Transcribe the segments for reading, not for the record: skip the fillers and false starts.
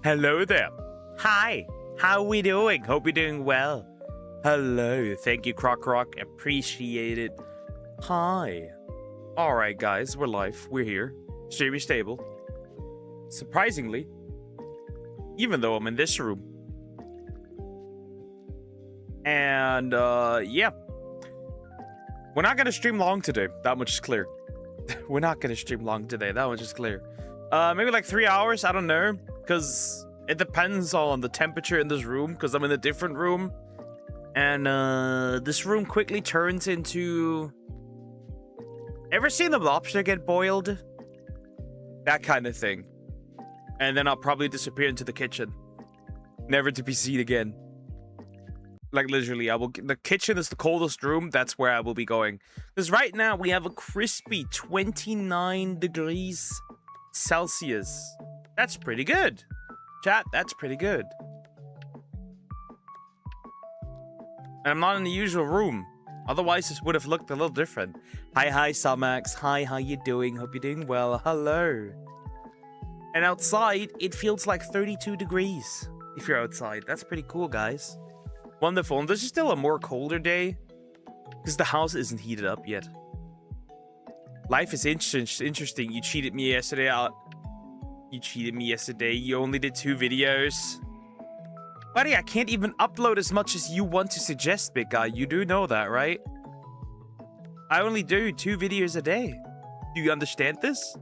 Hello there. Hi. How we doing? Hope you're doing well. Hello. Thank you, Croc. Appreciate it. Hi. Alright, guys. We're live. We're here. Streamy stable. Surprisingly. Even though I'm in this room. And, yeah. We're not gonna stream long today. That much is clear. We're not gonna stream long today. That much is clear. Maybe like 3 hours. I don't know. Because it depends on the temperature in this room. Because I'm in a different room. And this room quickly turns into... Ever seen the lobster get boiled? That kind of thing. And then I'll probably disappear into the kitchen. Never to be seen again. Like literally, the kitchen is the coldest room. That's where I will be going. Because right now we have a crispy 29 degrees Celsius. That's pretty good. Chat, that's pretty good. And I'm not in the usual room. Otherwise, this would have looked a little different. Hi, Salmax. Hi, how you doing? Hope you're doing well. Hello. And outside, it feels like 32 degrees. If you're outside. That's pretty cool, guys. Wonderful. And this is still a more colder day. Because the house isn't heated up yet. Life is interesting. You cheated me yesterday out. You cheated me yesterday. You only did 2 videos. Buddy, I can't even upload as much as you want to suggest, big guy. You do know that, right? I only do 2 videos a day. Do you understand this?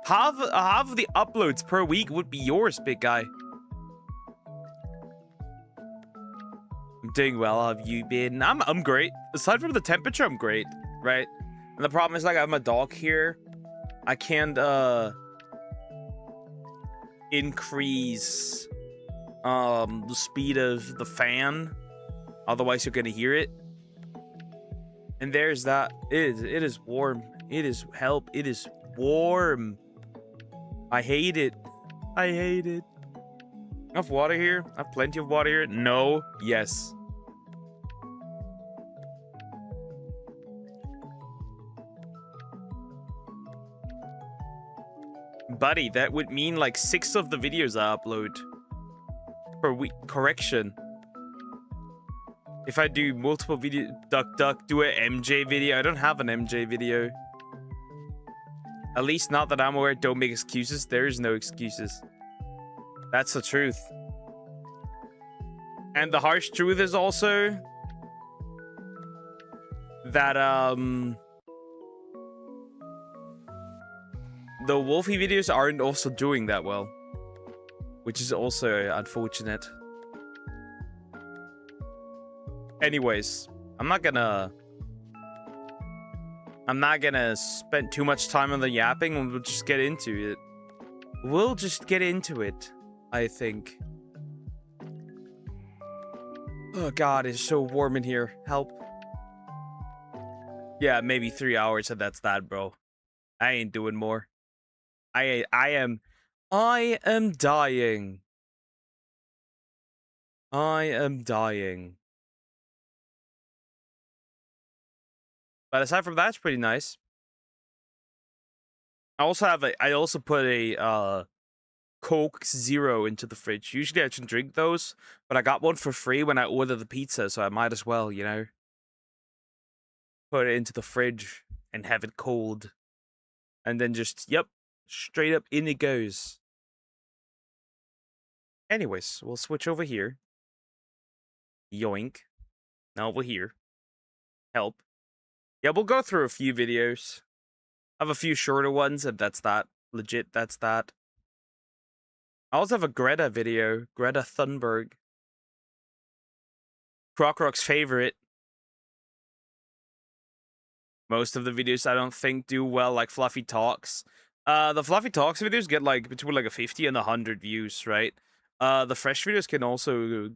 Half of the uploads per week would be yours, big guy. I'm doing well. How have you been? I'm great. Aside from the temperature, I'm great, right? And the problem is, like, I have my dog here. I can't increase the speed of the fan, otherwise you're gonna hear it. And there's that. It is warm. It is help. It is warm. I hate it. I hate it. Enough water here? I have plenty of water here. No. Yes. Buddy, that would mean like 6 of the videos I upload per week. Correction. If I do multiple video, duck, do an MJ video. I don't have an MJ video. At least not that I'm aware. Don't make excuses. There is no excuses. That's the truth. And the harsh truth is also that the Wolfie videos aren't also doing that well, which is also unfortunate. Anyways, I'm not gonna spend too much time on the yapping, and we'll just get into it. We'll just get into it, I think. Oh god, it's so warm in here. Help. Yeah, maybe 3 hours and that's that, bro. I ain't doing more. I am dying. I am dying. But aside from that, it's pretty nice. I also put a Coke Zero into the fridge. Usually I shouldn't drink those, but I got one for free when I ordered the pizza, so I might as well, you know, put it into the fridge and have it cold. And then just, yep, straight up in it goes. Anyways, we'll switch over here. Yoink. Now over here. Help. Yeah, we'll go through a few videos. I have a few shorter ones, and that's that. Legit, that's that. I also have a Greta video. Greta Thunberg. Crockrock's favorite. Most of the videos I don't think do well, like Fluffy Talks. The Fluffy Talks videos get like between like a 50 and 100 views, right? The fresh videos can also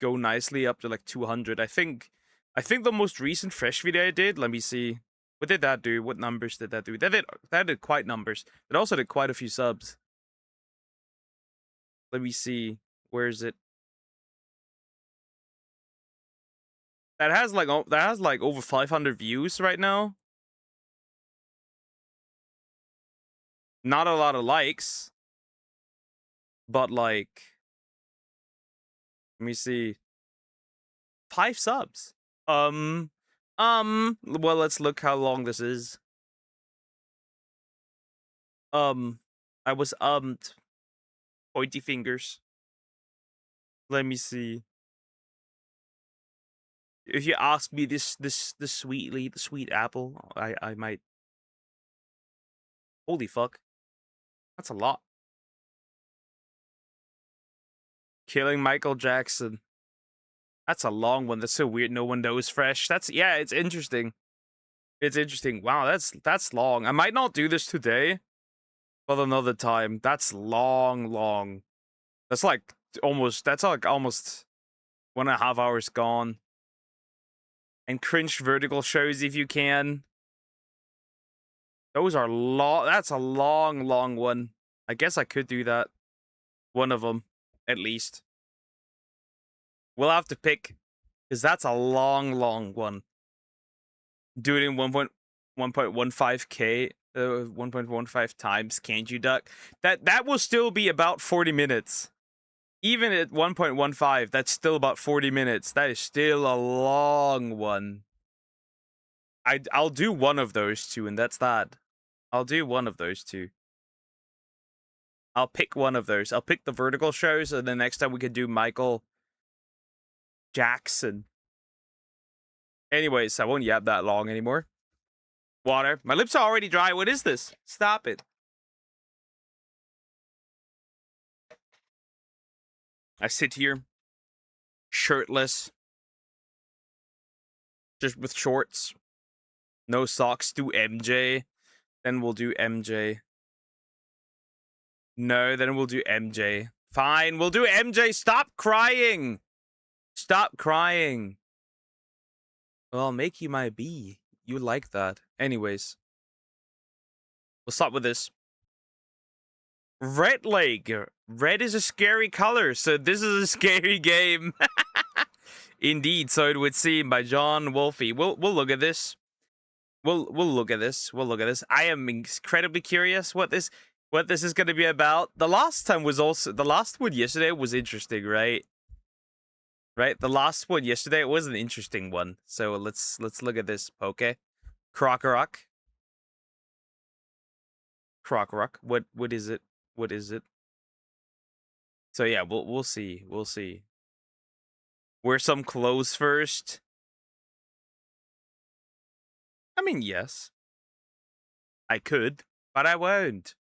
go nicely up to like 200. I think the most recent fresh video I did, let me see. What did that do? What numbers did that do? That did quite numbers. It also did quite a few subs. Let me see. Where is it? That has like over 500 views right now. Not a lot of likes. But like, let me see. 5 subs. Well, let's look how long this is. I was pointy fingers. Let me see. If you ask me this sweetly, the sweet apple, I might. Holy fuck. That's a lot. Killing Michael Jackson. That's a long one. That's so weird. No one knows fresh. Yeah, it's interesting. It's interesting. Wow, that's long. I might not do this today, but another time. That's long. That's like almost 1.5 hours gone. And cringe vertical shows if you can. Those are long. That's a long one. I guess I could do that. One of them, at least. We'll have to pick, because that's a long one. Do it in 1.15k, 1.15 times. Can't you, duck? That will still be about 40 minutes. Even at 1.15, that's still about 40 minutes. That is still a long one. I'll do one of those two, and that's that. I'll do one of those two. I'll pick one of those. I'll pick the vertical shows, and then next time we could do Michael Jackson. Anyways, I won't yap that long anymore. Water. My lips are already dry. What is this? Stop it. I sit here, shirtless, just with shorts, no socks. Do MJ. Then we'll do MJ. No, then we'll do MJ. Fine, we'll do MJ. Stop crying. Stop crying. Well, I'll make you my bee. You like that. Anyways. We'll start with this. Red Lake. Red is a scary color, so this is a scary game. Indeed, so it would seem, by John Wolfe. We'll look at this. We'll look at this. We'll look at this. I am incredibly curious what this is going to be about. The last one yesterday was interesting, right? Right? The last one yesterday was an interesting one. So let's look at this. Okay. Croc-a-rock. Croc-a-rock. What is it? What is it? So yeah, we'll see. We'll see. Wear some clothes first. I mean, yes. I could, but I won't.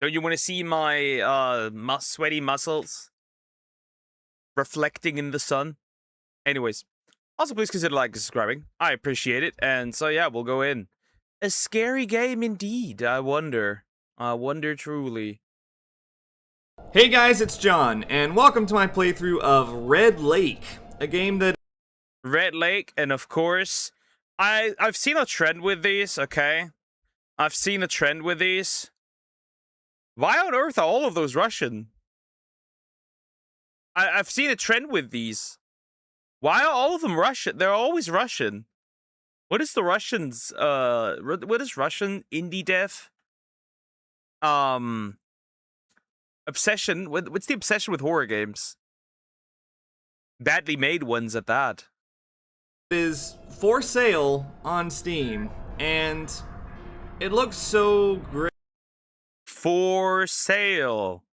Don't you want to see my sweaty muscles reflecting in the sun? Anyways, also please consider liking and subscribing. I appreciate it. And so yeah, we'll go in. A scary game indeed. I wonder truly. Hey guys, it's John, and welcome to my playthrough of Red Lake, a game that... Red Lake, and of course, I've seen a trend with these, okay? I've seen a trend with these. Why on earth are all of those Russian? I've seen a trend with these. Why are all of them Russian? They're always Russian. What is the Russians, what is Russian indie dev? Obsession, what's the obsession with horror games? Badly made ones at that. Is for sale on Steam, and it looks so great. For sale.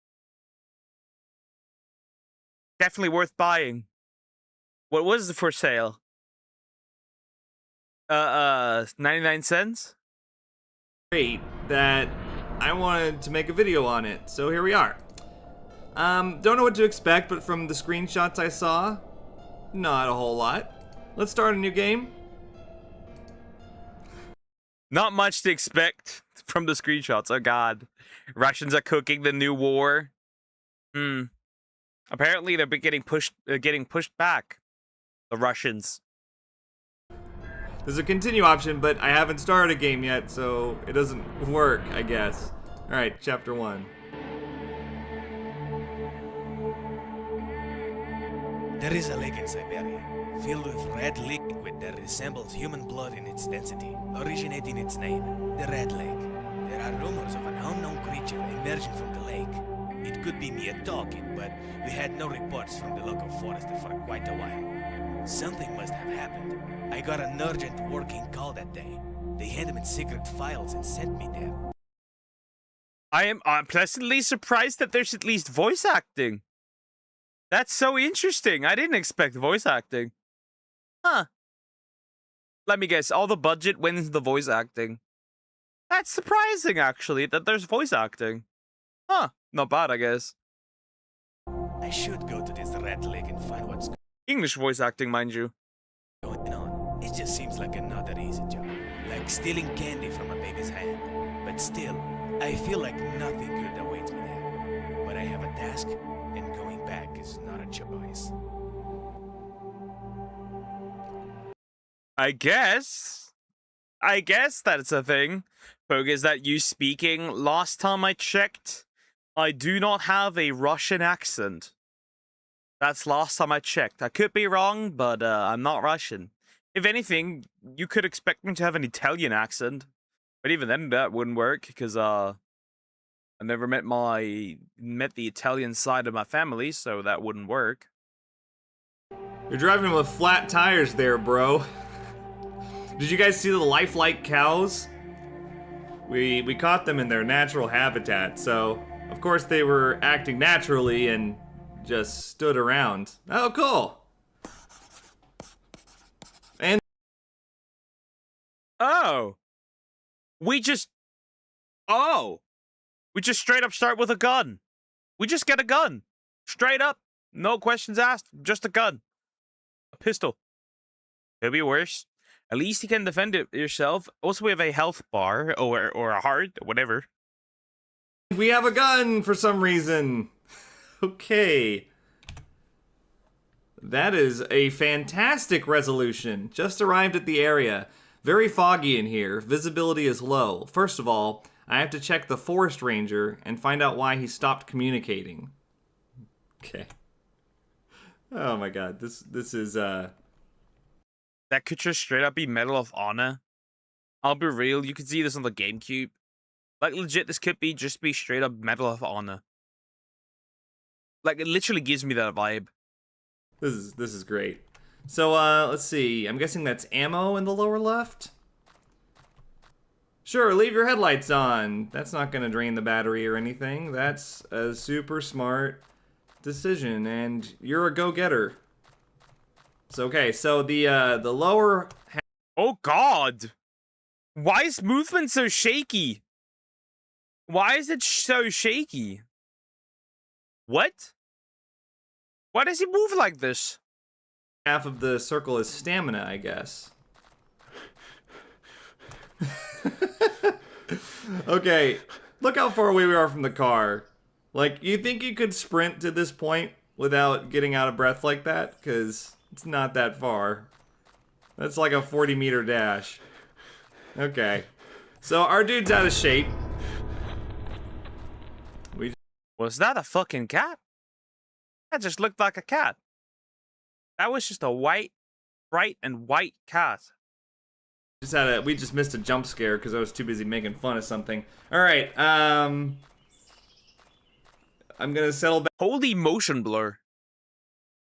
Definitely worth buying. What was it for sale? 99 cents? Great that I wanted to make a video on it, so here we are. Don't know what to expect, but from the screenshots I saw, not a whole lot. Let's start a new game. Not much to expect from the screenshots. Oh god. Russians are cooking the new war. Apparently they're getting pushed back. The Russians. There's a continue option, but I haven't started a game yet, so it doesn't work, I guess. Alright, chapter 1. There is a lake in Siberia, filled with red liquid that resembles human blood in its density, originating its name, the Red Lake. There are rumors of an unknown creature emerging from the lake. It could be mere talking, but we had no reports from the local forester for quite a while. Something must have happened. I got an urgent working call that day. They handed me secret files and sent me there. I'm pleasantly surprised that there's at least voice acting. That's so interesting. I didn't expect voice acting. Huh. Let me guess, all the budget went into the voice acting. That's surprising, actually, that there's voice acting. Huh. Not bad, I guess. I should go to this Red Lake and find what's English voice acting, mind you. going on. It just seems like another easy job. Like stealing candy from a baby's hand. But still, I feel like nothing good awaits me there. But I have a task, and going back is not a choice. I guess that's a thing. Poke, is that you speaking? Last time I checked, I do not have a Russian accent. That's last time I checked. I could be wrong, but I'm not Russian. If anything, you could expect me to have an Italian accent. But even then, that wouldn't work, because I never met the Italian side of my family, so that wouldn't work. You're driving with flat tires there, bro. Did you guys see the lifelike cows? We caught them in their natural habitat, so of course they were acting naturally and just stood around. Oh, cool. And Oh. We just straight up start with a gun. We just get a gun. Straight up. No questions asked. Just a gun. A pistol. Could be worse. At least you can defend it yourself. Also, we have a health bar or a heart, whatever. we have a gun for some reason. Okay. That is a fantastic resolution. Just arrived at the area. Very foggy in here. Visibility is low. First of all, I have to check the forest ranger and find out why he stopped communicating. Okay. Oh my god, this is That could just straight up be Medal of Honor. I'll be real, you can see this on the GameCube. Like legit, this could be just be straight up Medal of Honor. Like it literally gives me that vibe. this is great. So let's see. I'm guessing that's ammo in the lower left. Sure, leave your headlights on. That's not gonna drain the battery or anything. That's a super smart decision, and you're a go-getter. So okay, so the lower. Oh god! Why is movement so shaky? Why is it so shaky? What? Why does he move like this? Half of the circle is stamina, I guess. Okay, look how far away we are from the car. Like, you think you could sprint to this point without getting out of breath like that? Because it's not that far. That's like a 40-meter dash. Okay. So our dude's out of shape. Was that a fucking cat? That just looked like a cat. That was just a white, bright and white cat. We just missed a jump scare because I was too busy making fun of something. All right, I'm gonna settle back. Holy motion blur.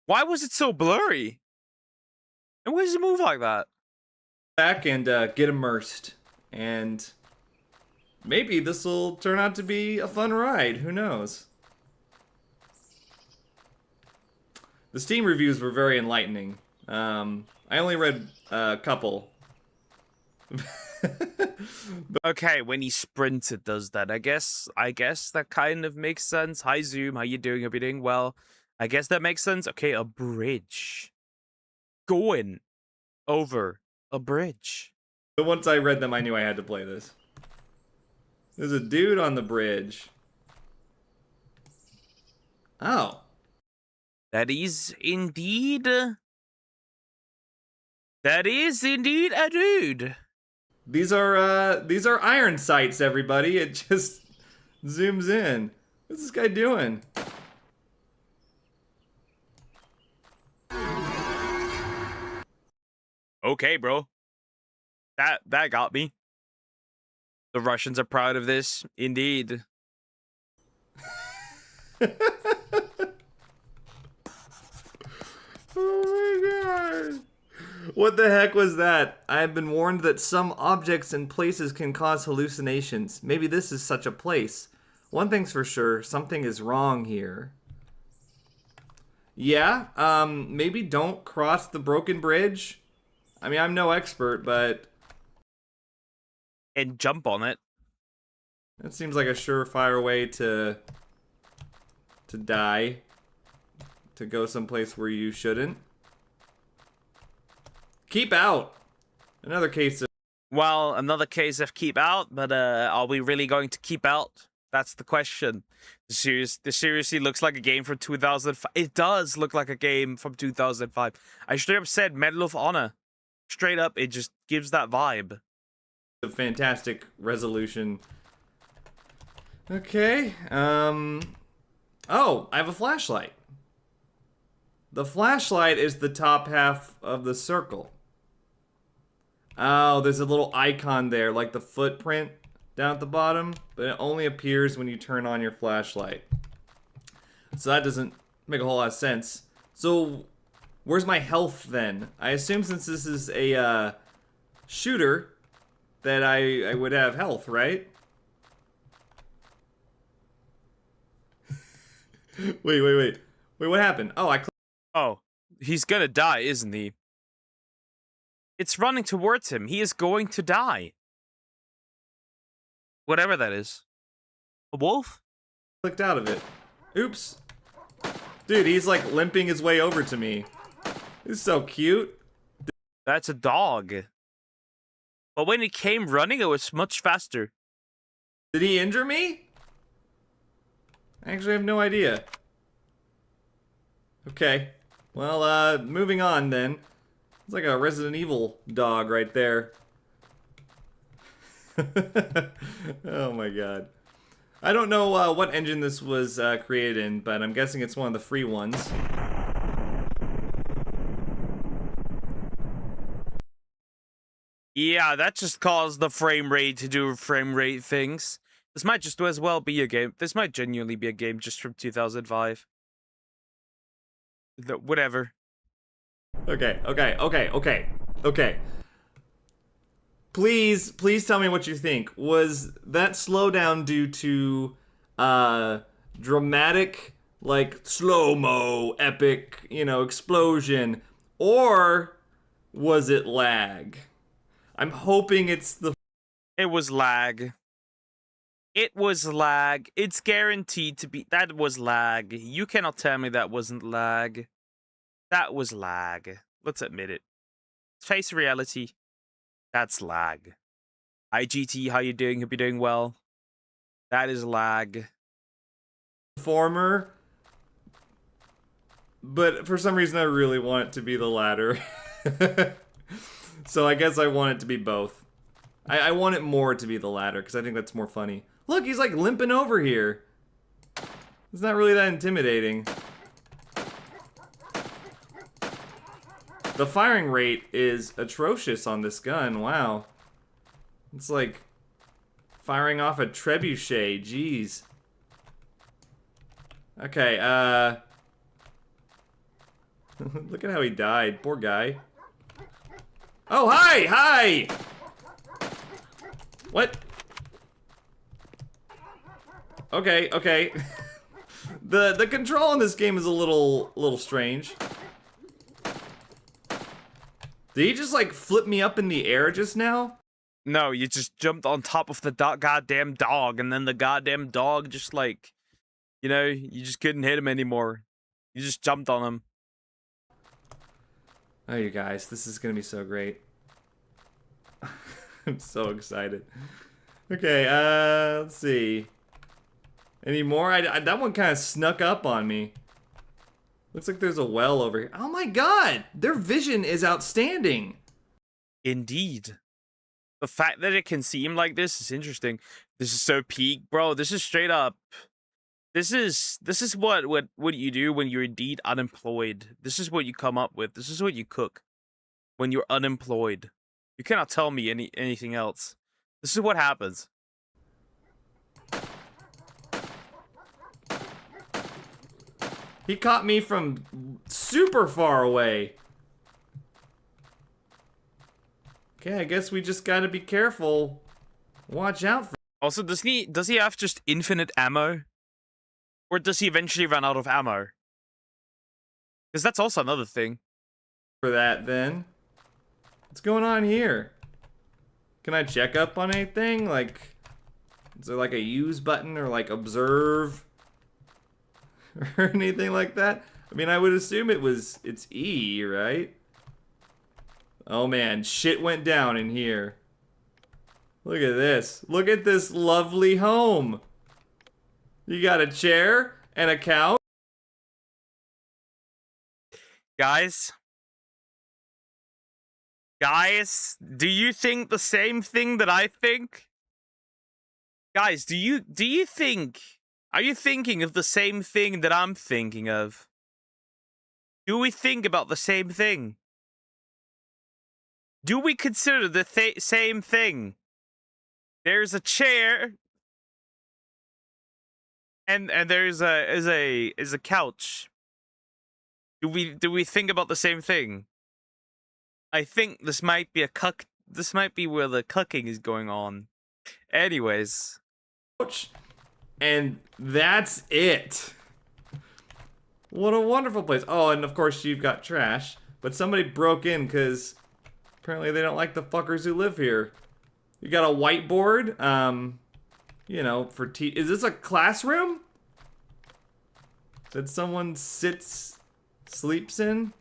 Why was it so blurry? And why does it move like that? Back and get immersed, and maybe this will turn out to be a fun ride. Who knows? The Steam reviews were very enlightening. I only read a couple. Okay, when he sprints, it does that. I guess that kind of makes sense. Hi Zoom, how you doing? Hope you're doing well. I guess that makes sense. Okay, a bridge. Going over a bridge. But once I read them, I knew I had to play this. There's a dude on the bridge. Oh. That is indeed a dude. These are iron sights, everybody. It just zooms in. What's this guy doing? Okay, bro. That got me. The Russians are proud of this, indeed. Oh my god. What the heck was that? I have been warned that some objects and places can cause hallucinations. Maybe this is such a place. One thing's for sure, something is wrong here. Yeah, maybe don't cross the broken bridge. I mean, I'm no expert, but... And jump on it. That seems like a surefire way to die. To go someplace where you shouldn't. Keep out. Another case of... Well, another case of keep out, but are we really going to keep out? That's the question. This seriously looks like a game from 2005. It does look like a game from 2005. I straight up said Medal of Honor. Straight up, it just gives that vibe. A fantastic resolution. Okay, oh, I have a flashlight. The flashlight is the top half of the circle. Oh, there's a little icon there, like the footprint down at the bottom, but it only appears when you turn on your flashlight. So that doesn't make a whole lot of sense. So, where's my health then? I assume since this is a shooter that I would have health, right? Wait, what happened? Oh, Oh, he's gonna die, isn't he? It's running towards him. He is going to die. Whatever that is. A wolf? clicked out of it. Oops. Dude, he's like limping his way over to me. He's so cute. That's a dog. But when he came running, it was much faster. Did he injure me? I actually have no idea. Okay. Well, moving on then. It's like a Resident Evil dog right there. Oh my god. I don't know what engine this was created in, but I'm guessing it's one of the free ones. Yeah, that just caused the frame rate to do frame rate things. This might just as well be a game. This might genuinely be a game just from 2005. Whatever. Okay. Please tell me what you think. Was that slowdown due to dramatic, like slow-mo, epic, explosion, or was it lag? I'm hoping it's the... It was lag. It was lag. It's guaranteed to be. That was lag. You cannot tell me that wasn't lag. That was lag. Let's admit it. Face reality. That's lag. Hi GT, how you doing? Hope you're doing well. That is lag. Former, but for some reason I really want it to be the latter. So I guess I want it to be both. I want it more to be the latter because I think that's more funny. Look, he's like limping over here. It's not really that intimidating. The firing rate is atrocious on this gun. Wow. It's like firing off a trebuchet. Jeez. Okay, look at how he died. Poor guy. Oh, hi! What? Okay. The control in this game is a little strange. Did he just like flip me up in the air just now? No, you just jumped on top of the goddamn dog, and then the goddamn dog just like, you just couldn't hit him anymore. You just jumped on him. Oh, you guys, this is gonna be so great. I'm so excited. Okay, let's see. Any more? That one kind of snuck up on me. Looks like there's a well over here. Oh my god! Their vision is outstanding! Indeed. The fact that it can seem like this is interesting. This is so peak, bro. This is straight up. This is what you do when you're indeed unemployed. This is what you come up with. This is what you cook when you're unemployed. You cannot tell me anything else. This is what happens. He caught me from super far away. Okay, I guess we just gotta be careful. Watch out for... Also, does he have just infinite ammo? Or does he eventually run out of ammo? Because that's also another thing. For that, then. What's going on here? Can I check up on anything? Like, is there like a use button or like observe? Or anything like that? I mean, I would assume it's E, right? Oh man, shit went down in here. Look at this. Look at this lovely home. You got a chair and a couch. Guys, do you think the same thing that I think? Guys, do you think, are you thinking of the same thing that I'm thinking of? Do we think about the same thing? Do we consider the same thing? There's a chair and there's a couch. Do we think about the same thing? I think this might be a this might be where the cooking is going on. Anyways. And that's it. What a wonderful place. Oh, and of course you've got trash. But somebody broke in because apparently they don't like the fuckers who live here. You got a whiteboard. You know, for is this a classroom that someone sleeps in?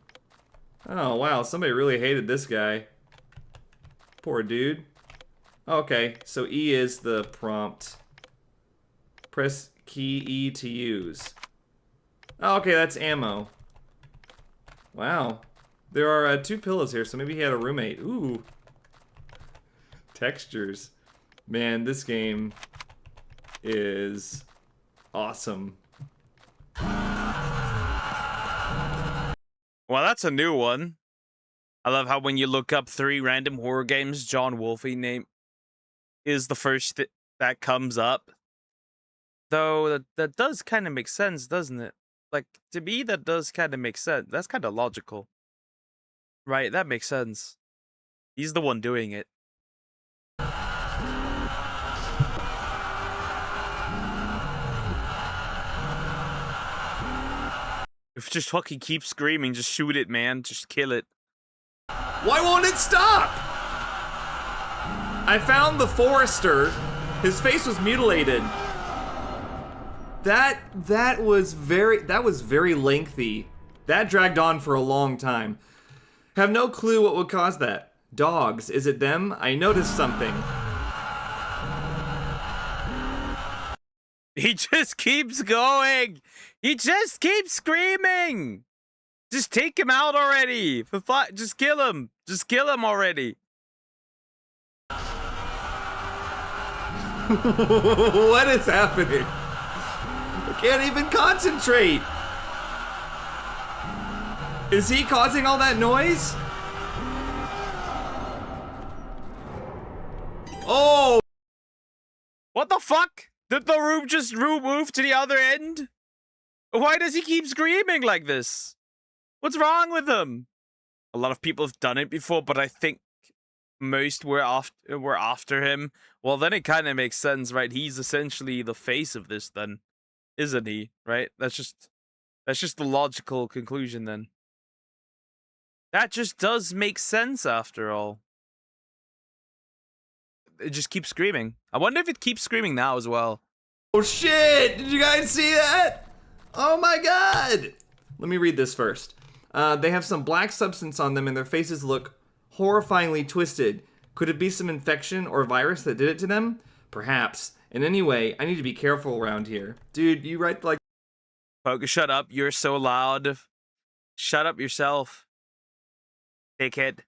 Oh, wow. Somebody really hated this guy. Poor dude. Okay, so E is the prompt. Press key E to use. Oh, okay, that's ammo. Wow. There are 2 pillows here, so maybe he had a roommate. Ooh. Textures. Man, this game is awesome. Well, that's a new one. I love how when you look up 3 random horror games, John Wolfe name is the first that comes up. Though that does kind of make sense, doesn't it? Like, to me, that does kind of make sense. That's kind of logical. Right, that makes sense. He's the one doing it. If just fucking keep screaming, just shoot it, man. Just kill it. Why won't it stop? I found the forester. His face was mutilated. That was very lengthy. That dragged on for a long time. Have no clue what would cause that. Dogs, is it them? I noticed something. He just keeps going. He just keeps screaming. Just take him out already. Just kill him. Just kill him already. What is happening? I can't even concentrate. Is he causing all that noise? Oh! What the fuck? Did the room just move to the other end? Why does he keep screaming like this? What's wrong with him? A lot of people have done it before, but I think most were after him. Well, then it kind of makes sense, right? He's essentially the face of this, then, isn't he? Right? That's just the logical conclusion, then. That just does make sense, after all. It just keeps screaming. I wonder if it keeps screaming now as well. Oh shit! Did you guys see that? Oh my god! Let me read this first. They have some black substance on them and their faces look horrifyingly twisted. Could it be some infection or virus that did it to them? Perhaps. And anyway, I need to be careful around here. Dude, you write like... Poke, shut up. You're so loud. Shut up yourself. Dickhead.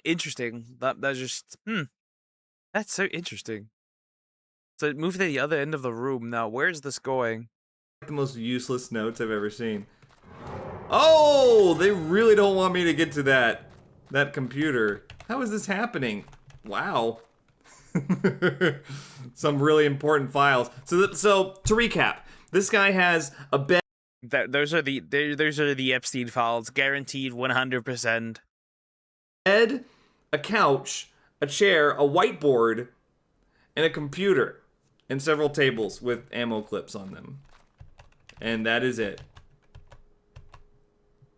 Interesting. That's just... That's so interesting. So move to the other end of the room now. Where's this going? The most useless notes I've ever seen. Oh, they really don't want me to get to that computer. How is this happening? Wow. Some really important files. So to recap, this guy has a bed. Those are the Epstein files, guaranteed 100%. Bed, a couch, a chair, a whiteboard, and a computer, and several tables with ammo clips on them. And that is it.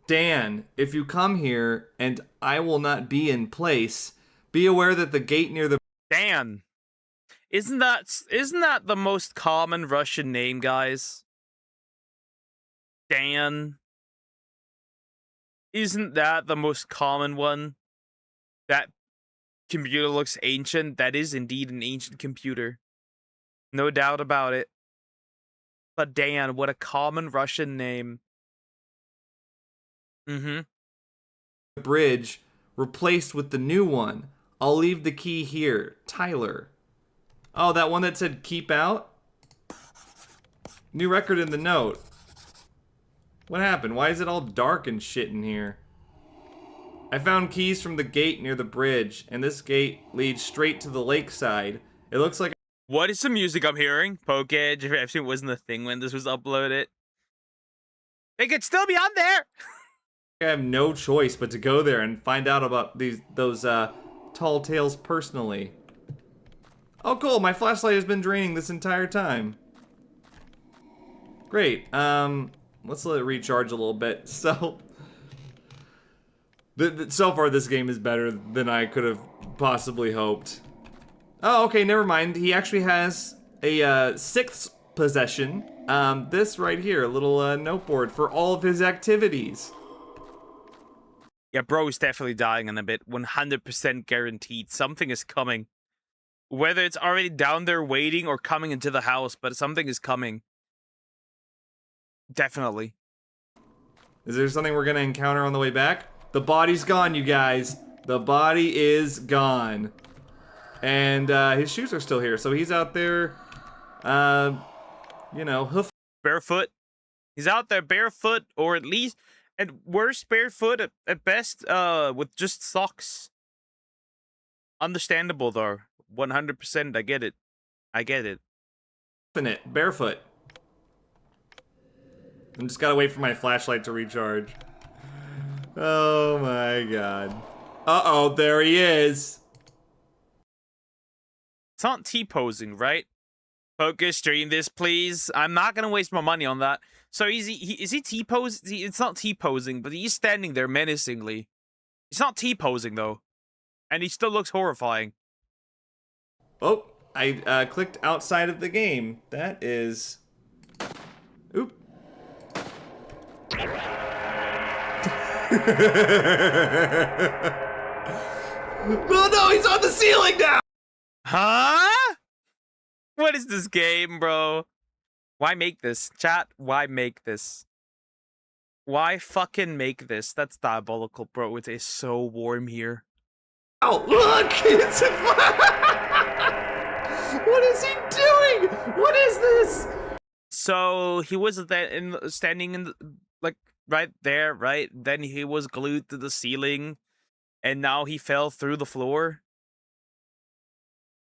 Dan, if you come here and I will not be in place, be aware that the gate near the... Dan. Isn't that the most common Russian name, guys? Dan. Isn't that the most common one? That computer looks ancient. That is indeed an ancient computer. No doubt about it. But Dan, what a common Russian name. bridge replaced with the new one. I'll leave the key here. Tyler. Oh, that one that said keep out? New record in the note. What happened? Why is it all dark and shit in here? I found keys from the gate near the bridge, and this gate leads straight to the lakeside. It looks like... What is the music I'm hearing? Poke Edge, if it actually wasn't a thing when this was uploaded. They could still be on there! I have no choice but to go there and find out about those tall tales personally. Oh cool, my flashlight has been draining this entire time. Great, let's let it recharge a little bit. So, so far this game is better than I could have possibly hoped. Oh, okay, never mind. He actually has a sixth possession. This right here, a little noteboard for all of his activities. Yeah, bro is definitely dying in a bit. 100% guaranteed. Something is coming. Whether it's already down there waiting or coming into the house, but something is coming. Definitely. Is there something we're gonna encounter on the way back? The body's gone, you guys. The body is gone. And his shoes are still here, so he's out there, you know, barefoot. He's out there barefoot, or at least, at worst, barefoot, at best, with just socks. Understandable, though. 100%, I get it. I get it. Barefoot. I'm just gotta wait for my flashlight to recharge. Oh my god. Uh-oh, there he is. It's not T-posing, right? Focus, stream this, please. I'm not gonna waste my money on that. So is he T-pose? It's not T-posing, but he's standing there menacingly. It's not T-posing, though. And he still looks horrifying. Oh, I clicked outside of the game. That is... Oop. Oh no, he's on the ceiling now! Huh? What is this game, bro? Why make this? Chat, why make this? Why fucking make this? That's diabolical, bro. It is so warm here. Oh, look! It's a... What is he doing? What is this? So he was standing in the, like right there, right? Then he was glued to the ceiling, and now he fell through the floor.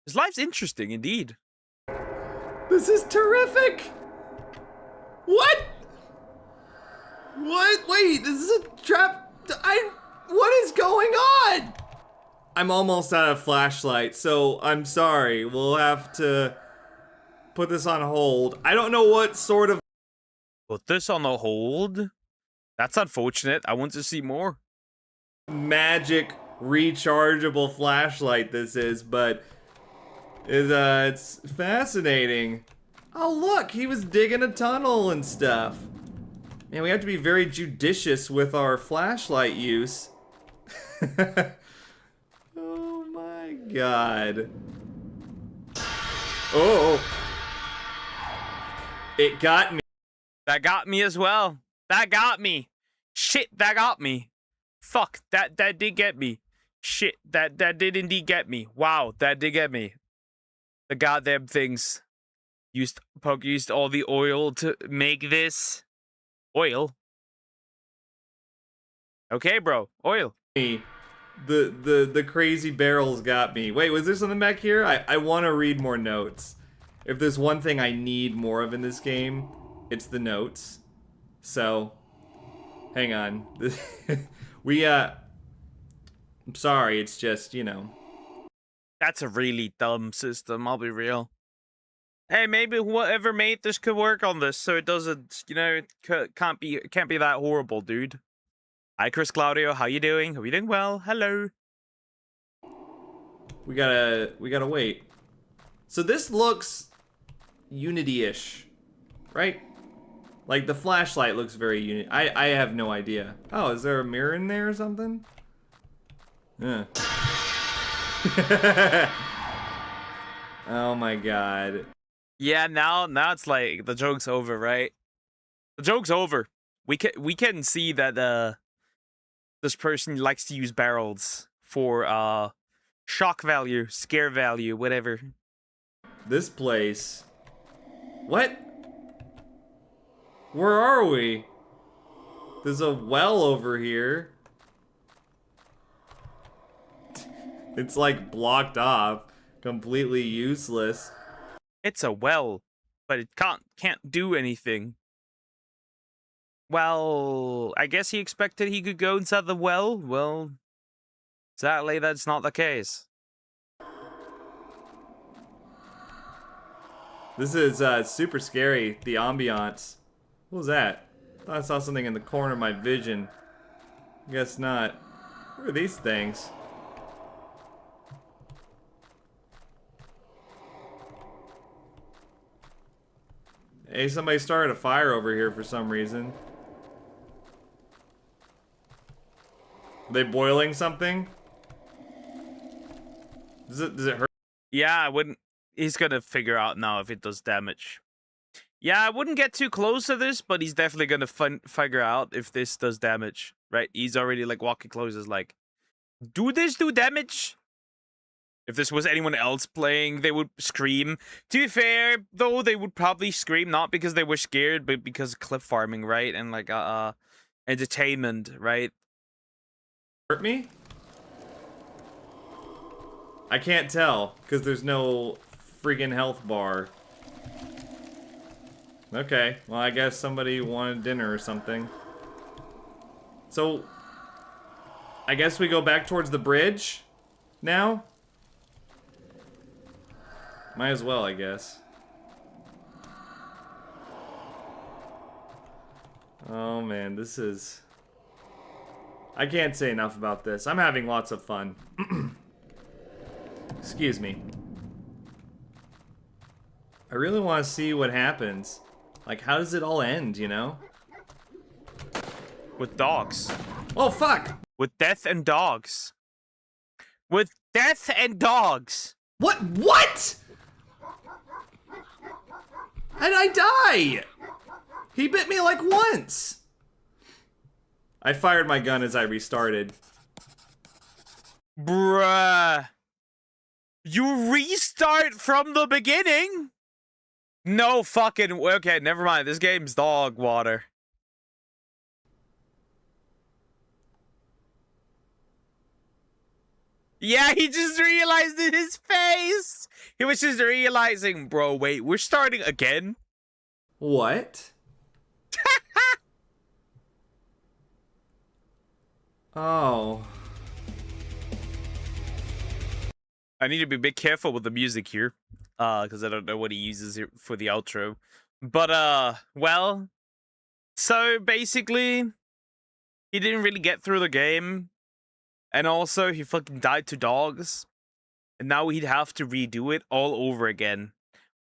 His life's interesting, indeed. This is terrific! What? What? Wait, this is a trap. What is going on? I'm almost out of flashlight, so I'm sorry. We'll have to put this on hold. I don't know what sort of... Put this on the hold? That's unfortunate. I want to see more. Magic rechargeable flashlight this is, but it's fascinating. Oh look, he was digging a tunnel and stuff. Man, we have to be very judicious with our flashlight use. Oh my god. Oh. It got me. That got me as well. That got me. Shit, that got me. Fuck, that did get me. Shit, that did indeed get me. Wow, that did get me. The goddamn things. Poke used all the oil to make this. Oil? Okay, bro. Oil. The crazy barrels got me. Wait, was there something back here? I want to read more notes. If there's one thing I need more of in this game, it's the notes. So, hang on. I'm sorry, it's just, you know. That's a really dumb system, I'll be real. Hey, maybe whoever made this could work on this so it doesn't, you know, it can't be that horrible, dude. Hi, Chris Claudio, how you doing? Are you doing well? Hello. We gotta wait. So this looks Unity-ish, right? Like the flashlight looks very Unity. I have no idea. Oh, is there a mirror in there or something? Yeah. Oh my god. Yeah, now it's like the joke's over, right? The joke's over. We can see that this person likes to use barrels for shock value, scare value, whatever. This place. What? Where are we? There's a well over here. It's like blocked off, completely useless. It's a well, but it can't do anything. Well, I guess he expected he could go inside the well. Well, sadly, that's not the case. This is super scary, the ambiance. What was that? I thought I saw something in the corner of my vision. Guess not. What are these things? Hey, somebody started a fire over here for some reason. Are they boiling something? Does it hurt? Yeah, I wouldn't. He's gonna figure out now if it does damage. Yeah, I wouldn't get too close to this, but he's definitely gonna figure out if this does damage. Right? He's already like walking close. Is like, do this do damage? If this was anyone else playing, they would scream. To be fair, though, they would probably scream not because they were scared, but because clip farming, right? And like entertainment, right? Hurt me? I can't tell because there's no freaking health bar. Okay, well I guess somebody wanted dinner or something. So, I guess we go back towards the bridge now? Might as well, I guess. Oh man, this is... I can't say enough about this. I'm having lots of fun. Excuse me. I really want to see what happens. Like, how does it all end, you know? With dogs. Oh, fuck! With death and dogs. With death and dogs. What? What?! How did I die? He bit me like once! I fired my gun as I restarted. Bruh. You restart from the beginning? No fucking... Okay, never mind. This game's dog water. Yeah, he just realized in his face. He was just realizing, bro, wait, we're starting again? What? Oh. I need to be a bit careful with the music here. Because I don't know what he uses here for the outro. But, well... So, basically... He didn't really get through the game. And also, he fucking died to dogs. And now he'd have to redo it all over again.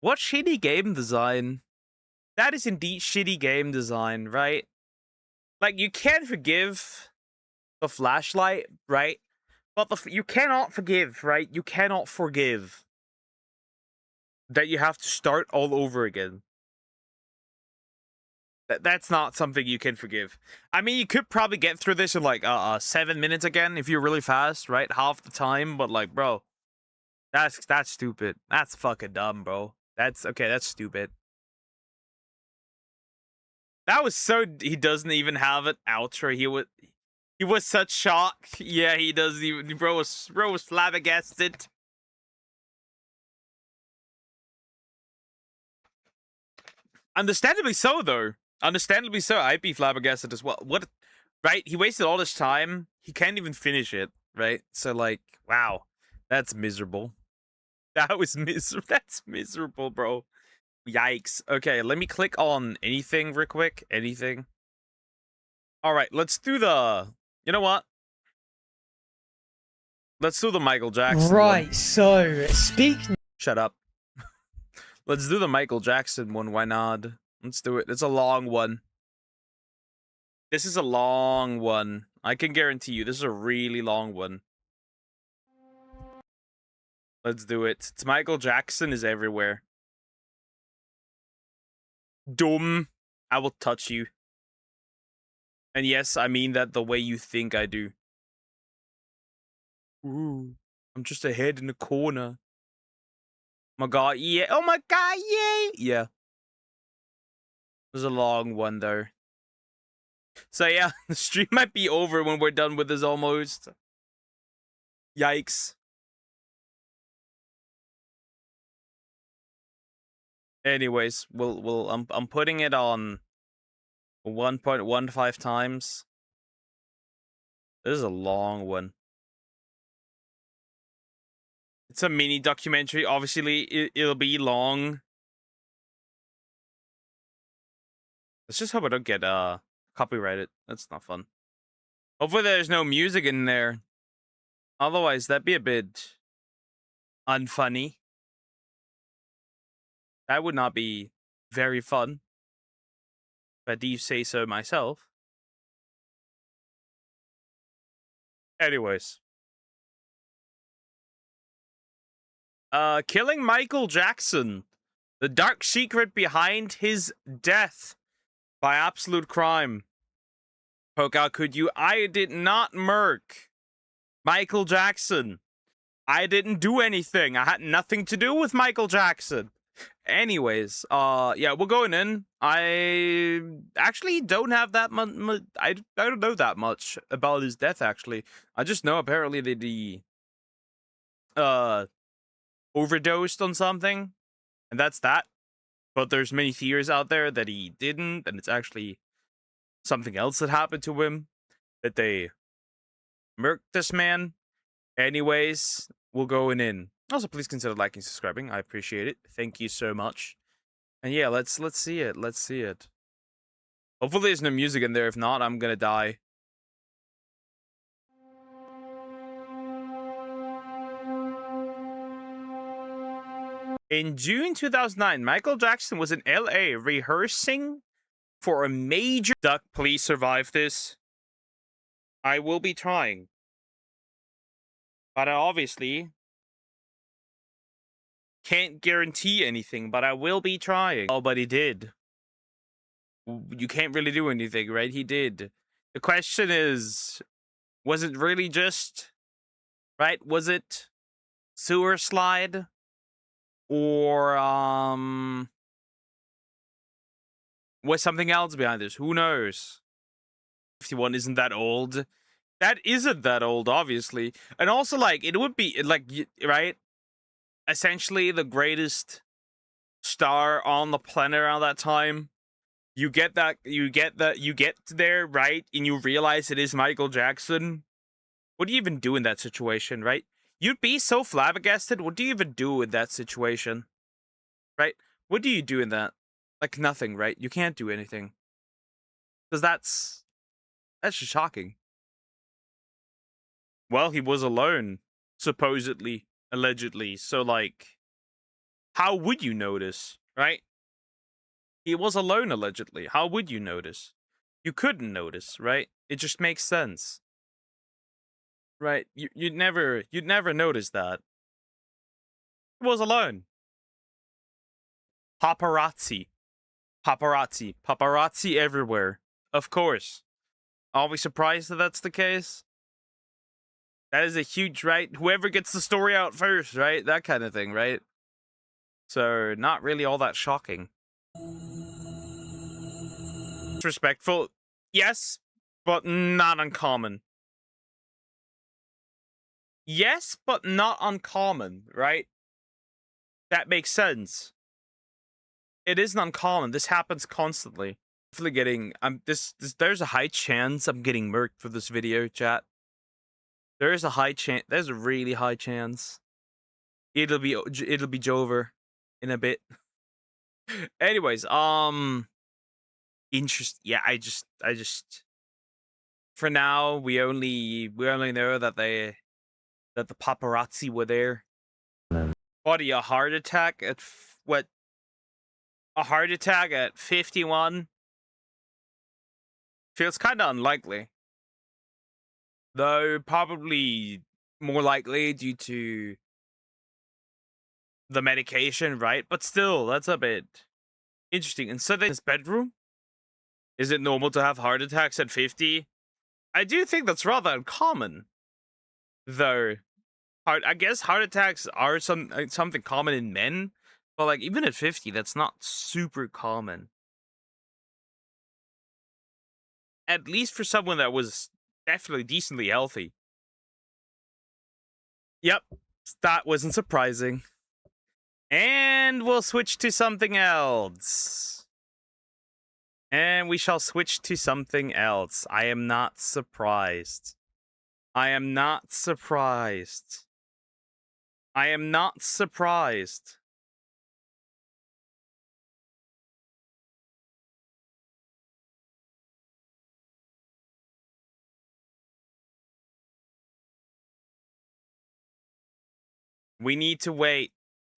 What shitty game design. That is indeed shitty game design, right? Like, you can forgive the flashlight, right? But you cannot forgive, right? You cannot forgive that you have to start all over again. That's not something you can forgive. I mean, you could probably get through this in like 7 minutes again if you're really fast, right? Half the time, but like, bro, that's stupid. That's fucking dumb, bro. That's okay. That's stupid. That was so. He doesn't even have an outro. He was such shock. Yeah, he doesn't even. Bro was flabbergasted. Understandably so, though. Understandably so. I'd be flabbergasted as well. What? Right? He wasted all this time. He can't even finish it. Right? So, like, wow, that's miserable. That was miserable. That's miserable, bro. Yikes. Okay, let me click on anything real quick. Anything. All right, let's do the... You know what? Let's do the Michael Jackson Right, one. so, speak... Shut up. Let's do the Michael Jackson one. Why not? Let's do it. It's a long one. This is a long one. I can guarantee you, this is a really long one. Let's do it. It's Michael Jackson is everywhere. Dumb. I will touch you. And yes, I mean that the way you think I do. Ooh, I'm just a head in the corner. My god, yeah. Oh my god, yay! Yeah. It was a long one, though. So yeah, the stream might be over when we're done with this almost. Yikes. Anyways, I'm putting it on 1.15 times. This is a long one. It's a mini documentary. Obviously, it'll be long. Let's just hope I don't get copyrighted. That's not fun. Hopefully there's no music in there. Otherwise, that'd be a bit unfunny. That would not be very fun. If I do say so myself. Anyways. Killing Michael Jackson. The dark secret behind his death by absolute crime. Poke, could you? I did not murk Michael Jackson. I didn't do anything. I had nothing to do with Michael Jackson. Anyways, yeah, we're going in. I actually don't have that much. I don't know that much about his death. Actually, I just know apparently that he overdosed on something, and that's that. But there's many theories out there that he didn't, and it's actually something else that happened to him, that they murked this man. Anyways, we're going in. Also, please consider liking, subscribing. I appreciate it. Thank you so much. And yeah, let's see it. Let's see it. Hopefully there's no music in there. If not, I'm gonna die. In June 2009, Michael Jackson was in LA rehearsing for a major... Duck, please survive this. I will be trying. But I obviously can't guarantee anything, but I will be trying. Oh, but he did. You can't really do anything, right? He did. The question is, was it really just... Right? Was it sewer slide? Or, was something else behind this? Who knows? 51 isn't that old. That isn't that old, obviously. And also, like, it would be, like, right? Essentially the greatest star on the planet around that time. You get there, right? And you realize it is Michael Jackson. What do you even do in that situation, right? You'd be so flabbergasted. What do you even do in that situation? Right? What do you do in that? Like nothing, right? You can't do anything. Because that's just shocking. Well, he was alone, supposedly, allegedly. So, like, how would you notice, right? He was alone, allegedly. How would you notice? You couldn't notice, right? It just makes sense. Right? You'd never notice that. He was alone. Paparazzi. Paparazzi. Paparazzi everywhere. Of course. Are we surprised that that's the case? That is a huge, right? Whoever gets the story out first, right? That kind of thing, right? So, not really all that shocking. Disrespectful, yes, but not uncommon. Yes, but not uncommon, right? That makes sense. It isn't uncommon. This happens constantly. Definitely getting there's a high chance I'm getting murked for this video, chat. There's a high chance. There's a really high chance. It'll be Jover in a bit. Anyways, yeah, I just for now we only know that the paparazzi were there. What, a heart attack at what? A heart attack at 51? Feels kind of unlikely. Though probably more likely due to the medication, right? But still, that's a bit interesting. And so then his bedroom? Is it normal to have heart attacks at 50? I do think that's rather uncommon. Though, I guess heart attacks are something common in men. But like, even at 50, that's not super common. At least for someone that was definitely decently healthy. Yep, that wasn't surprising. And we'll switch to something else. And we shall switch to something else. I am not surprised. I am not surprised. I am not surprised. We need to wait.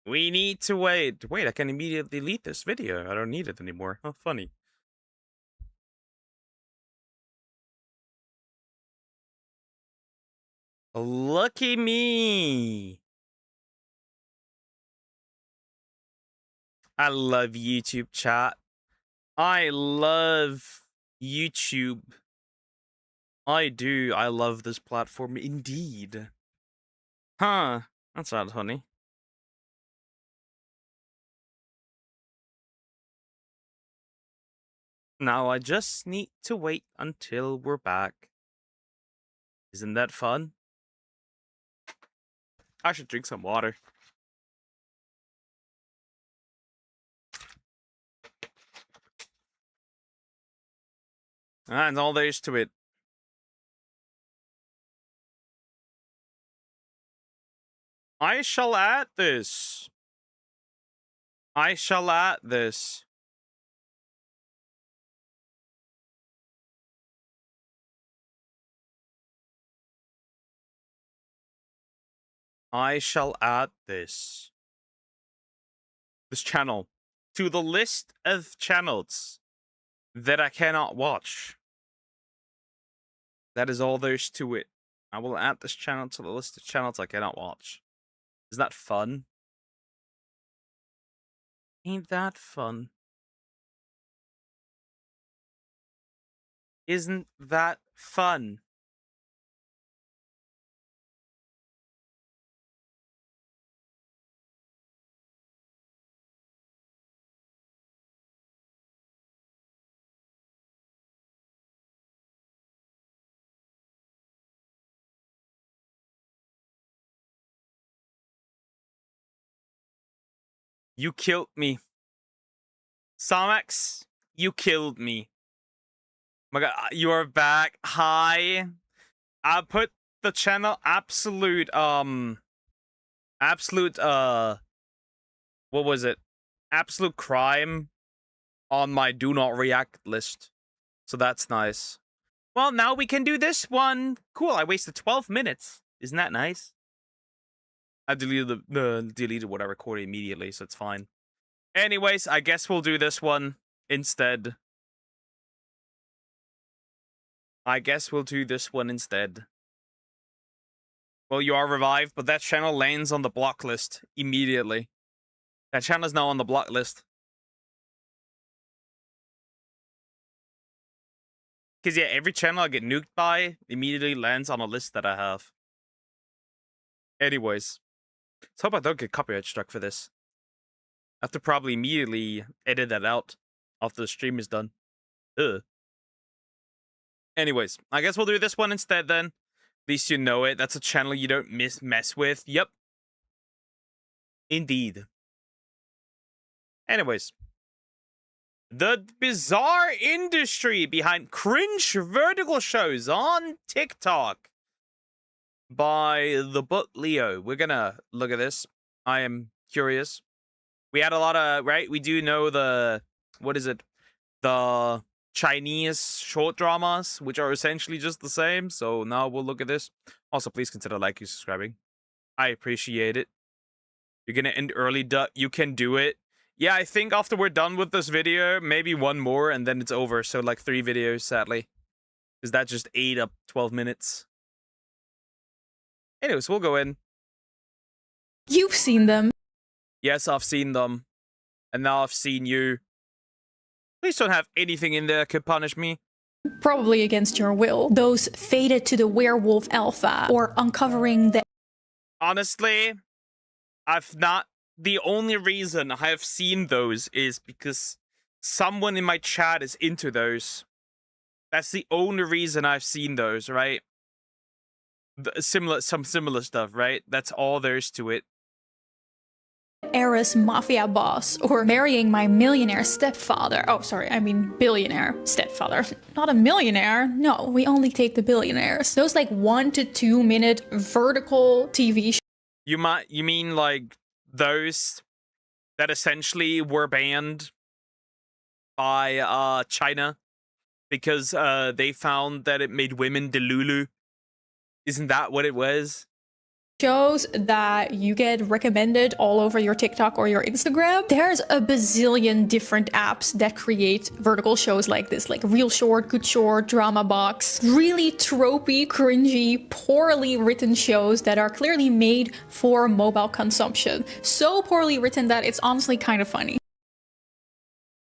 We need to wait. Wait, I can immediately delete this video. I don't need it anymore. How funny. Lucky me. I love YouTube chat. I love YouTube. I do. I love this platform indeed. Huh. That's not funny. Now I just need to wait until we're back. Isn't that fun? I should drink some water. And all there is to it. I shall add this. I shall add this. I shall add this. This channel to the list of channels that I cannot watch. That is all there is to it. I will add this channel to the list of channels I cannot watch. Isn't that fun? Ain't that fun? Isn't that fun? You killed me. Somax, you killed me. My god, you are back. Hi. I put the channel absolute, what was it? Absolute crime on my do not react list. So that's nice. Well, now we can do this one. Cool, I wasted 12 minutes. Isn't that nice? I deleted deleted what I recorded immediately, so it's fine. Anyways, I guess we'll do this one instead. I guess we'll do this one instead. Well, you are revived, but that channel lands on the block list immediately. That channel is now on the block list. Because, yeah, every channel I get nuked by immediately lands on a list that I have. Anyways. Let's hope I don't get copyright struck for this. I have to probably immediately edit that out after the stream is done. Ugh. Anyways, I guess we'll do this one instead then. At least you know it. That's a channel you don't mess with. Yep. Indeed. Anyways. The bizarre industry behind cringe vertical shows on TikTok. By the book Leo. We're gonna look at this. I am curious. We had a lot of, right? We do know the, what is it? The Chinese short dramas, which are essentially just the same. So now we'll look at this. Also, please consider liking and subscribing. I appreciate it. You're gonna end early, Duck. You can do it. Yeah, I think after we're done with this video, maybe one more and then it's over. So like 3 videos, sadly. Because that just ate up 12 minutes. Anyways, we'll go in. You've seen them. Yes, I've seen them. And now I've seen you. Please don't have anything in there that could punish me. Probably against your will. Those fated to the werewolf alpha or uncovering the... Honestly, I've not... The only reason I have seen those is because someone in my chat is into those. That's the only reason I've seen those, right? Some similar stuff, right? That's all there is to it. heiress mafia boss, or marrying my millionaire stepfather. Oh, sorry, I mean billionaire stepfather. Not a millionaire. No, we only take the billionaires. Those like 1 to 2 minute vertical TV shows. You mean like those that essentially were banned by China because they found that it made women delulu? Isn't that what it was? Shows that you get recommended all over your TikTok or your Instagram. There's a bazillion different apps that create vertical shows like this, like Real Short, Good Short, Drama Box. Really tropey, cringy, poorly written shows that are clearly made for mobile consumption. So poorly written that it's honestly kind of funny.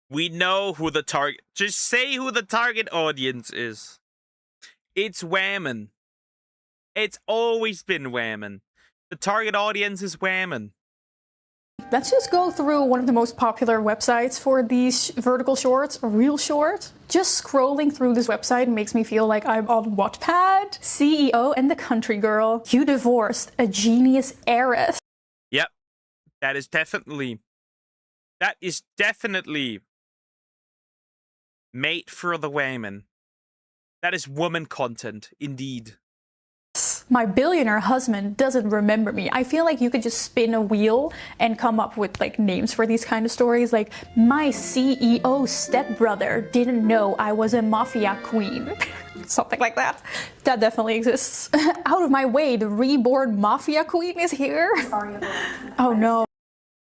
We know who the target... Just say who the target audience is. It's women. It's always been women. The target audience is women. Let's just go through one of the most popular websites for these vertical shorts, Real Short. Just scrolling through this website makes me feel like I'm on Wattpad. CEO and the Country Girl. You divorced a genius heiress. Yep. That is definitely made for the women. That is woman content, indeed. My billionaire husband doesn't remember me. I feel like you could just spin a wheel and come up with like names for these kind of stories, like my CEO stepbrother didn't know I was a mafia queen. Something like that. That definitely exists. Out of my way, the reborn mafia queen is here. Oh no.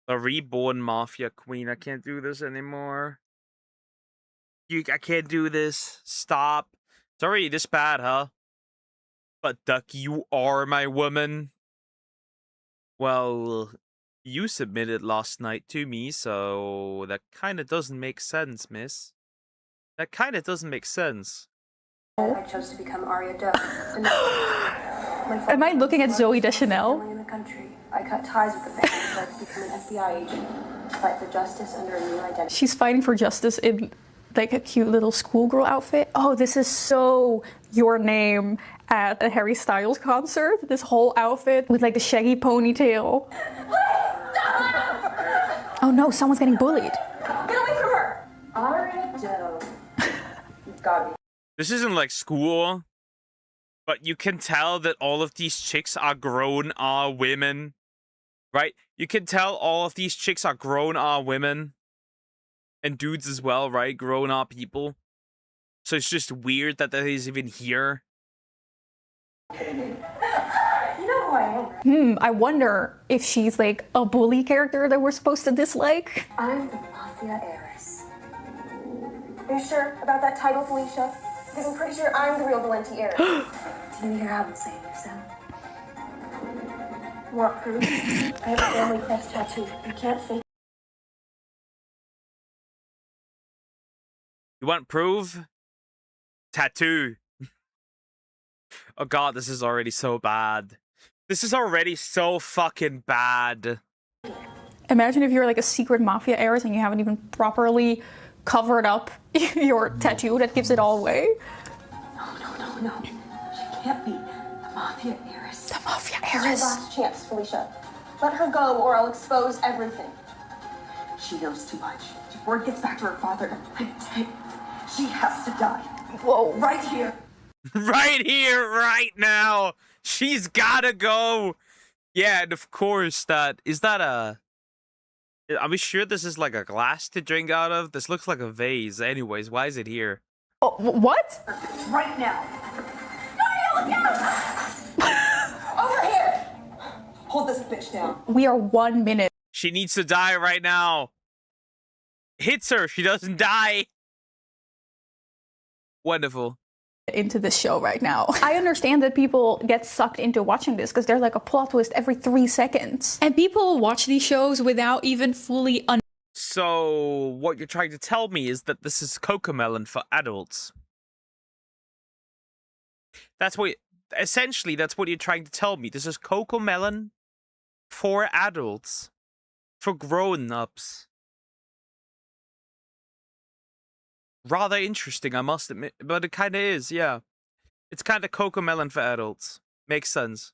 The reborn mafia queen. I can't do this anymore. I can't do this. Stop. It's already this bad, huh? But Duck, you are my woman. Well, you submitted last night to me, so that kind of doesn't make sense, miss. That kind of doesn't make sense. I chose to become Arya Duck. Am I looking at Zooey Deschanel? In the country, I cut ties with the family and tried to become an FBI agent to fight for justice under a new identity. She's fighting for justice in like a cute little schoolgirl outfit. Oh, this is so Your Name at a Harry Styles concert. This whole outfit with like the shaggy ponytail. Oh no, someone's getting bullied. Get away from her! Arya Duck. You've got me. This isn't like school, but you can tell that all of these chicks are grown women, right? You can tell all of these chicks are grown women. And dudes as well, right? Grown-up people. So it's just weird that that is even here. You know who I am. I wonder if she's like a bully character that we're supposed to dislike. I'm the mafia heiress. Are you sure about that title, Felicia? Because I'm pretty sure I'm the real Valenti heiress. Do you hear how I'm saying yourself? Want proof? I have a family crest tattoo. You can't fake. You want proof? Tattoo. Oh god, this is already so bad. This is already so fucking bad. Imagine if you're like a secret mafia heiress and you haven't even properly covered up your tattoo that gives it all away. No. She can't be the mafia heiress. The mafia It's your heiress. last chance, Felicia. Let her go or I'll expose everything. She knows too much. If word gets back to her father, I'm dead. She has to die. Whoa. Right here. Right here, right now. She's gotta go. Yeah, and of course that... Is that a... Are we sure this is like a glass to drink out of? This looks like a vase. Anyways, why is it here? Oh, what? Right now. No, look out! Over here! Hold this bitch down. We are 1 minute She needs to die right now. Hits her. She doesn't die. Wonderful. into this show right now. I understand that people get sucked into watching this because there's like a plot twist every 3 seconds. And people watch these shows without even fully So, what you're trying to tell me is that this is Cocomelon for adults. That's what... Essentially, that's what you're trying to tell me. This is Cocomelon for adults. For grown-ups. Rather interesting, I must admit. But it kind of is, yeah. It's kind of Cocomelon for adults. Makes sense.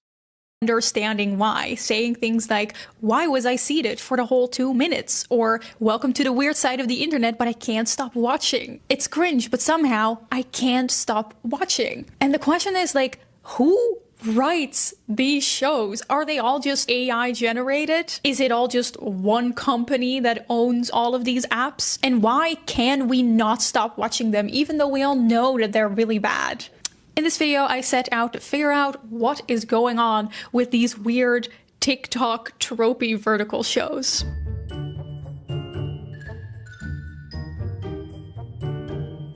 understanding why, saying things like, why was I seated for the whole 2 minutes? Or welcome to the weird side of the internet, but I can't stop watching. It's cringe, but somehow I can't stop watching. And the question is like, who writes these shows? Are they all just AI generated? Is it all just one company that owns all of these apps? And why can we not stop watching them even though we all know that they're really bad? In this video, I set out to figure out what is going on with these weird TikTok tropey vertical shows.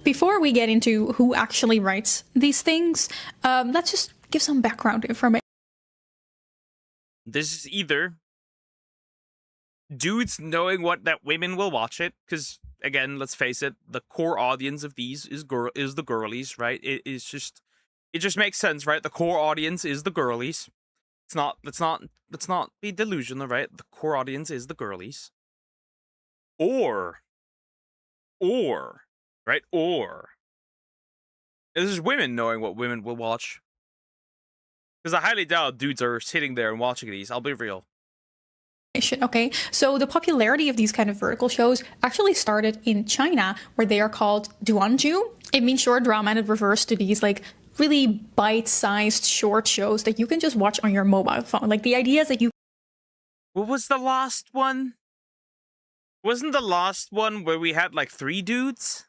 Before we get into who actually writes these things, let's just give some background information. This is either dudes knowing that women will watch it, because again, let's face it, the core audience of these is the girlies, right? It just makes sense, right? The core audience is the girlies. Let's not be delusional, right? The core audience is the girlies. Or this is women knowing what women will watch. Because I highly doubt dudes are sitting there and watching these. I'll be real. Okay, so the popularity of these kind of vertical shows actually started in China, where they are called duanju. It means short drama, and it refers to these like really bite-sized short shows that you can just watch on your mobile phone. Like the idea is that you... What was the last one? Wasn't the last one where we had like 3 dudes?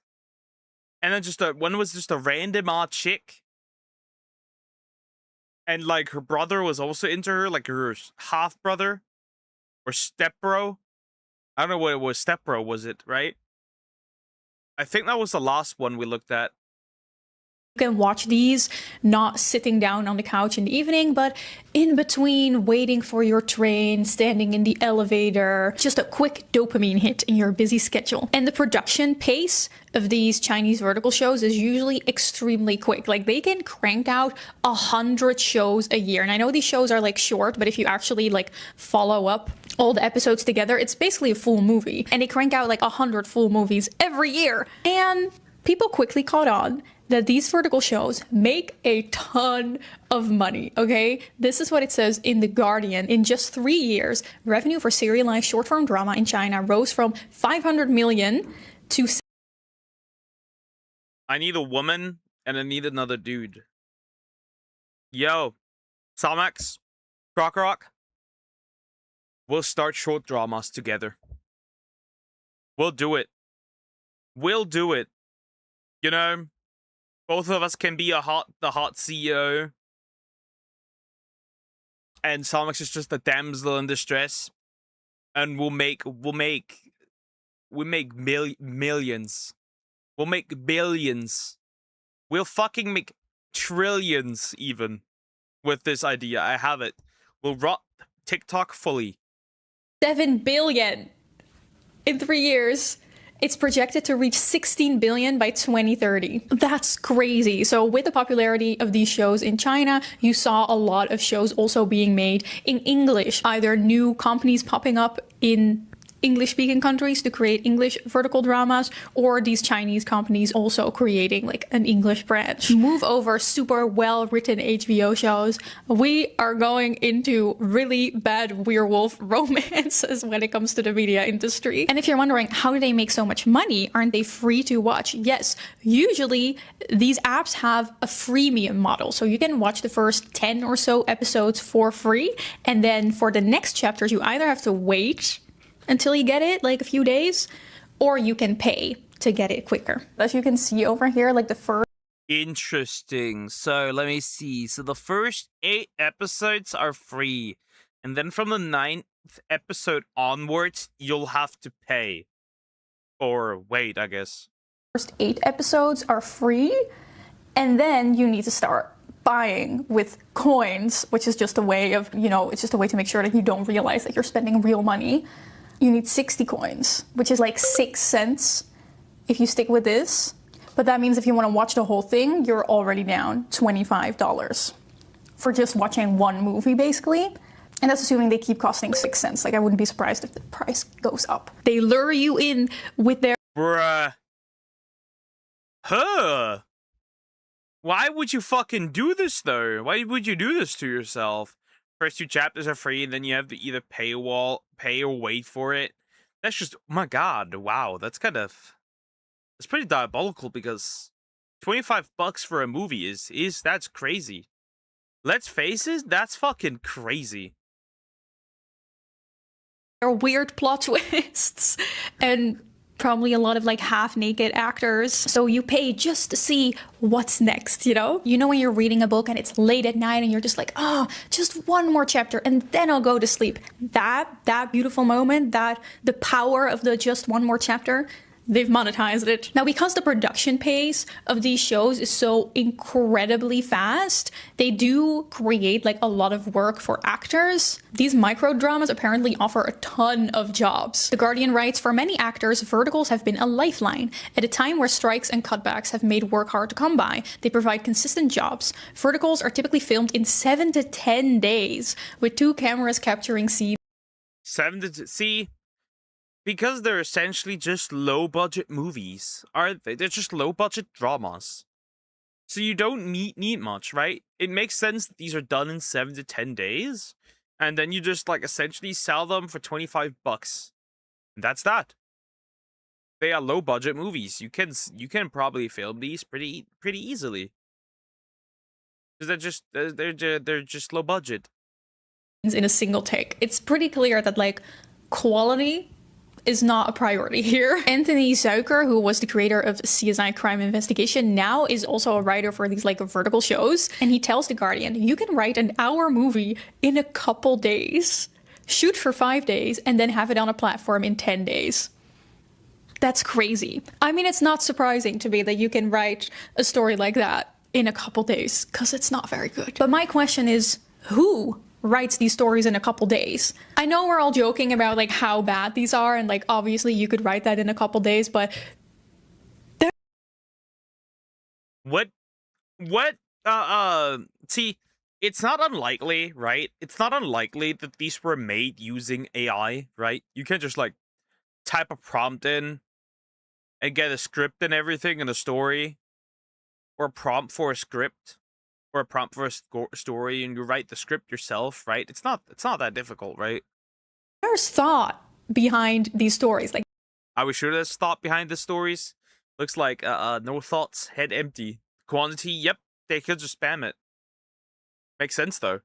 And then one was just a random odd chick? And like her brother was also into her, like her half brother or stepbro. I don't know what it was. Stepbro, was it, right? I think that was the last one we looked at. You can watch these not sitting down on the couch in the evening, but in between waiting for your train, standing in the elevator, just a quick dopamine hit in your busy schedule. And the production pace of these Chinese vertical shows is usually extremely quick. Like they can crank out 100 shows a year. And I know these shows are like short, but if you actually like follow up all the episodes together, it's basically a full movie. And they crank out like 100 full movies every year. And people quickly caught on that these vertical shows make a ton of money, okay? This is what it says in The Guardian. In just 3 years, revenue for serialized short-form drama in China rose from 500 million to... I need a woman, and I need another dude. Yo, Salmax, Crockrock, we'll start short dramas together. We'll do it. We'll do it. You know? Both of us can be the hot CEO. And Salmax is just a damsel in distress. And we'll make millions. We'll make billions. We'll fucking make trillions even with this idea. I have it. We'll rot TikTok fully. 7 billion in 3 years. It's projected to reach 16 billion by 2030. That's crazy. So with the popularity of these shows in China, you saw a lot of shows also being made in English, either new companies popping up in English-speaking countries to create English vertical dramas, or these Chinese companies also creating like an English branch. Move over super well-written HBO shows. We are going into really bad werewolf romances when it comes to the media industry. And if you're wondering, how do they make so much money? Aren't they free to watch? Yes, usually these apps have a freemium model. So you can watch the first 10 or so episodes for free. And then for the next chapters, you either have to wait until you get it, like a few days, or you can pay to get it quicker. As you can see over here, like the first... Interesting. So let me see. So the first 8 episodes are free. And then from the 9th episode onwards, you'll have to pay. Or wait, I guess. First 8 episodes are free, and then you need to start buying with coins, which is just a way of, you know, it's just a way to make sure that you don't realize that you're spending real money. You need 60 coins, which is like 6 cents if you stick with this. But that means if you want to watch the whole thing, you're already down $25 for just watching one movie, basically. And that's assuming they keep costing 6 cents. Like, I wouldn't be surprised if the price goes up. They lure you in with their... Bruh. Huh. Why would you fucking do this, though? Why would you do this to yourself? First 2 chapters are free, and then you have to either pay or wait for it. That's just, oh my god, wow, that's pretty diabolical, because $25 for a movie that's crazy. Let's face it, that's fucking crazy. There are weird plot twists and probably a lot of like half-naked actors. So you pay just to see what's next, you know? You know when you're reading a book and it's late at night and you're just like, oh, just one more chapter and then I'll go to sleep. That beautiful moment, the power of the just one more chapter, they've monetized it. Now, because the production pace of these shows is so incredibly fast, they do create like a lot of work for actors. These micro dramas apparently offer a ton of jobs. The Guardian writes, for many actors, verticals have been a lifeline. At a time where strikes and cutbacks have made work hard to come by, they provide consistent jobs. Verticals are typically filmed in 7 to 10 days, with 2 cameras capturing scenes. Because they're essentially just low-budget movies, aren't they? They're just low-budget dramas. So you don't need much, right? It makes sense that these are done in 7 to 10 days, and then you just, like, essentially sell them for $25. And that's that. They are low-budget movies. You can probably film these pretty easily. Because they're just low-budget. In a single take. It's pretty clear that, like, quality is not a priority here. Anthony Zuiker, who was the creator of CSI Crime Investigation, now is also a writer for these like vertical shows. And he tells The Guardian, you can write an hour movie in a couple days, shoot for 5 days, and then have it on a platform in 10 days. That's crazy. I mean, it's not surprising to me that you can write a story like that in a couple days, because it's not very good. But my question is, who writes these stories in a couple days? I know we're all joking about like how bad these are, and like obviously you could write that in a couple days, but see, it's not unlikely, right? It's not unlikely that these were made using AI, right? You can just like type a prompt in and get a script and everything and a story, or a prompt for a script, or a prompt for a story, and you write the script yourself, right? It's not that difficult, right? There's thought behind these stories. Like, are we sure there's thought behind the stories? Looks like no thoughts, head empty. Quantity, yep, they could just spam it. Makes sense though.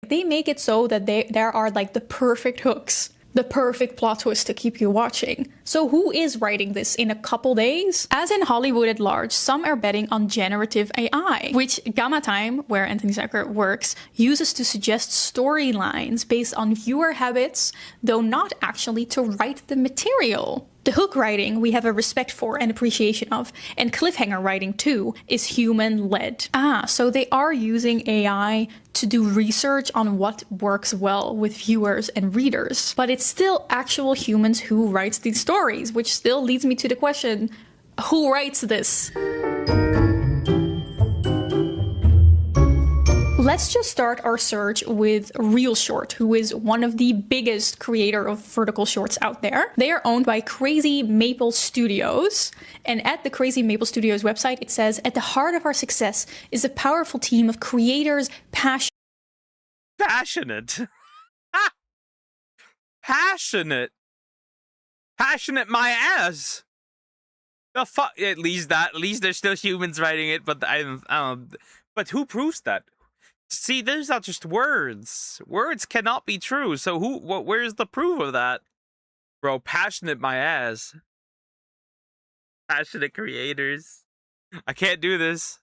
They make it so that there are like the perfect hooks, the perfect plot twist to keep you watching. So who is writing this in a couple days? As in Hollywood at large, some are betting on generative AI, which Gamma Time, where Anthony Zuiker works, uses to suggest storylines based on viewer habits, though not actually to write the material. The hook writing we have a respect for and appreciation of, and cliffhanger writing too is human-led. So they are using AI to do research on what works well with viewers and readers. But it's still actual humans who writes these stories, which still leads me to the question, who writes this? Let's just start our search with Real Short, who is one of the biggest creator of vertical shorts out there. They are owned by Crazy Maple Studios. And at the Crazy Maple Studios website, it says, at the heart of our success is a powerful team of creators passionate. Passionate my ass. The fuck? At least there's still humans writing it, but but who proves that? See, those are just words. Words cannot be true. So where's the proof of that? Bro, passionate my ass. Passionate creators. I can't do this.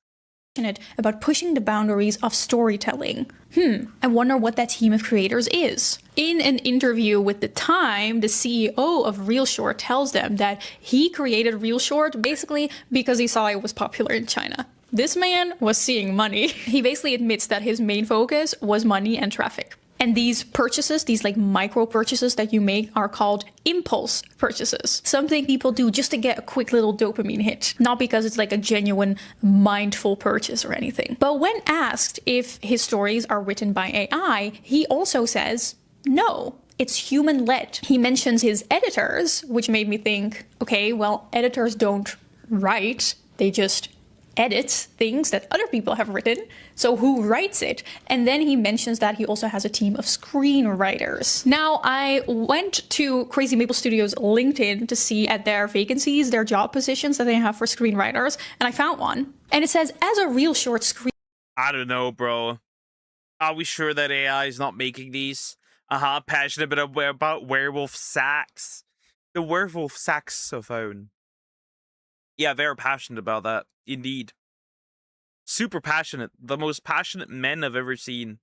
About pushing the boundaries of storytelling. I wonder what that team of creators is. In an interview with The Time, the CEO of Real Short tells them that he created Real Short basically because he saw it was popular in China. This man was seeing money. He basically admits that his main focus was money and traffic. And these purchases, these like micro purchases that you make, are called impulse purchases. Something people do just to get a quick little dopamine hit, not because it's like a genuine mindful purchase or anything. But when asked if his stories are written by AI, he also says no. It's human-led. He mentions his editors, which made me think, okay, well, editors don't write, they just edit things that other people have written. So who writes it? And then he mentions that he also has a team of screenwriters. Now, I went to Crazy Maple Studios LinkedIn to see at their vacancies, their job positions that they have for screenwriters, and I found one. And it says, as a real short screen... I don't know, bro. Are we sure that AI is not making these? Passionate about werewolf sax. The werewolf saxophone. Yeah, very passionate about that. Indeed. Super passionate. The most passionate men I've ever seen.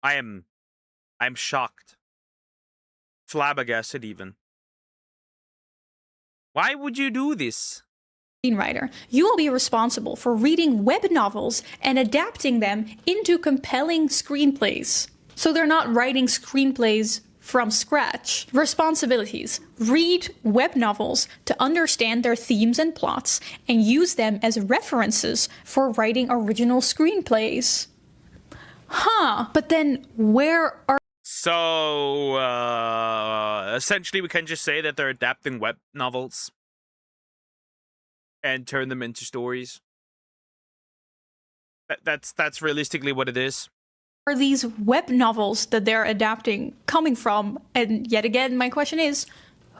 I'm shocked. Flabbergasted even. Why would you do this? Screenwriter, you will be responsible for reading web novels and adapting them into compelling screenplays. So they're not writing screenplays from scratch. Responsibilities. Read web novels to understand their themes and plots and use them as references for writing original screenplays. Huh, but then where are... So, essentially we can just say that they're adapting web novels and turn them into stories. That's realistically what it is. Are these web novels that they're adapting coming from? And yet again, my question is,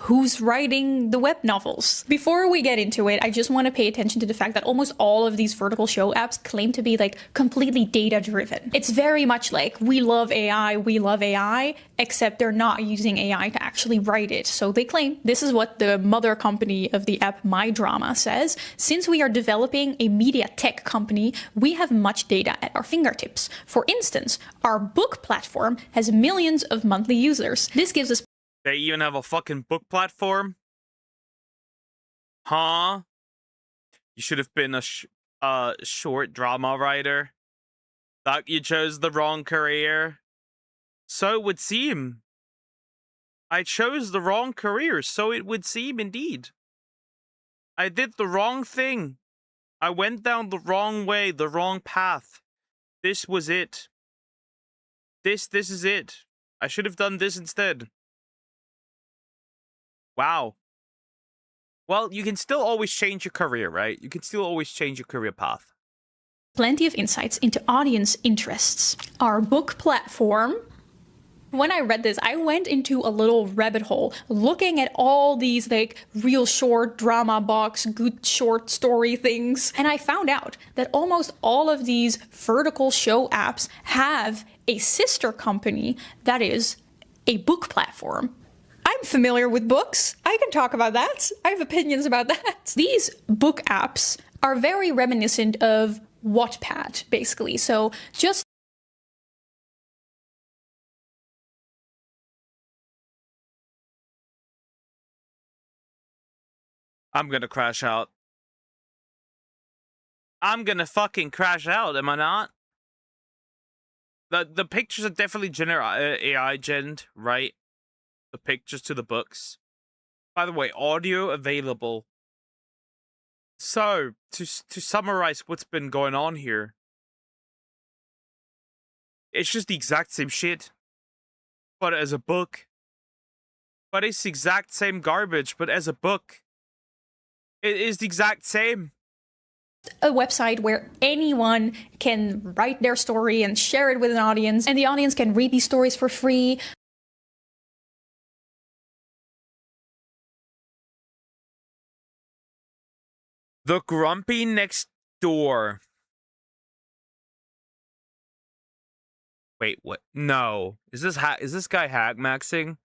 who's writing the web novels? Before we get into it, I just want to pay attention to the fact that almost all of these vertical show apps claim to be like completely data driven. It's very much like we love AI, except they're not using AI to actually write it. So they claim, this is what the mother company of the app My Drama says, since we are developing a media tech company, we have much data at our fingertips. For instance, our book platform has millions of monthly users. This gives us... They even have a fucking book platform? Huh? You should have been a short drama writer. Thought you chose the wrong career. So it would seem. I chose the wrong career, so it would seem indeed. I did the wrong thing. I went down the wrong way, the wrong path. This was it. This is it. I should have done this instead. Wow. Well, you can still always change your career, right? You can still always change your career path. Plenty of insights into audience interests. Our book platform. When I read this, I went into a little rabbit hole looking at all these like real short drama box, good short story things. And I found out that almost all of these vertical show apps have a sister company that is a book platform. I'm familiar with books. I can talk about that. I have opinions about that. These book apps are very reminiscent of Wattpad, basically. So just... I'm gonna crash out. I'm gonna fucking crash out, am I not? The pictures are definitely AI gened, right? The pictures to the books. By the way, audio available. So, to summarize what's been going on here. It's just the exact same shit. But as a book. But it's the exact same garbage, but as a book. It is the exact same. A website where anyone can write their story and share it with an audience, and the audience can read these stories for free. The Grumpy Next Door. Wait, what? No. Is this guy hack maxing?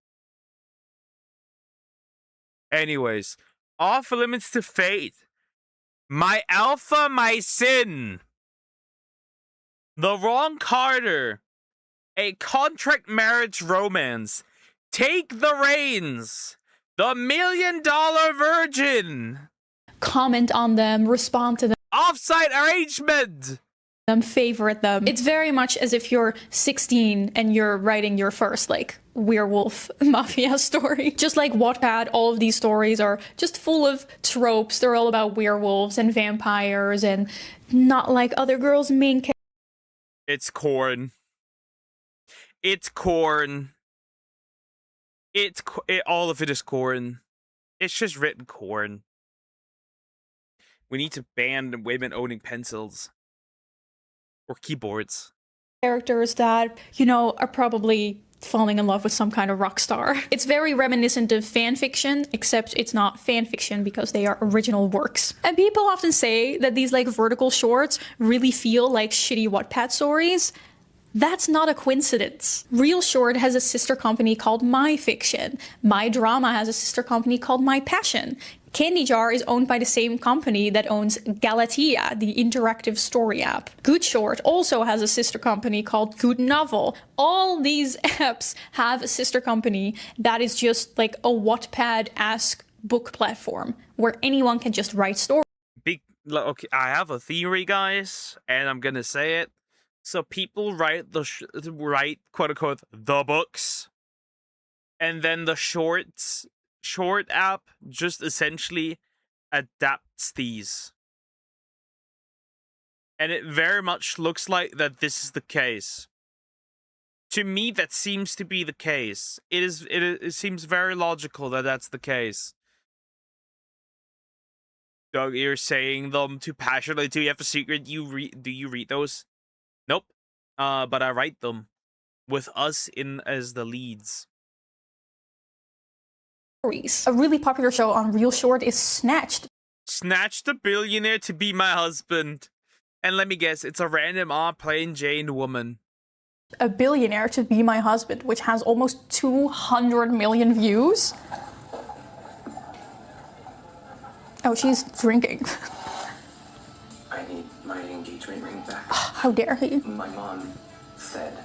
Anyways, off limits to fate. My alpha, my sin. The Wrong Carter. A contract marriage romance. Take the reins. The $1 Million Virgin. Comment on them, respond to them. Offsite arrangement. Favorite them. It's very much as if you're 16 and you're writing your first like werewolf mafia story. Just like Wattpad, all of these stories are just full of tropes. They're all about werewolves and vampires and not like other girls' main characters. It's corn. It's corn. All of it is corn. It's just written corn. We need to ban women owning pencils or keyboards. Characters that, you know, are probably falling in love with some kind of rock star. It's very reminiscent of fan fiction, except it's not fan fiction because they are original works. And people often say that these like vertical shorts really feel like shitty Wattpad stories. That's not a coincidence. Real Short has a sister company called My Fiction. My Drama has a sister company called My Passion. Candy Jar is owned by the same company that owns Galatea, the interactive story app. Good Short also has a sister company called Good Novel. All these apps have a sister company that is just like a Wattpad-esque book platform where anyone can just write stories. Okay, I have a theory, guys, and I'm gonna say it. So people write write quote unquote the books, and then the short app just essentially adapts these. And it very much looks like that this is the case. To me, that seems to be the case. It seems very logical that that's the case. Doug, you're saying them too passionately. Do you have a secret? Do you read those? Nope. But I write them with us in as the leads. A really popular show on Real Short is Snatched. Snatched a billionaire to be my husband. And let me guess, it's a random plain Jane woman. A Billionaire to Be My Husband, which has almost 200 million views. Oh, she's drinking. I need my engagement ring back. How dare he? My mom said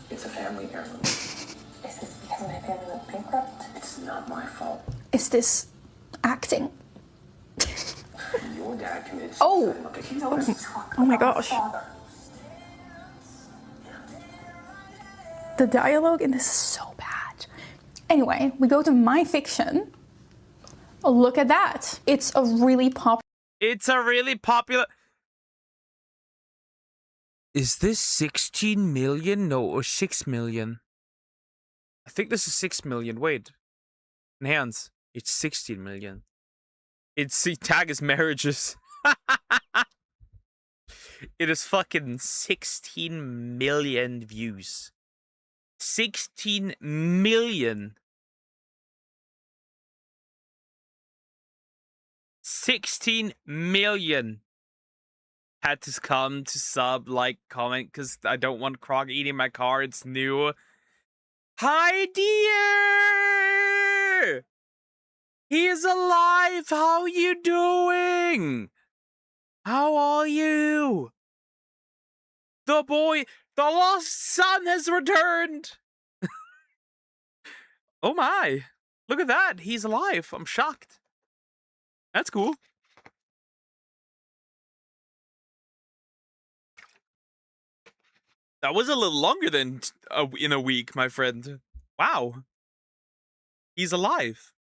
it's a family heirloom. Is this because my family went bankrupt? It's not my fault. Is this acting? Your dad committed suicide. Oh. Look at you. Oh my gosh. Father. The dialogue in this is so bad. Anyway, we go to My Fiction. Oh, look at that. It's a really popular. Is this 16 million? No, or 6 million? I think this is 6 million. Wait. Hands. It's 16 million. It's the tag is marriages. It is fucking 16 million views. 16 million. 16 million. Had to come to sub, like, comment, because I don't want Krog eating my cards. New. Hi, dear! He is alive! How you doing? How are you? The lost son has returned! Oh my. Look at that. He's alive. I'm shocked. That's cool. That was a little longer than in a week, my friend. Wow. He's alive.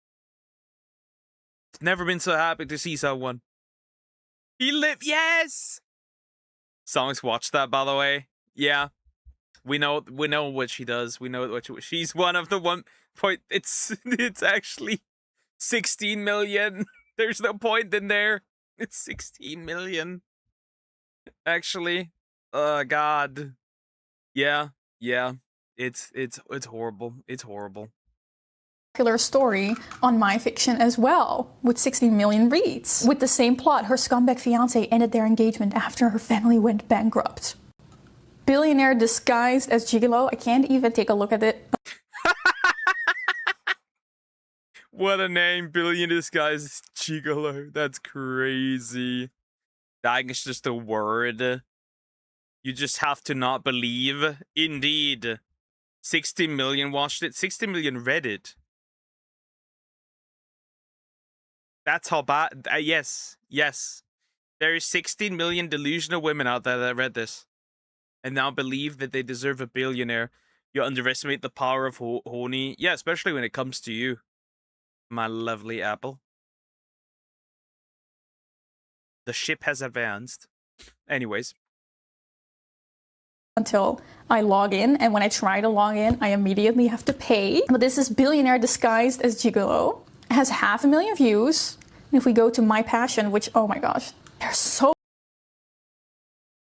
Never been so happy to see someone. He lived. Yes. Songs watched that, by the way. Yeah. We know what she does. We know what she's one of the 1 point. It's actually 16 million. There's no point in there. It's 16 million. Actually. God. Yeah. It's horrible. It's horrible. Popular story on My Fiction as well, with 60 million reads. With the same plot, her scumbag fiance ended their engagement after her family went bankrupt. Billionaire disguised as gigolo. I can't even take a look at it. What a name, billionaire disguised as gigolo. That's crazy. That is just a word. You just have to not believe. Indeed. 60 million watched it. 60 million read it. That's how bad. Yes. There is 16 million delusional women out there that read this and now believe that they deserve a billionaire. You underestimate the power of honey. Yeah, especially when it comes to you, my lovely apple. The ship has advanced. Anyways. Until I log in, and when I try to log in, I immediately have to pay. But this is Billionaire disguised as gigolo. It has 500,000 views. And if we go to My Passion, which, oh my gosh, They're so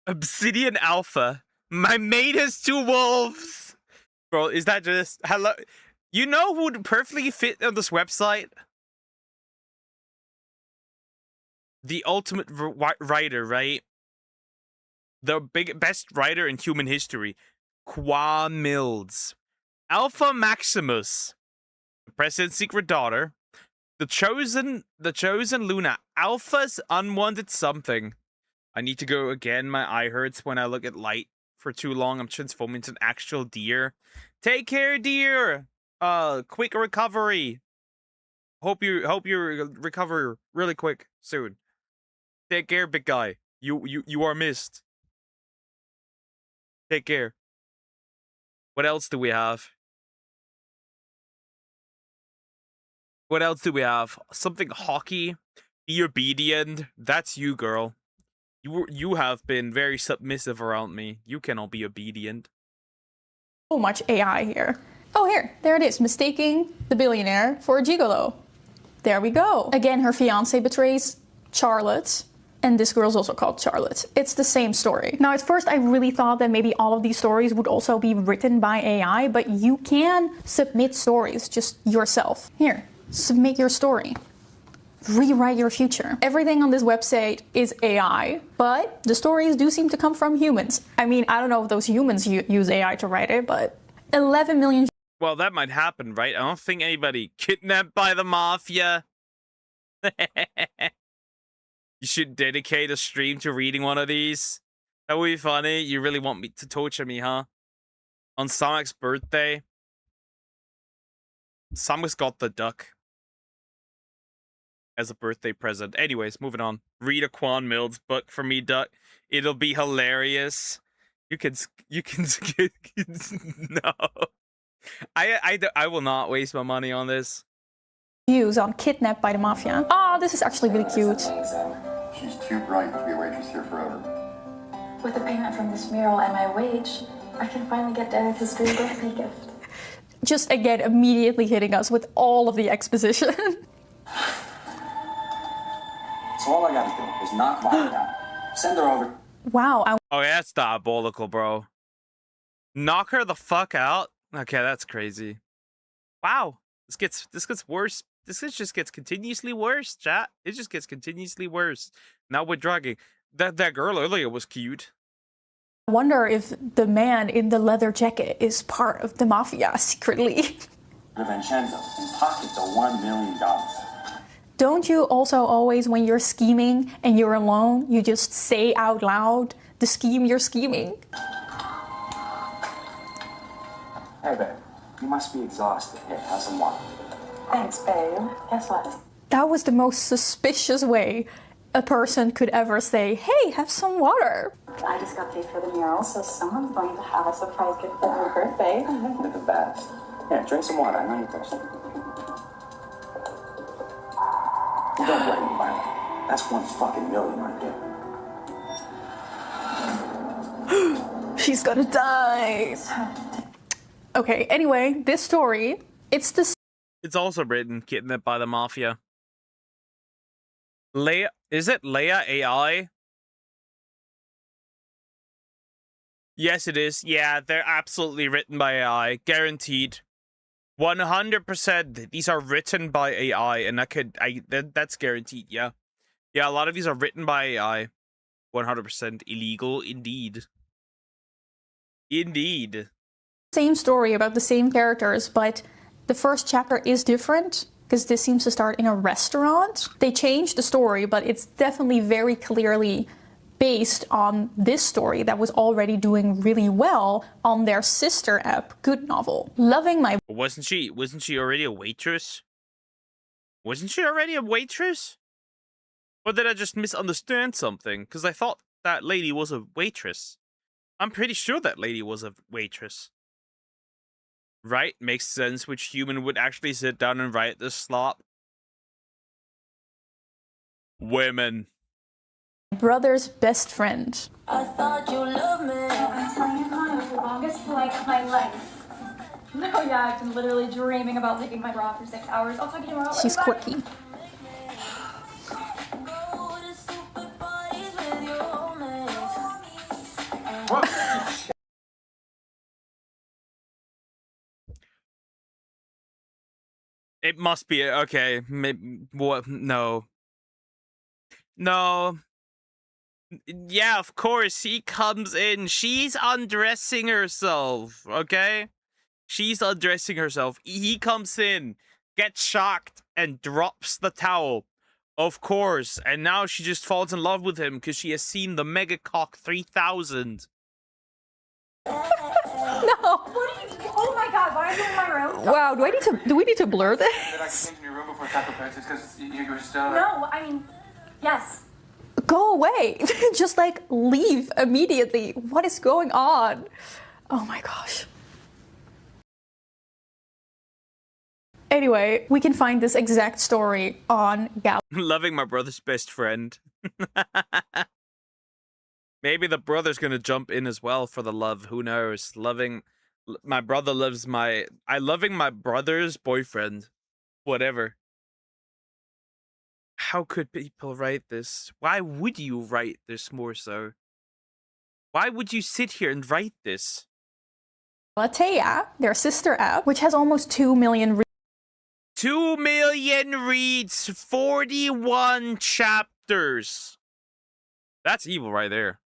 Obsidian Alpha. My mate has 2 wolves. Bro, is that just hello? You know who would perfectly fit on this website? The ultimate writer, right? The best writer in human history. Qua Mills. Alpha Maximus. The President's secret daughter. The chosen Luna. Alpha's unwanted something. I need to go again. My eye hurts when I look at light for too long. I'm transforming into an actual deer. Take care, deer. Quick recovery. Hope you recover really quick soon. Take care, big guy. You are missed. Take care. What else do we have? What else do we have? Something hockey. Be obedient. That's you, girl. You have been very submissive around me. You cannot be obedient. much AI here. Oh, there it is, mistaking the billionaire for a gigolo. There we go. Again, her fiance betrays Charlotte, and this girl's also called Charlotte. It's the same story. Now, at first, I really thought that maybe all of these stories would also be written by AI, but you can submit stories just yourself. Here, submit your story. Rewrite your future. Everything on this website is AI, but the stories do seem to come from humans. I mean, I don't know if those humans use AI to write it, but 11 million. Well, that might happen, right? I don't think anybody kidnapped by the mafia. You should dedicate a stream to reading one of these. That would be funny. You really want me to torture me, huh? On Samek's birthday. Samek's got the duck as a birthday present. Anyways, moving on. Read a Quan Mills book for me, duck. It'll be hilarious. You can no. I will not waste my money on this. Views on Kidnapped by the Mafia. Oh, this is actually really cute. She's too bright to be a waitress here forever. With the payment from this mural and my wage, I can finally get Derek his dream birthday gift. Just again, immediately hitting us with all of the exposition. So all I gotta do is knock Maya down. Send her over. Wow. Oh, yeah, that's diabolical, bro. Knock her the fuck out? Okay, that's crazy. Wow. This gets worse. This just gets continuously worse, chat. It just gets continuously worse. Now we're drugging. That girl earlier was cute. I wonder if the man in the leather jacket is part of the mafia secretly. Vincenzo and pocket the $1 million. Don't you also always, when you're scheming and you're alone, you just say out loud the scheme you're scheming? Hey, babe. You must be exhausted. Here, have some water. Thanks, babe. Guess what? That was the most suspicious way a person could ever say, hey, have some water. I just got paid for the mural, so someone's going to have a surprise gift for her birthday. You're the best. Here, drink some water. I know you're thirsty. You don't blame me, Violet. That's $1 fucking million right there. She's gonna die. Okay, anyway, this story, it's also written Kidnapped by the Mafia. Leia, is it Leia AI? Yes, it is. Yeah, they're absolutely written by AI. Guaranteed. 100%. These are written by AI, and that's guaranteed, yeah. Yeah, a lot of these are written by AI. 100% illegal, indeed. Indeed. same story about the same characters, but the first chapter is different because this seems to start in a restaurant. They changed the story, but it's definitely very clearly based on this story that was already doing really well on their sister app, Good Novel. Loving my... Wasn't she already a waitress? Wasn't she already a waitress? Or did I just misunderstand something? Because I thought that lady was a waitress. I'm pretty sure that lady was a waitress. Right? Makes sense which human would actually sit down and write this slop. Women. brother's best friend. I thought you loved me. I'm telling you, Con, it was the longest flight of my life. No, yeah, I've been literally dreaming about leaving my bra for 6 hours. I'll talk to you tomorrow. She's Bye. quirky. It must be okay. Maybe, what? No. No. Yeah, of course. He comes in. She's undressing herself. Okay? She's undressing herself. He comes in, gets shocked, and drops the towel. Of course. And now she just falls in love with him because she has seen the Mega Cock 3000. No. Oh my god, why are you in my room? Wow, do we need to blur Did I this? came to your room before Taco Bell just because you were just No, I mean, yes. Go away. Just like leave immediately. What is going on? Oh my gosh. Anyway, we can find this exact story on Gal. Loving my brother's best friend. Maybe the brother's gonna jump in as well for the love. Who knows? Loving my brother loves loving my brother's boyfriend. Whatever. How could people write this? Why would you write this more so? Why would you sit here and write this? Galatea, their sister app, which has almost 2 million 2 million reads, 41 chapters. That's evil right there.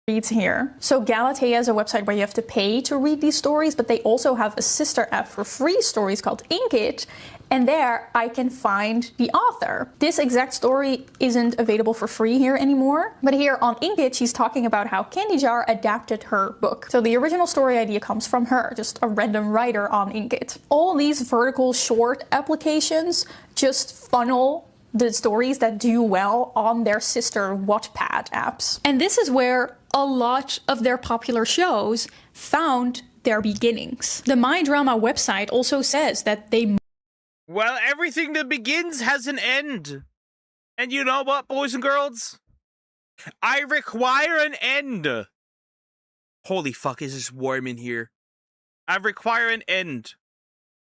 reads here. So Galatea is a website where you have to pay to read these stories, but they also have a sister app for free stories called Inkit, and there I can find the author. This exact story isn't available for free here anymore, but here on Inkit she's talking about how Candy Jar adapted her book. So the original story idea comes from her, just a random writer on Inkit. All these vertical short applications just funnel the stories that do well on their sister Wattpad apps. And this is where a lot of their popular shows found their beginnings. The My Drama website also says that they... Well, everything that begins has an end. And you know what, boys and girls? I require an end. Holy fuck, is this warm in here? I require an end.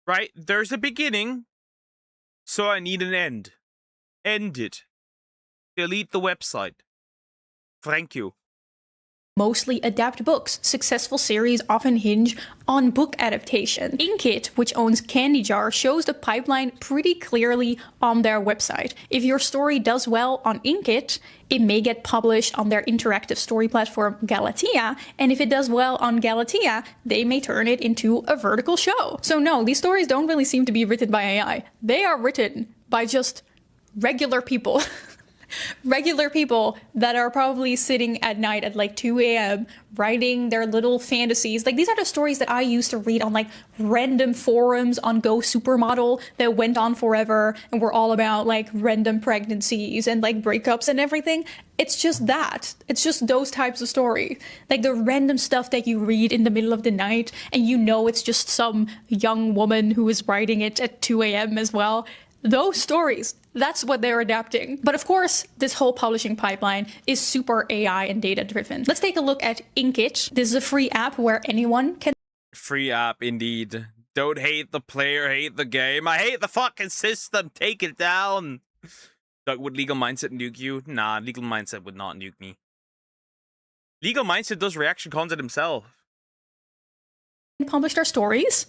Right? There's a beginning, so I need an end. End it. Delete the website. Thank you. mostly adapt books. Successful series often hinge on book adaptation. Inkit, which owns Candy Jar, shows the pipeline pretty clearly on their website. If your story does well on Inkit, it may get published on their interactive story platform Galatea, and if it does well on Galatea, they may turn it into a vertical show. So no, these stories don't really seem to be written by AI. They are written by just regular people. Regular people that are probably sitting at night at like 2 a.m. writing their little fantasies. Like, these are the stories that I used to read on like random forums on Go Supermodel that went on forever and were all about like random pregnancies and like breakups and everything. It's just that. It's just those types of stories. Like the random stuff that you read in the middle of the night and you know it's just some young woman who is writing it at 2 a.m. as well. Those stories, that's what they're adapting. But of course, this whole publishing pipeline is super AI and data driven. Let's take a look at Inkit. This is a free app where anyone can... Free app, indeed. Don't hate the player, hate the game. I hate the fucking system. Take it down. Doug, would Legal Mindset nuke you? Nah, Legal Mindset would not nuke me. Legal Mindset does reaction content himself. published our stories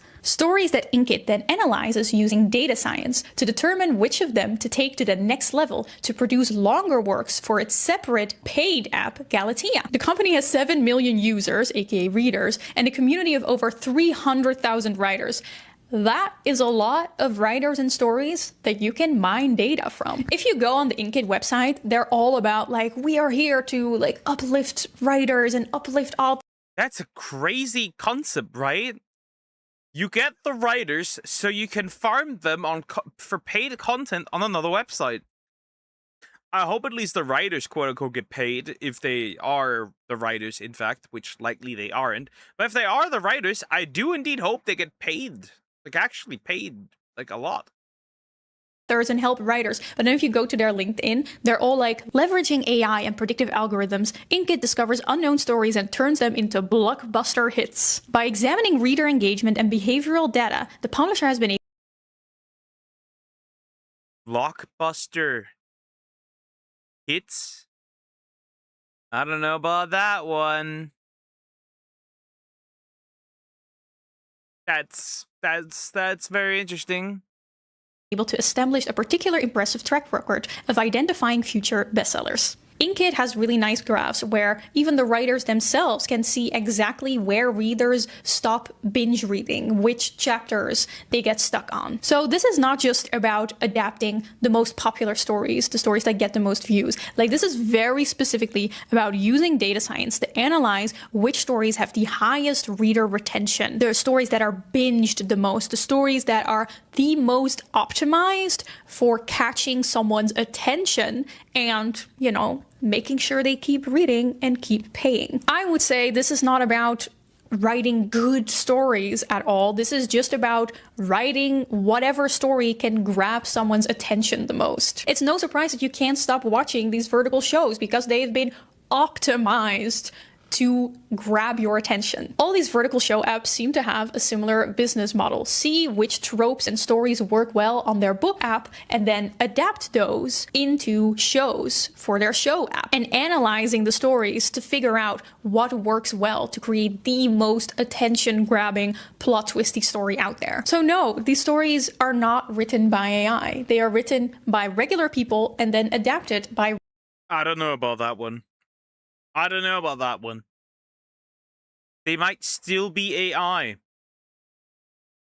that Inkit then analyzes using data science to determine which of them to take to the next level to produce longer works for its separate paid app, Galatea. The company has 7 million users, aka readers, and a community of over 300,000 writers. That is a lot of writers and stories that you can mine data from. If you go on the Inkit website, they're all about like, we are here to like uplift writers and uplift authors. That's a crazy concept, right? You get the writers so you can farm them on for paid content on another website. I hope at least the writers, quote unquote, get paid if they are the writers, in fact, which likely they aren't. But if they are the writers, I do indeed hope they get paid. Like, actually paid, like, a lot. And help writers. But then if you go to their LinkedIn, they're all like, leveraging AI and predictive algorithms, Inkit discovers unknown stories and turns them into blockbuster hits. By examining reader engagement and behavioral data, the publisher has been able... Blockbuster hits? I don't know about that one. That's very interesting. able to establish a particular impressive track record of identifying future bestsellers. Inkit has really nice graphs where even the writers themselves can see exactly where readers stop binge reading, which chapters they get stuck on. So this is not just about adapting the most popular stories, the stories that get the most views. Like, this is very specifically about using data science to analyze which stories have the highest reader retention, the stories that are binged the most, the stories that are the most optimized for catching someone's attention and, you know, making sure they keep reading and keep paying. I would say this is not about writing good stories at all. This is just about writing whatever story can grab someone's attention the most. It's no surprise that you can't stop watching these vertical shows because they've been optimized to grab your attention. All these vertical show apps seem to have a similar business model. See which tropes and stories work well on their book app and then adapt those into shows for their show app, and analyzing the stories to figure out what works well to create the most attention-grabbing, plot-twisty story out there. So no, these stories are not written by AI. They are written by regular people and then adapted by... I don't know about that one. I don't know about that one. They might still be AI.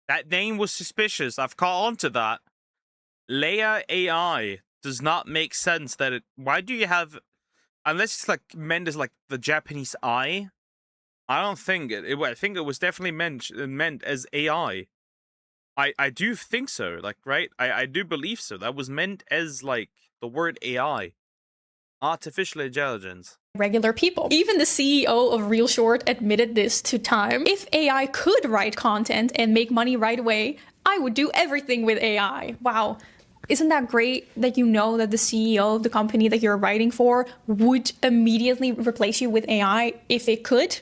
That name was suspicious. I've caught on to that. Leia AI does not make sense. That it. Why do you have? Unless it's like meant as like the Japanese eye. I don't think it. I think it was definitely meant as AI. I do think so. Like, right? I do believe so. That was meant as like the word AI. Artificial intelligence. Regular people. Even the CEO of Real Short admitted this to Time. If AI could write content and make money right away, I would do everything with AI. Wow. Isn't that great that you know that the CEO of the company that you're writing for would immediately replace you with AI if it could?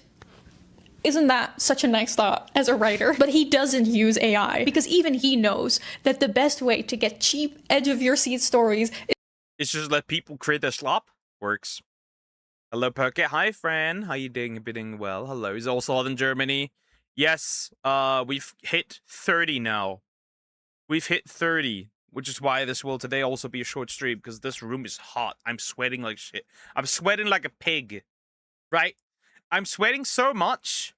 Isn't that such a nice thought as a writer? But he doesn't use AI because even he knows that the best way to get cheap, edge-of-your-seat stories is just let people create their slop. Works. Hello, Pocket. Hi, Fran. How you doing? Doing well. Hello. He's also out in Germany. Yes, we've hit 30 now. We've hit 30, which is why this will today also be a short stream, because this room is hot. I'm sweating like shit. I'm sweating like a pig, right? I'm sweating so much.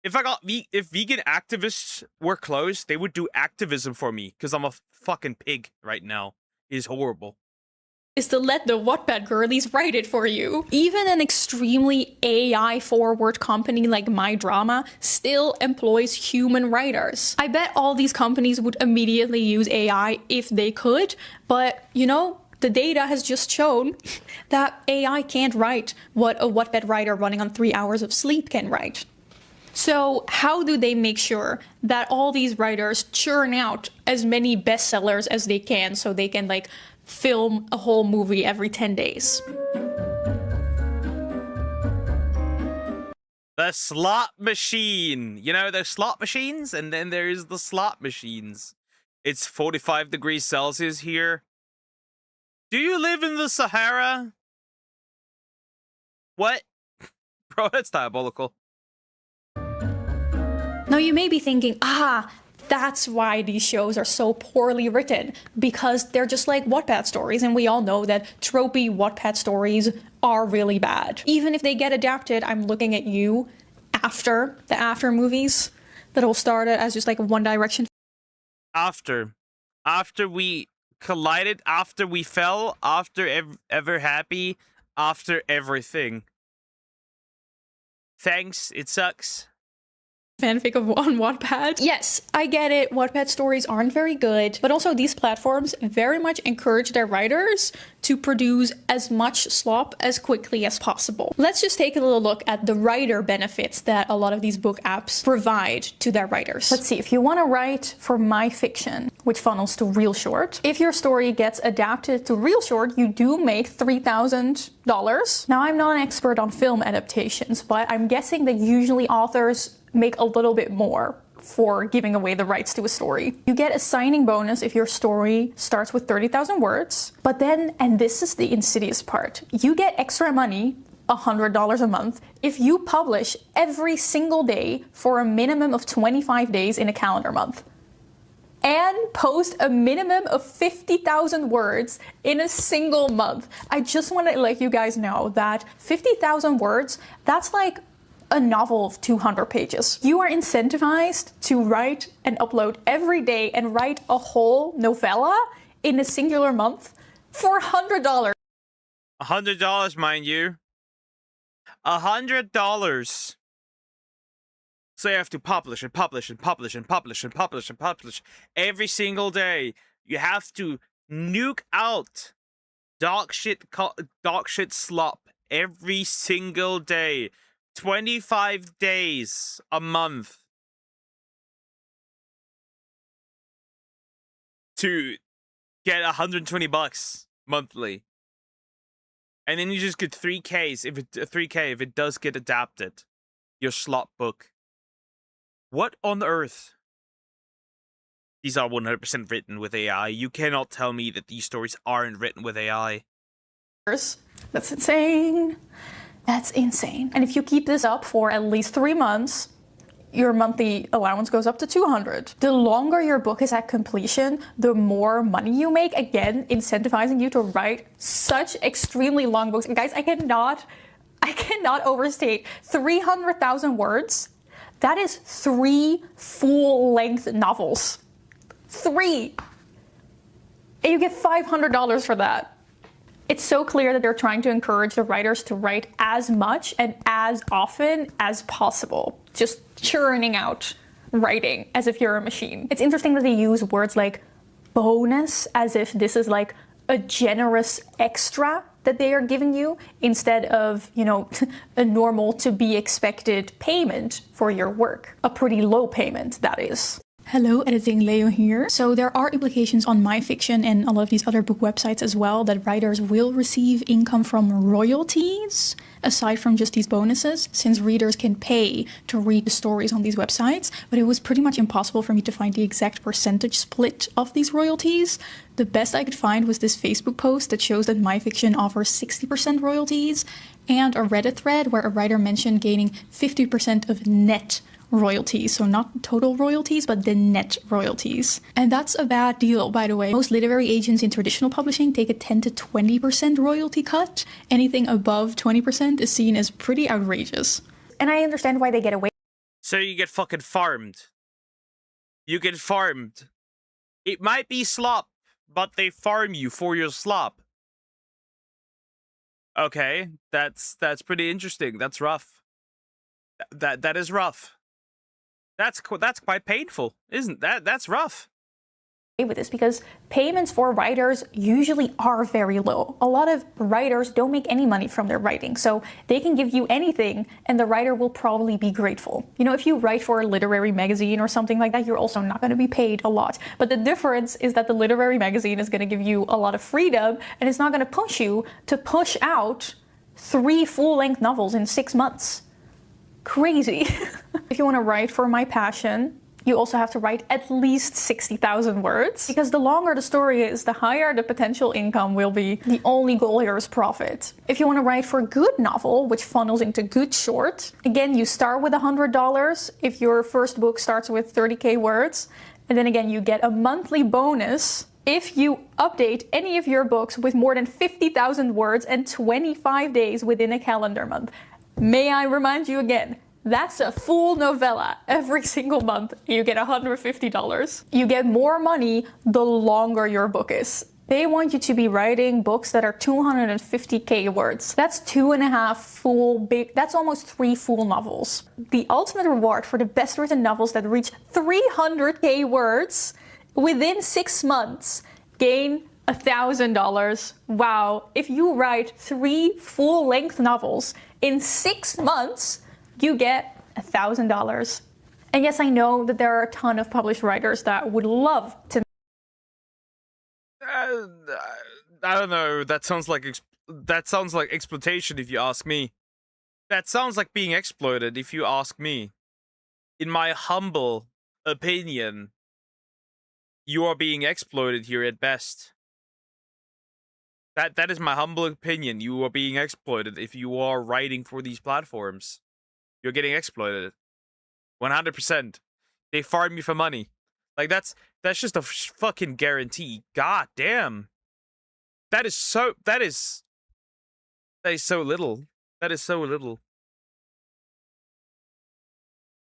If vegan activists were closed, they would do activism for me, because I'm a fucking pig right now. It is horrible. Is to let the Wattpad girlies write it for you. Even an extremely AI-forward company like My Drama still employs human writers. I bet all these companies would immediately use AI if they could, but you know, the data has just shown that AI can't write what a Wattpad writer running on 3 hours of sleep can write. So how do they make sure that all these writers churn out as many bestsellers as they can so they can like film a whole movie every 10 days. The slot machine. You know, there's slot machines, and then there's the slot machines. It's 45 degrees Celsius here. Do you live in the Sahara? What? Bro, that's diabolical. Now you may be thinking, that's why these shows are so poorly written, because they're just like Wattpad stories, and we all know that tropey Wattpad stories are really bad. Even if they get adapted, I'm looking at you after the After movies that all started as just like One Direction. After we collided, after we fell, after ever happy, after everything. Thanks, it sucks. Fanfic on Wattpad. Yes, I get it. Wattpad stories aren't very good, but also these platforms very much encourage their writers to produce as much slop as quickly as possible. Let's just take a little look at the writer benefits that a lot of these book apps provide to their writers. Let's see, if you want to write for my fiction, which funnels to Real Short, if your story gets adapted to Real Short, you do make $3,000. Now, I'm not an expert on film adaptations, but I'm guessing that usually authors make a little bit more for giving away the rights to a story. You get a signing bonus if your story starts with 30,000 words, but then, and this is the insidious part, you get extra money, $100 a month, if you publish every single day for a minimum of 25 days in a calendar month. and post a minimum of 50,000 words in a single month. I just want to let you guys know that 50,000 words, that's like a novel of 200 pages. You are incentivized to write and upload every day and write a whole novella in a singular month for $100. $100, mind you. $100. So you have to publish and publish and publish and publish and publish and publish every single day. You have to nuke out dog shit slop every single day. 25 days a month to get $120 monthly. And then you just get 3Ks if it 3K if it does get adapted. Your slot book. What on earth? These are 100% written with AI. You cannot tell me that these stories aren't written with AI. That's insane. That's insane. And if you keep this up for at least 3 months, your monthly allowance goes up to $200. The longer your book is at completion, the more money you make. Again, incentivizing you to write such extremely long books. And guys, I cannot overstate 300,000 words. That is 3 full-length novels. 3. And you get $500 for that. It's so clear that they're trying to encourage the writers to write as much and as often as possible. Just churning out writing as if you're a machine. It's interesting that they use words like bonus as if this is like a generous extra that they are giving you instead of, you know, a normal to be expected payment for your work. A pretty low payment, that is. Hello, Editing Leo here. So there are implications on my fiction and a lot of these other book websites as well that writers will receive income from royalties aside from just these bonuses, since readers can pay to read the stories on these websites, but it was pretty much impossible for me to find the exact percentage split of these royalties. The best I could find was this Facebook post that shows that my fiction offers 60% royalties, and a Reddit thread where a writer mentioned gaining 50% of net royalties. So not total royalties, but the net royalties. And that's a bad deal, by the way. Most literary agents in traditional publishing take a 10 to 20% royalty cut. Anything above 20% is seen as pretty outrageous. And I understand why they get away. So you get fucking farmed. You get farmed. It might be slop, but they farm you for your slop. Okay, that's pretty interesting. That's rough. That is rough. That's quite painful, isn't that? That's rough. With this because payments for writers usually are very low. A lot of writers don't make any money from their writing, so they can give you anything and the writer will probably be grateful. You know, if you write for a literary magazine or something like that, you're also not going to be paid a lot. But the difference is that the literary magazine is going to give you a lot of freedom and it's not going to push you to push out 3 full-length novels in 6 months. Crazy. If you want to write for my passion, you also have to write at least 60,000 words, because the longer the story is, the higher the potential income will be. The only goal here is profit. If you want to write for a good novel, which funnels into good short, again, you start with $100 if your first book starts with 30k words, and then again, you get a monthly bonus if you update any of your books with more than 50,000 words and 25 days within a calendar month. May I remind you again, that's a full novella. Every single month, you get $150. You get more money the longer your book is. They want you to be writing books that are 250k words. That's 2.5 full that's almost 3 full novels. The ultimate reward for the best written novels that reach 300k words within 6 months gain $1,000. Wow. If you write 3 full-length novels in 6 months, you get $1,000. And yes, I know that there are a ton of published writers that would love to. I don't know. That sounds like exploitation, if you ask me. That sounds like being exploited, if you ask me. In my humble opinion, you are being exploited here at best. That is my humble opinion. You are being exploited if you are writing for these platforms. You're getting exploited. 100%. They farm you for money. Like that's just a fucking guarantee. God damn. That is so little. That is so little.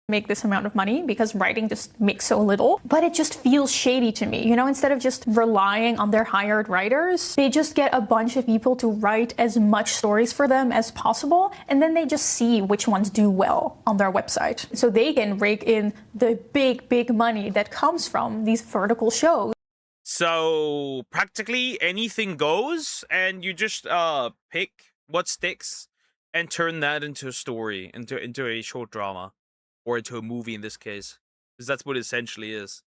Make this amount of money because writing just makes so little, but it just feels shady to me. You know, instead of just relying on their hired writers, they just get a bunch of people to write as much stories for them as possible, and then they just see which ones do well on their website. So they can rake in the big money that comes from these vertical shows. So practically anything goes, and you just pick what sticks and turn that into a story, into a short drama. Or into a movie in this case, because that's what it essentially is.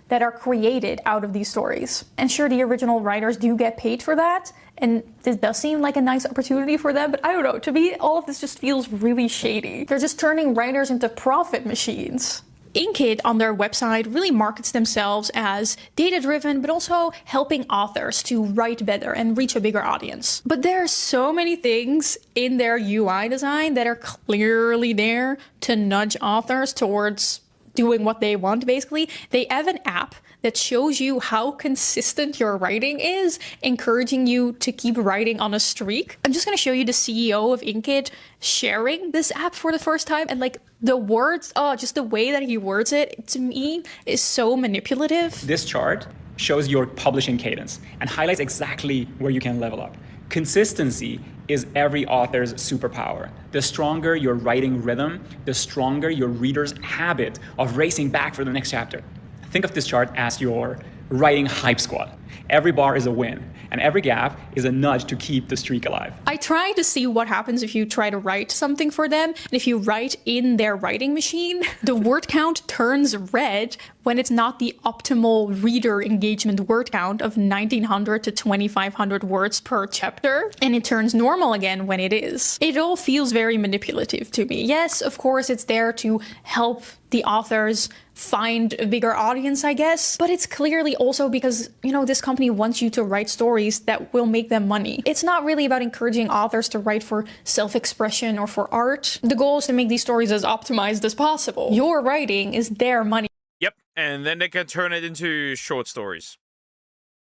That are created out of these stories. And sure, the original writers do get paid for that, and this does seem like a nice opportunity for them, but I don't know, to me, all of this just feels really shady. They're just turning writers into profit machines. Inkit on their website really markets themselves as data-driven, but also helping authors to write better and reach a bigger audience. But there are so many things in their UI design that are clearly there to nudge authors towards doing what they want, basically. They have an app that shows you how consistent your writing is, encouraging you to keep writing on a streak. I'm just gonna show you the CEO of Inkit sharing this app for the first time, and like the words, just the way that he words it, to me, is so manipulative. This chart shows your publishing cadence and highlights exactly where you can level up. Consistency is every author's superpower. The stronger your writing rhythm, the stronger your reader's habit of racing back for the next chapter. Think of this chart as your writing hype squad. Every bar is a win, and every gap is a nudge to keep the streak alive. I try to see what happens if you try to write something for them, and if you write in their writing machine, the word count turns red when it's not the optimal reader engagement word count of 1900 to 2500 words per chapter, and it turns normal again when it is. It all feels very manipulative to me. Yes, of course, it's there to help the authors find a bigger audience, I guess, but it's clearly also because, you know, this company wants you to write stories that will make them money. It's not really about encouraging authors to write for self-expression or for art. The goal is to make these stories as optimized as possible. Your writing is their money. Yep, and then they can turn it into short stories.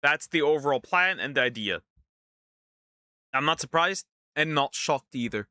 That's the overall plan and the idea. I'm not surprised and not shocked either.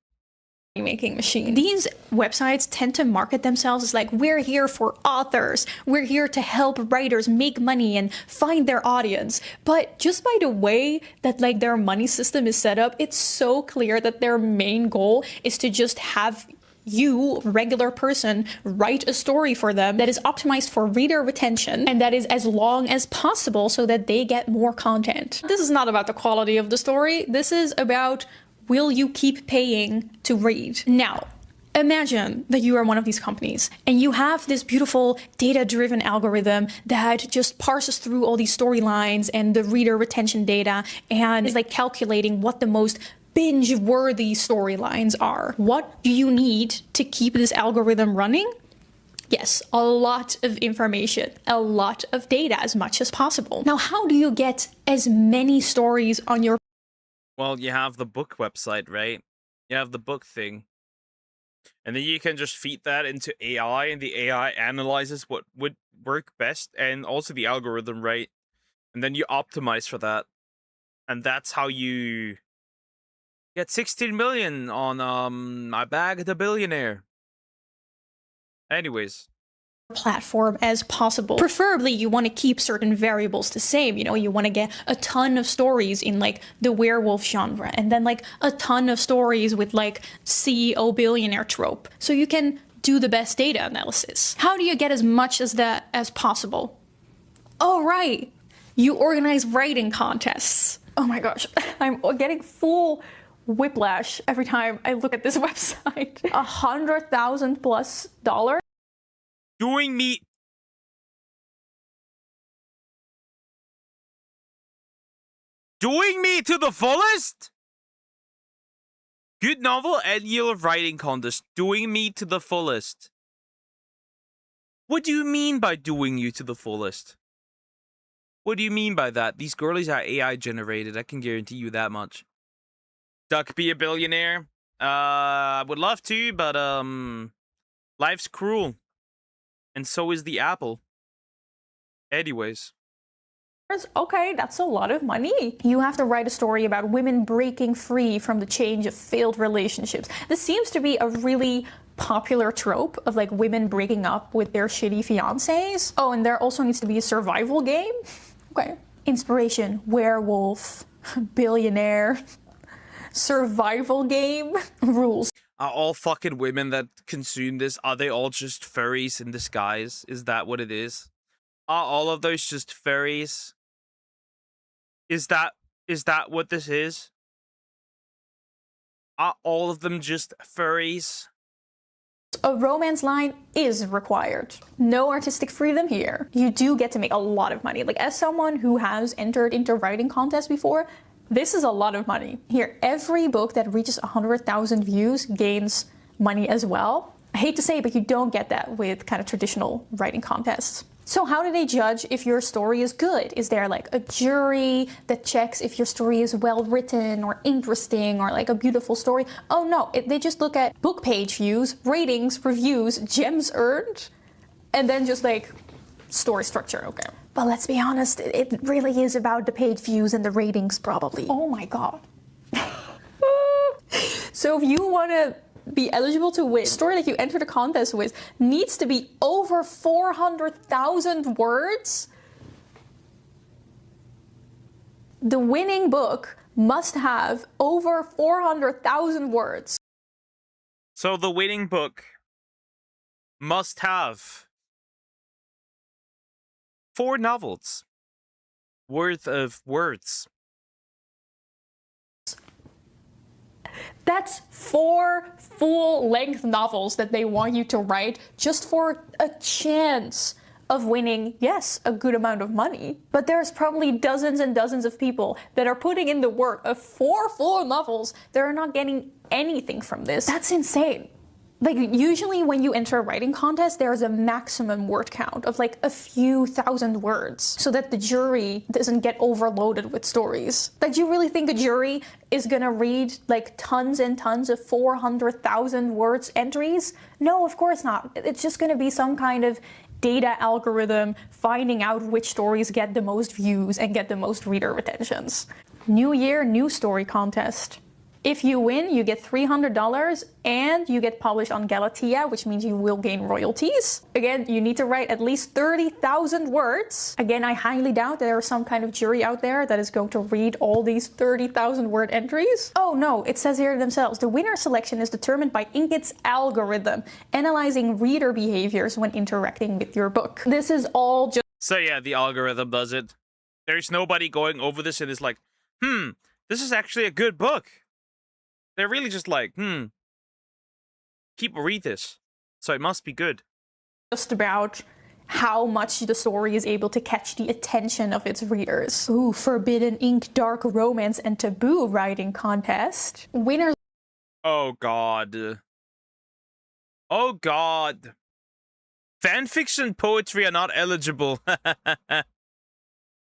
Making machine. These websites tend to market themselves as like, we're here for authors, we're here to help writers make money and find their audience. But just by the way that like their money system is set up, it's so clear that their main goal is to just have you, regular person, write a story for them that is optimized for reader retention and that is as long as possible so that they get more content. This is not about the quality of the story. This is about, will you keep paying to read? Now, imagine that you are one of these companies and you have this beautiful data-driven algorithm that just parses through all these storylines and the reader retention data and is like calculating what the most binge-worthy storylines are. What do you need to keep this algorithm running? Yes, a lot of information, a lot of data, as much as possible. Now, how do you get as many stories on your... Well, you have the book website, right? You have the book thing. And then you can just feed that into AI, and the AI analyzes what would work best, and also the algorithm, right? And then you optimize for that. And that's how you get 16 million on I Bag the Billionaire. Anyways. Platform as possible. Preferably, you want to keep certain variables the same. You know, you want to get a ton of stories in like the werewolf genre, and then like a ton of stories with like CEO billionaire trope. So you can do the best data analysis. How do you get as much as that as possible? Oh, right. You organize writing contests. Oh my gosh, I'm getting full whiplash every time I look at this website. $100,000+ Doing me to the fullest? Good novel annual writing contest. Doing me to the fullest. What do you mean by doing you to the fullest? What do you mean by that? These girlies are AI generated. I can guarantee you that much. Duck be a billionaire? I would love to, but life's cruel. And so is the apple. Anyways. Okay, that's a lot of money. You have to write a story about women breaking free from the chains of failed relationships. This seems to be a really popular trope of like women breaking up with their shitty fiancés. Oh, and there also needs to be a survival game. Okay. Inspiration, werewolf, billionaire, survival game, rules. Are all fucking women that consume this, are they all just furries in disguise? Is that what it is? Are all of those just furries? Is that what this is? Are all of them just furries? A romance line is required. No artistic freedom here. You do get to make a lot of money. Like, as someone who has entered into writing contests before, this is a lot of money. Here, every book that reaches 100,000 views gains money as well. I hate to say it, but you don't get that with kind of traditional writing contests. So how do they judge if your story is good? Is there like a jury that checks if your story is well written or interesting or like a beautiful story? Oh no, they just look at book page views, ratings, reviews, gems earned, and then just like story structure, okay. But let's be honest, it really is about the page views and the ratings probably. Oh my god. So if you want to be eligible to win, the story that you enter the contest with needs to be over 400,000 words. The winning book must have over 400,000 words. So the winning book must have 4 novels worth of words. That's 4 full-length novels that they want you to write just for a chance of winning, yes, a good amount of money. But there's probably dozens and dozens of people that are putting in the work of 4 full novels that are not getting anything from this. That's insane. Like, usually when you enter a writing contest, there's a maximum word count of like a few thousand words so that the jury doesn't get overloaded with stories. Like, do you really think a jury is gonna read like tons and tons of 400,000 words entries? No, of course not. It's just gonna be some kind of data algorithm finding out which stories get the most views and get the most reader retentions. New year, new story contest. If you win, you get $300 and you get published on Galatea, which means you will gain royalties. Again, you need to write at least 30,000 words. Again, I highly doubt there is some kind of jury out there that is going to read all these 30,000 word entries. Oh no, it says here themselves, the winner selection is determined by Inkit's algorithm, analyzing reader behaviors when interacting with your book. This is all just... So yeah, the algorithm does it. There's nobody going over this and is like, this is actually a good book. They're really just like, read this. So it must be good. Just about how much the story is able to catch the attention of its readers. Ooh, Forbidden Ink Dark Romance and Taboo writing contest. Winners... Oh god. Oh god. Fanfiction poetry are not eligible.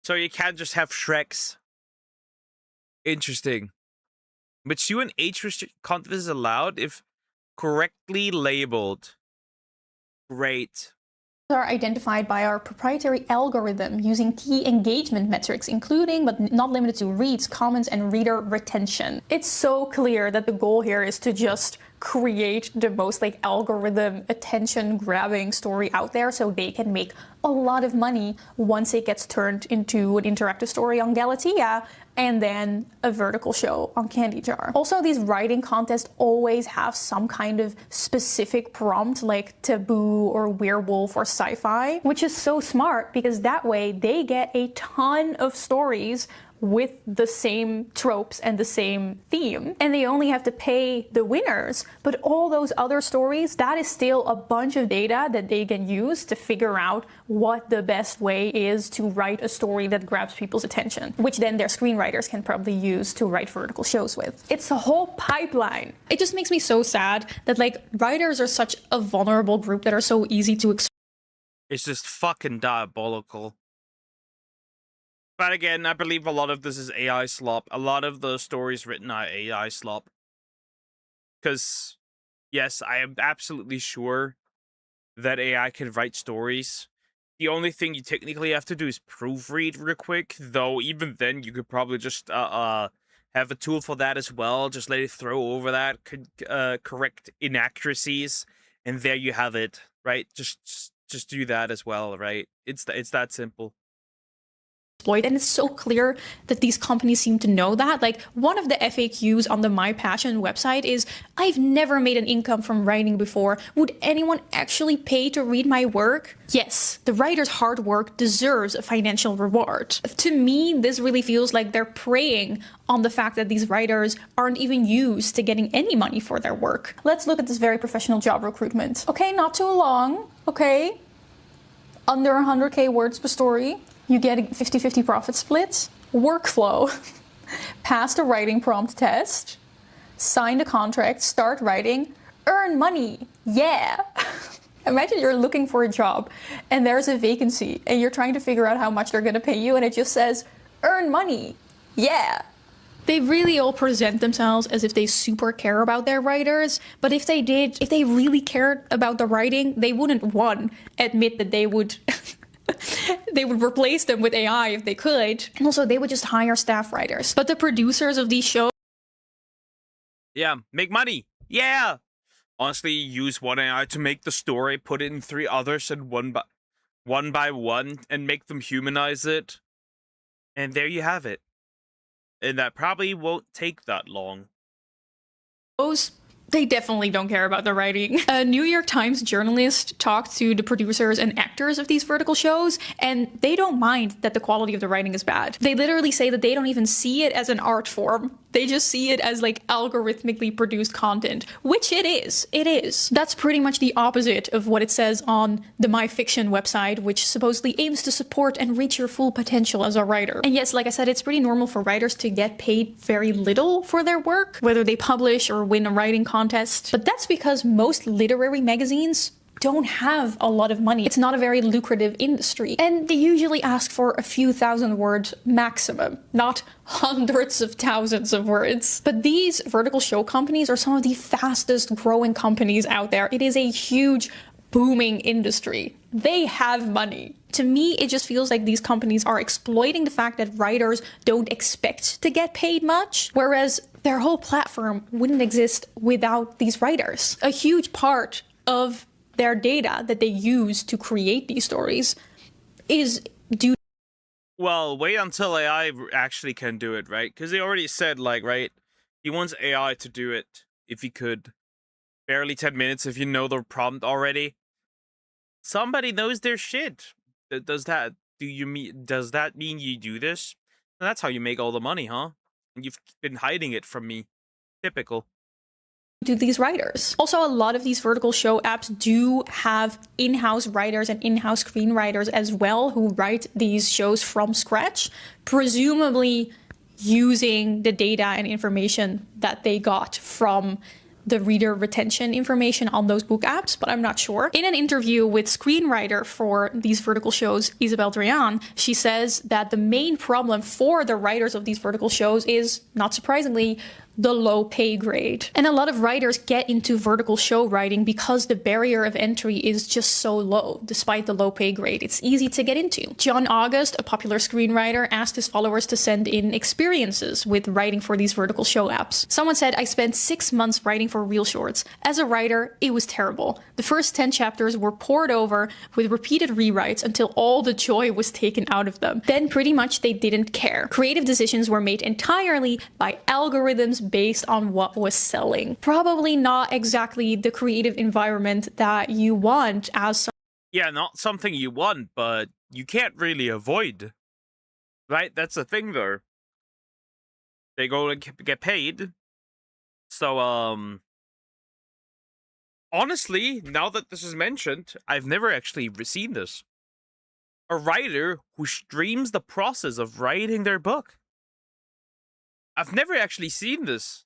So you can't just have Shreks. Interesting. Mature and age-restricted content is allowed if correctly labeled. Great. Are identified by our proprietary algorithm using key engagement metrics, including but not limited to reads, comments, and reader retention. It's so clear that the goal here is to just create the most like algorithm attention grabbing story out there so they can make a lot of money once it gets turned into an interactive story on Galatea and then a vertical show on Candy Jar. Also, these writing contests always have some kind of specific prompt like taboo or werewolf or sci-fi, which is so smart because that way they get a ton of stories with the same tropes and the same theme. And they only have to pay the winners, but all those other stories, that is still a bunch of data that they can use to figure out what the best way is to write a story that grabs people's attention, which then their screenwriters can probably use to write vertical shows with. It's a whole pipeline. It just makes me so sad that like writers are such a vulnerable group that are so easy to exploit. It's just fucking diabolical. But again, I believe a lot of this is AI slop. A lot of the stories written are AI slop. Because, yes, I am absolutely sure that AI can write stories. The only thing you technically have to do is proofread real quick, though even then you could probably just have a tool for that as well. Just let it throw over that, could correct inaccuracies, and there you have it, right? Just do that as well, right? It's that simple. Exploit, and it's so clear that these companies seem to know that. Like, one of the FAQs on the My Passion website is, I've never made an income from writing before. Would anyone actually pay to read my work? Yes, the writer's hard work deserves a financial reward. To me, this really feels like they're preying on the fact that these writers aren't even used to getting any money for their work. Let's look at this very professional job recruitment. Okay, not too long. Okay, under 100k words per story. You get a 50-50 profit split. Workflow. Pass the writing prompt test. Sign the contract, start writing, earn money. Yeah. Imagine you're looking for a job and there's a vacancy and you're trying to figure out how much they're gonna pay you and it just says, earn money. Yeah. They really all present themselves as if they super care about their writers, but if they really cared about the writing, they wouldn't, one, admit that they would they would replace them with AI if they could, and also they would just hire staff writers. But the producers of these shows, yeah, make money. Yeah. Honestly, use one AI to make the story, put in 3 others, and one by one, and make them humanize it. And there you have it. And that probably won't take that long. they definitely don't care about the writing. A New York Times journalist talked to the producers and actors of these vertical shows, and they don't mind that the quality of the writing is bad. They literally say that they don't even see it as an art form. They just see it as like algorithmically produced content, which it is. It is. That's pretty much the opposite of what it says on the My Fiction website, which supposedly aims to support and reach your full potential as a writer. And yes, like I said, it's pretty normal for writers to get paid very little for their work, whether they publish or win a writing contest. But that's because most literary magazines don't have a lot of money. It's not a very lucrative industry. And they usually ask for a few thousand words maximum, not hundreds of thousands of words. But these vertical show companies are some of the fastest growing companies out there. It is a huge, booming industry. They have money. To me, it just feels like these companies are exploiting the fact that writers don't expect to get paid much, whereas their whole platform wouldn't exist without these writers. A huge part of their data that they use to create these stories is due. Well, wait until AI actually can do it, right? Because they already said, like, right, he wants AI to do it if he could. Barely 10 minutes if you know the prompt already. Somebody knows their shit. Does that mean you do this? That's how you make all the money, huh? And you've been hiding it from me. Typical. To these writers. Also, a lot of these vertical show apps do have in-house writers and in-house screenwriters as well who write these shows from scratch, presumably using the data and information that they got from the reader retention information on those book apps, but I'm not sure. In an interview with screenwriter for these vertical shows, Isabel Drian, she says that the main problem for the writers of these vertical shows is, not surprisingly, the low pay grade. And a lot of writers get into vertical show writing because the barrier of entry is just so low, despite the low pay grade. It's easy to get into. John August, a popular screenwriter, asked his followers to send in experiences with writing for these vertical show apps. Someone said, I spent 6 months writing for Real Shorts. As a writer, it was terrible. The first 10 chapters were poured over with repeated rewrites until all the joy was taken out of them. Then pretty much they didn't care. Creative decisions were made entirely by algorithms based on what was selling. Probably not exactly the creative environment that you want as yeah, not something you want, but you can't really avoid. Right? That's the thing though. They go and get paid. So, honestly, now that this is mentioned, I've never actually seen this. A writer who streams the process of writing their book. I've never actually seen this.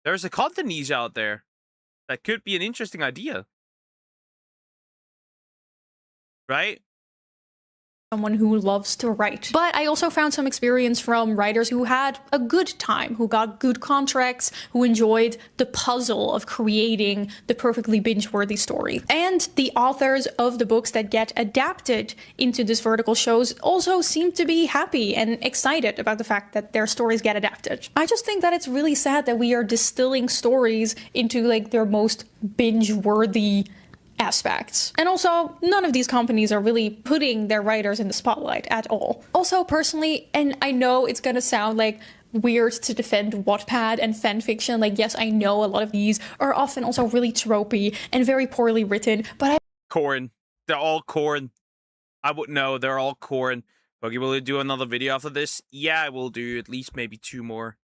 There's a content niche out there that could be an interesting idea. Right? someone who loves to write. But I also found some experience from writers who had a good time, who got good contracts, who enjoyed the puzzle of creating the perfectly binge-worthy story. And the authors of the books that get adapted into this vertical shows also seem to be happy and excited about the fact that their stories get adapted. I just think that it's really sad that we are distilling stories into like their most binge-worthy aspects. And also, none of these companies are really putting their writers in the spotlight at all. Also, personally, and I know it's gonna sound like weird to defend Wattpad and fanfiction, like yes, I know a lot of these are often also really tropey and very poorly written, but Corn. They're all corn. I would know, they're all corn. Okay, will you do another video after this? Yeah, I will do at least maybe 2 more.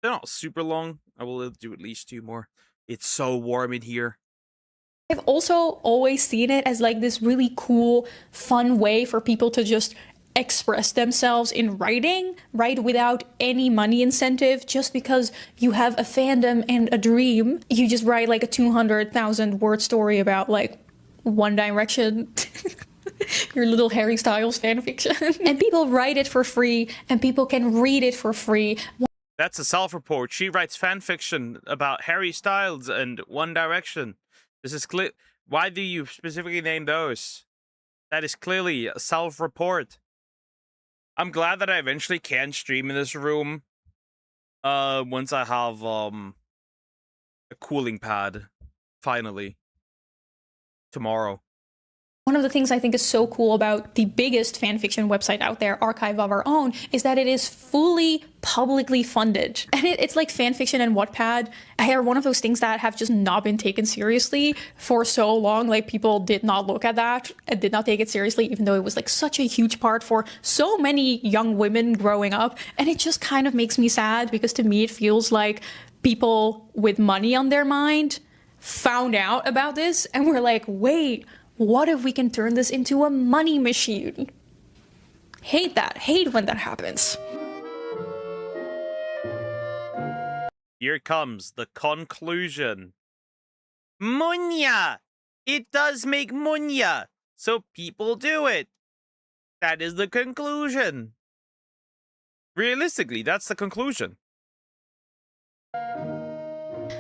They're not super long. I will do at least 2 more. It's so warm in here. I've also always seen it as like this really cool, fun way for people to just express themselves in writing, right? Without any money incentive, just because you have a fandom and a dream. You just write like a 200,000 word story about like One Direction. Your little Harry Styles fanfiction. And people write it for free and people can read it for free. That's a self-report. She writes fanfiction about Harry Styles and One Direction. This is clear. Why do you specifically name those? That is clearly a self-report. I'm glad that I eventually can stream in this room. Once I have a cooling pad, finally. Tomorrow. One of the things I think is so cool about the biggest fanfiction website out there, Archive of Our Own, is that it is fully publicly funded. And it's like fanfiction and Wattpad are one of those things that have just not been taken seriously for so long. Like people did not look at that and did not take it seriously, even though it was like such a huge part for so many young women growing up. And it just kind of makes me sad because to me it feels like people with money on their mind found out about this and were like, wait, what if we can turn this into a money machine? Hate that. Hate when that happens. Here comes the conclusion. Munya! It does make munya, so people do it. That is the conclusion. Realistically, that's the conclusion.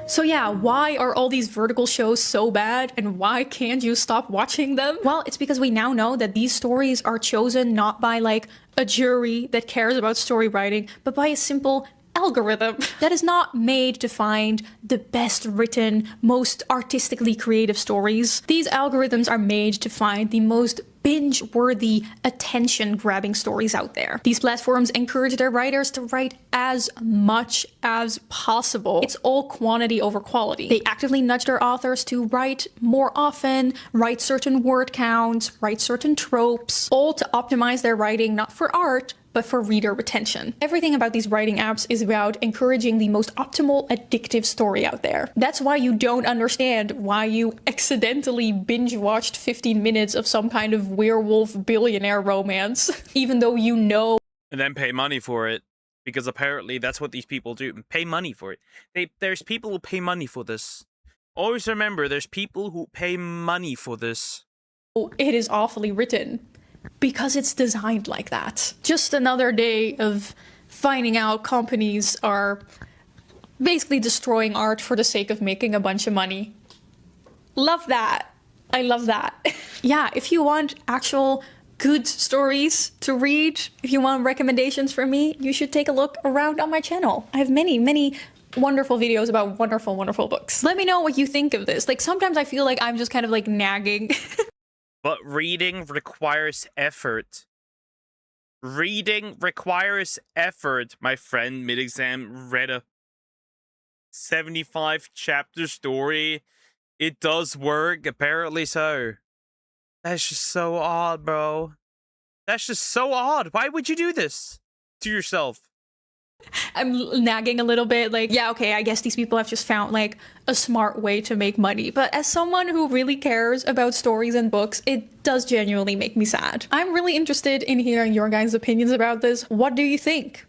So yeah, why are all these vertical shows so bad and why can't you stop watching them? Well, it's because we now know that these stories are chosen not by like a jury that cares about story writing, but by a simple algorithm that is not made to find the best written, most artistically creative stories. These algorithms are made to find the most binge-worthy, attention-grabbing stories out there. These platforms encourage their writers to write as much as possible. It's all quantity over quality. They actively nudge their authors to write more often, write certain word counts, write certain tropes, all to optimize their writing not for art, but for reader retention. Everything about these writing apps is about encouraging the most optimal, addictive story out there. That's why you don't understand why you accidentally binge-watched 15 minutes of some kind of werewolf billionaire romance, even though you know. And then pay money for it, because apparently that's what these people do. Pay money for it. There's people who pay money for this. Always remember, there's people who pay money for this. It is awfully written. Because it's designed like that. Just another day of finding out companies are basically destroying art for the sake of making a bunch of money. Love that. I love that. Yeah, if you want actual good stories to read, if you want recommendations from me, you should take a look around on my channel. I have many, many wonderful videos about wonderful, wonderful books. Let me know what you think of this. Like sometimes I feel like I'm just kind of like nagging. But reading requires effort. Reading requires effort. My friend mid-exam read a 75 chapter story. It does work, apparently so. That's just so odd, bro. That's just so odd. Why would you do this to yourself? I'm nagging a little bit, like, yeah, okay, I guess these people have just found, like, a smart way to make money. But as someone who really cares about stories and books, it does genuinely make me sad. I'm really interested in hearing your guys' opinions about this. What do you think?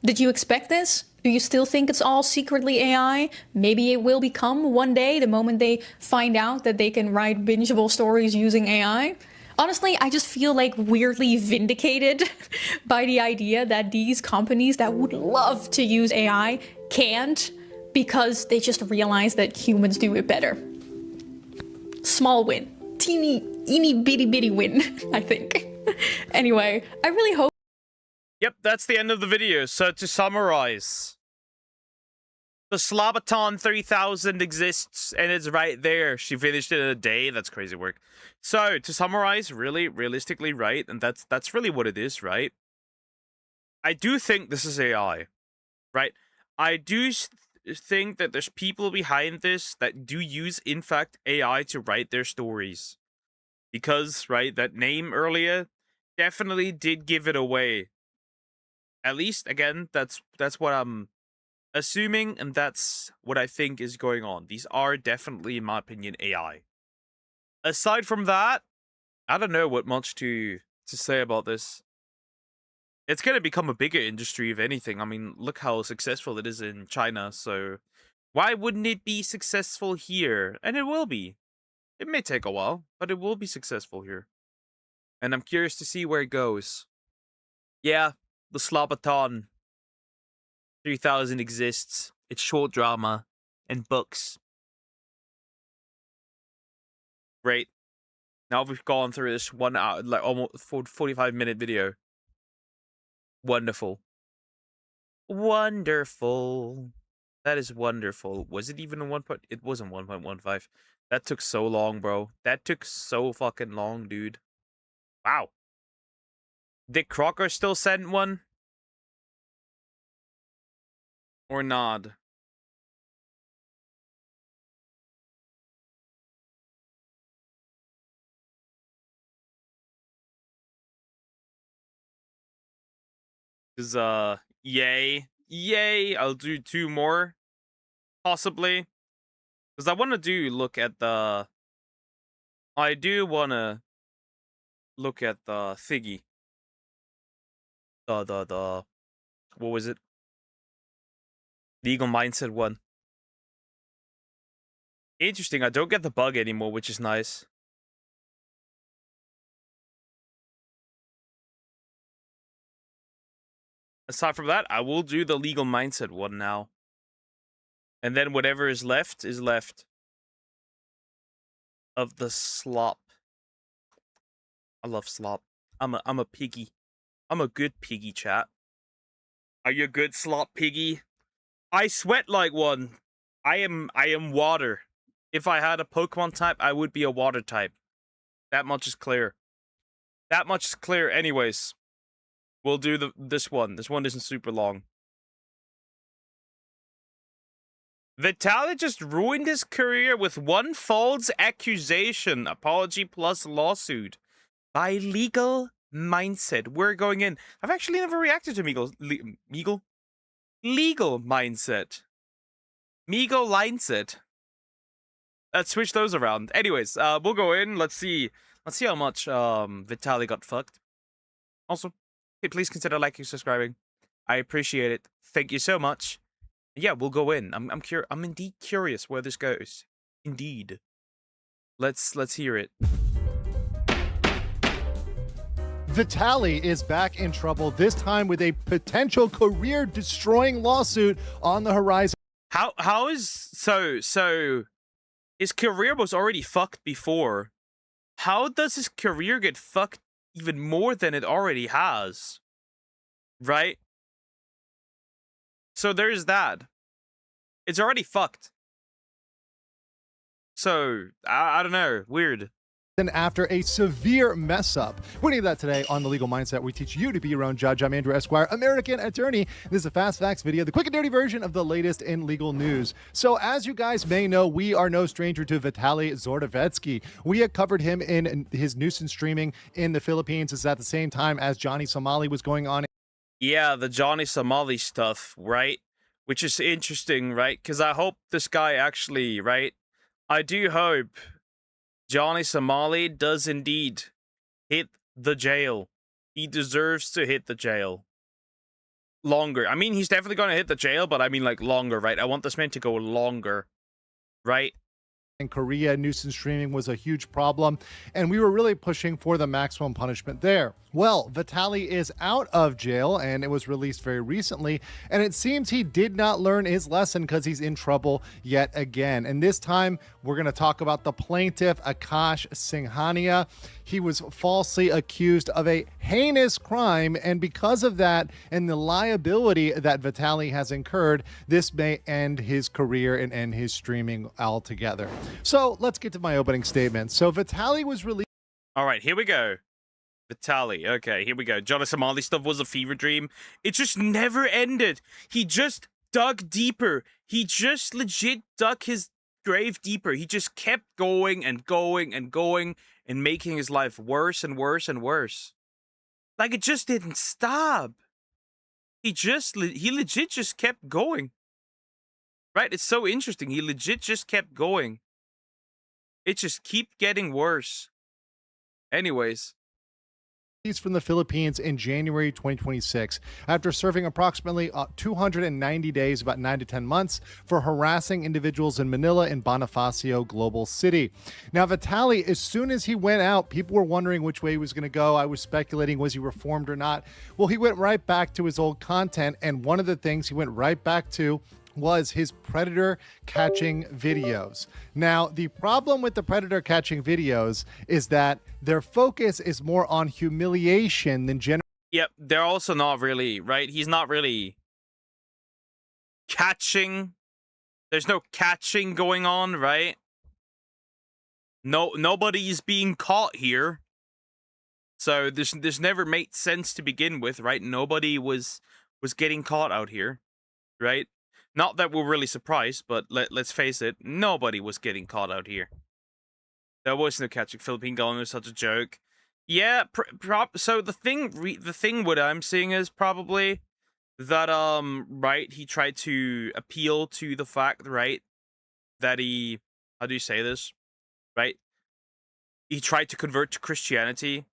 Did you expect this? Do you still think it's all secretly AI? Maybe it will become one day, the moment they find out that they can write bingeable stories using AI? Honestly, I just feel like weirdly vindicated by the idea that these companies that would love to use AI can't because they just realize that humans do it better. Small win. Teeny bitty bitty win, I think. Anyway, I really hope. Yep, that's the end of the video. So to summarize, the Slobaton 3000 exists and it's right there. She finished it in a day. That's crazy work. So to summarize, really, realistically, right? And that's really what it is, right? I do think this is AI, right? I do think that there's people behind this that do use, in fact, AI to write their stories. Because, right, that name earlier definitely did give it away. At least, again, that's what I'm assuming, and that's what I think is going on. These are definitely, in my opinion, AI. Aside from that, I don't know what much to say about this. It's going to become a bigger industry, if anything. I mean, look how successful it is in China, so why wouldn't it be successful here? And it will be. It may take a while, but it will be successful here. And I'm curious to see where it goes. Yeah, the Slobaton 3000 exists. It's short drama and books. Great. Now we've gone through this 1 hour, like almost 45-minute video. Wonderful. Wonderful. That is wonderful. Was it even a 1. It wasn't 1.15. That took so long, bro. That took so fucking long, dude. Wow. Dick Crocker still sent one? Or not? Because, yay. Yay! I'll do 2 more. Possibly. Because I want to look at the... I do want to look at the thingy. The... What was it? The Eagle Mindset one. Interesting, I don't get the bug anymore, which is nice. Aside from that, I will do the Legal Mindset one now. And then whatever is left of the slop. I love slop. I'm a piggy. I'm a good piggy, chat. Are you a good slop piggy? I sweat like one. I am water. If I had a Pokemon type, I would be a water type. That much is clear. That much is clear. Anyways, we'll do this one. This one isn't super long. Vitaly just ruined his career with one false accusation, apology plus lawsuit by Legal Mindset. We're going in. I've actually never reacted to Legal Mindset. Meagle Mindset. Let's switch those around. Anyways, we'll go in. Let's see how much Vitaly got fucked. Also, hey, please consider liking, subscribing. I appreciate it. Thank you so much. Yeah, we'll go in. I'm indeed curious where this goes. Indeed. Let's hear it. Vitaly is back in trouble, this time with a potential career-destroying lawsuit on the horizon. How is so his career was already fucked before. How does his career get fucked even more than it already has? Right? So there's that. It's already fucked. So, I don't know. Weird. And after a severe mess up. We're going to do that today on The Legal Mindset. We teach you to be your own judge. I'm Andrew Esquire, American attorney. This is a Fast Facts video, the quick and dirty version of the latest in legal news. So as you guys may know, we are no stranger to Vitaly Zordovetsky. We had covered him in his nuisance streaming in the Philippines. It's at the same time as Johnny Somali was going on. Yeah, the Johnny Somali stuff, right? Which is interesting, right? Because I hope this guy actually, right? I do hope Johnny Somali does indeed hit the jail. He deserves to hit the jail. Longer. I mean, he's definitely going to hit the jail, but I mean, like, longer, right? I want this man to go longer, right? in Korea, nuisance streaming was a huge problem, and we were really pushing for the maximum punishment there. Well, Vitaly is out of jail, and it was released very recently, and it seems he did not learn his lesson because he's in trouble yet again. And this time, we're going to talk about the plaintiff, Akash Singhania. He was falsely accused of a heinous crime, and because of that and the liability that Vitaly has incurred, this may end his career and end his streaming altogether. So let's get to my opening statement. So Vitaly was released. All right, here we go. Vitaly. Okay, here we go. Johnny Somali stuff was a fever dream. It just never ended. He just dug deeper. He just legit dug his grave deeper. He just kept going and going and going and making his life worse and worse and worse. Like, it just didn't stop. He legit just kept going. Right? It's so interesting. He legit just kept going. It just keep getting worse. Anyways. From the Philippines in January 2026 after serving approximately 290 days, about 9 to 10 months, for harassing individuals in Manila and Bonifacio Global City. Now, Vitaly, as soon as he went out, people were wondering which way he was going to go. I was speculating, was he reformed or not? Well, he went right back to his old content, and one of the things he went right back to was his predator catching videos. Now, the problem with the predator catching videos is that their focus is more on humiliation than Yep, they're also not really, right? He's not really catching. There's no catching going on, right? Nobody's being caught here. So this never made sense to begin with, right? Nobody was getting caught out here, right? Not that we're really surprised, but let's face it, nobody was getting caught out here. There was no catching. Philippine government was such a joke. Yeah, so the thing what I'm seeing is probably that right, he tried to appeal to the fact, right, that he, how do you say this, right? He tried to convert to Christianity,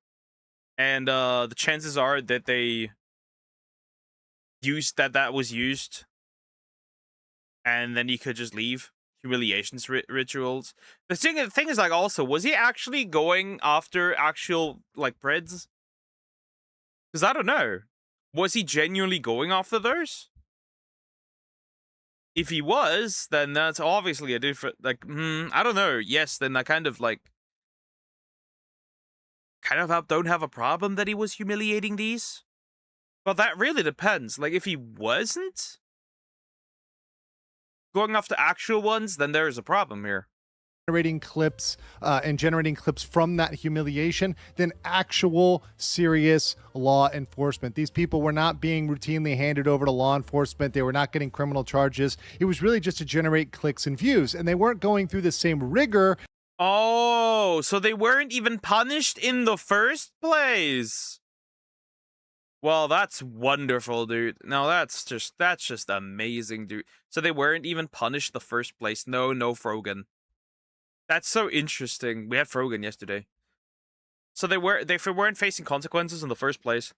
and the chances are that they used that was used. And then he could just leave. Humiliations rituals. The thing is, like, also, was he actually going after actual, like, Preds? Because I don't know. Was he genuinely going after those? If he was, then that's obviously a different, like, I don't know. Yes, then I kind of don't have a problem that he was humiliating these. But that really depends. Like, if he wasn't going after actual ones, then there is a problem here. Generating clips and generating clips from that humiliation than actual serious law enforcement. These people were not being routinely handed over to law enforcement. They were not getting criminal charges. It was really just to generate clicks and views, and they weren't going through the same rigor. Oh, so they weren't even punished in the first place. Well, that's wonderful, dude. No, that's just amazing, dude. So they weren't even punished the first place. No Frogan. That's so interesting. We had Frogan yesterday. So they weren't facing consequences in the first place.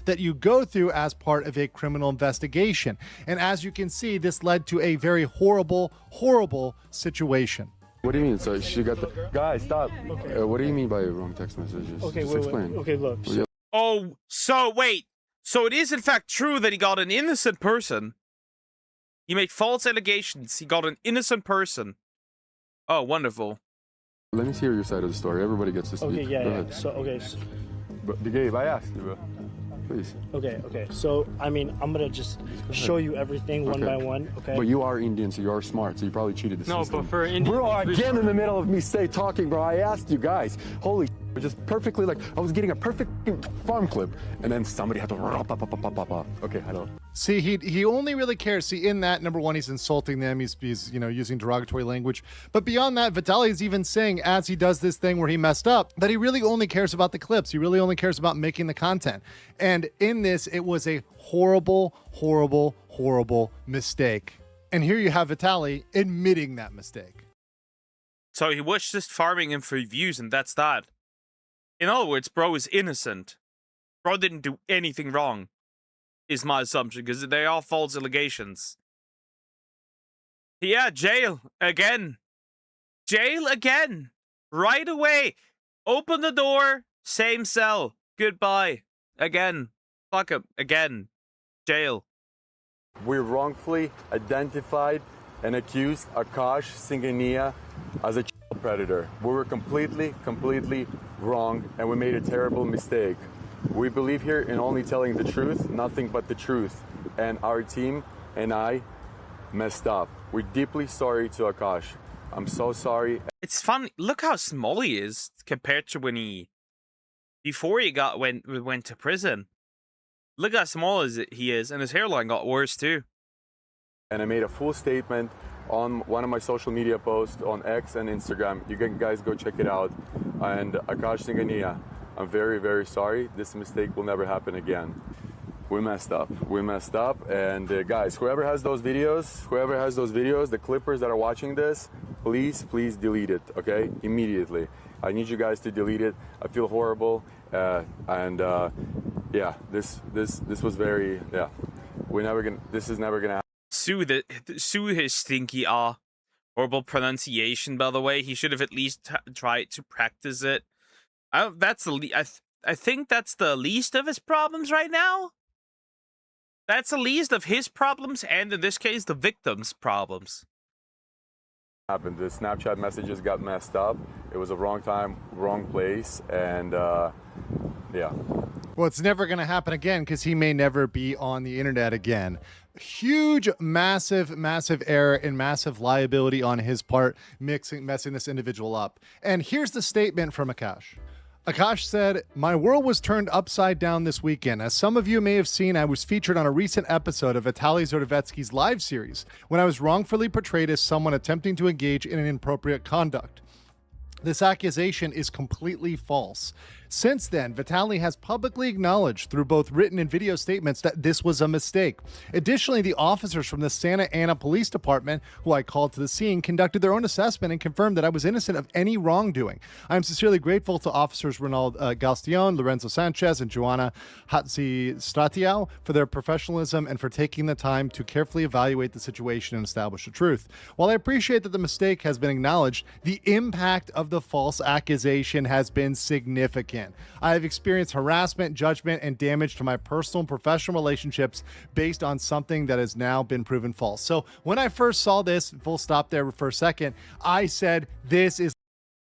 That you go through as part of a criminal investigation. And as you can see, this led to a very horrible, horrible situation. What do you mean? So she got the guys, stop. Okay. What do you mean by wrong text messages? Okay, just explain. Wait. Okay, look. Oh, so wait. So it is in fact true that he got an innocent person. He made false allegations. He got an innocent person. Oh, wonderful. Let me hear your side of the story. Everybody gets to speak. Okay, yeah. Ahead. So, okay. But Gabe, I asked you, bro. Please. Okay. So, I mean, I'm gonna just show you everything one by one, okay? But you are Indian, so you are smart, so you probably cheated the system. No, but for Indian... Bro, again in the middle of me talking, bro. I asked you guys. Holy just perfectly, like, I was getting a perfect farm clip, and then somebody had to... Okay, hello. See, he only really cares. See, in that, number one, he's insulting them. He's using derogatory language. But beyond that, Vitaly is even saying, as he does this thing where he messed up, that he really only cares about the clips. He really only cares about making the content. And in this, it was a horrible, horrible, horrible mistake. And here you have Vitaly admitting that mistake. So he was just farming him for views, and that's that. In other words, bro is innocent. Bro didn't do anything wrong, is my assumption, because they are false allegations. Yeah, jail. Again. Jail again. Right away. Open the door. Same cell. Goodbye. Again. Fuck him. Again. Jail. We wrongfully identified and accused Akash Singhania as a child predator. We were completely wrong, and we made a terrible mistake. We believe here in only telling the truth, nothing but the truth. And our team and I messed up. We're deeply sorry to Akash. I'm so sorry. It's funny. Look how small he is compared to when before he went to prison. Look how small he is, and his hairline got worse too. And I made a full statement on one of my social media posts on X and Instagram. You can guys go check it out. And Akash Singhania, I'm very sorry. This mistake will never happen again. We messed up. And guys, whoever has those videos, the clippers that are watching this, please delete it, okay? Immediately. I need you guys to delete it. I feel horrible. Yeah, this was very, yeah. This is never gonna happen. Sue his stinky ah. Horrible pronunciation, by the way. He should have at least tried to practice it. I think that's the least of his problems right now. That's the least of his problems, and in this case, the victim's problems. Happened. The Snapchat messages got messed up. It was a wrong time, wrong place, and yeah. Well, it's never going to happen again because he may never be on the internet again. Huge, massive error and massive liability on his part, messing this individual up. And here's the statement from Akash. Akash said, "My world was turned upside down this weekend. As some of you may have seen, I was featured on a recent episode of Vitaly Zordovetsky's live series when I was wrongfully portrayed as someone attempting to engage in inappropriate conduct. This accusation is completely false. Since then, Vitaly has publicly acknowledged through both written and video statements that this was a mistake. Additionally, the officers from the Santa Ana Police Department, who I called to the scene, conducted their own assessment and confirmed that I was innocent of any wrongdoing. I am sincerely grateful to Officers Ronald Galstion, Lorenzo Sanchez, and Joanna Hatzistratiau for their professionalism and for taking the time to carefully evaluate the situation and establish the truth. While I appreciate that the mistake has been acknowledged, the impact of the false accusation has been significant. I have experienced harassment, judgment, and damage to my personal and professional relationships based on something that has now been proven false." So when I first saw this, full stop there for a second, I said, this is...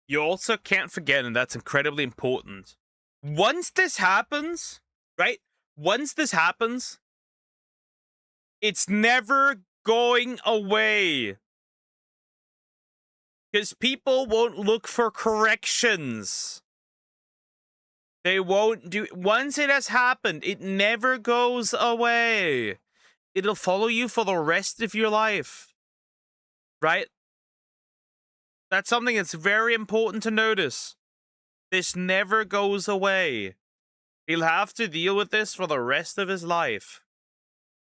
You also can't forget, and that's incredibly important. Once this happens, right? Once this happens, it's never going away. Because people won't look for corrections. They won't do... Once it has happened, it never goes away. It'll follow you for the rest of your life. Right? That's something that's very important to notice. This never goes away. He'll have to deal with this for the rest of his life.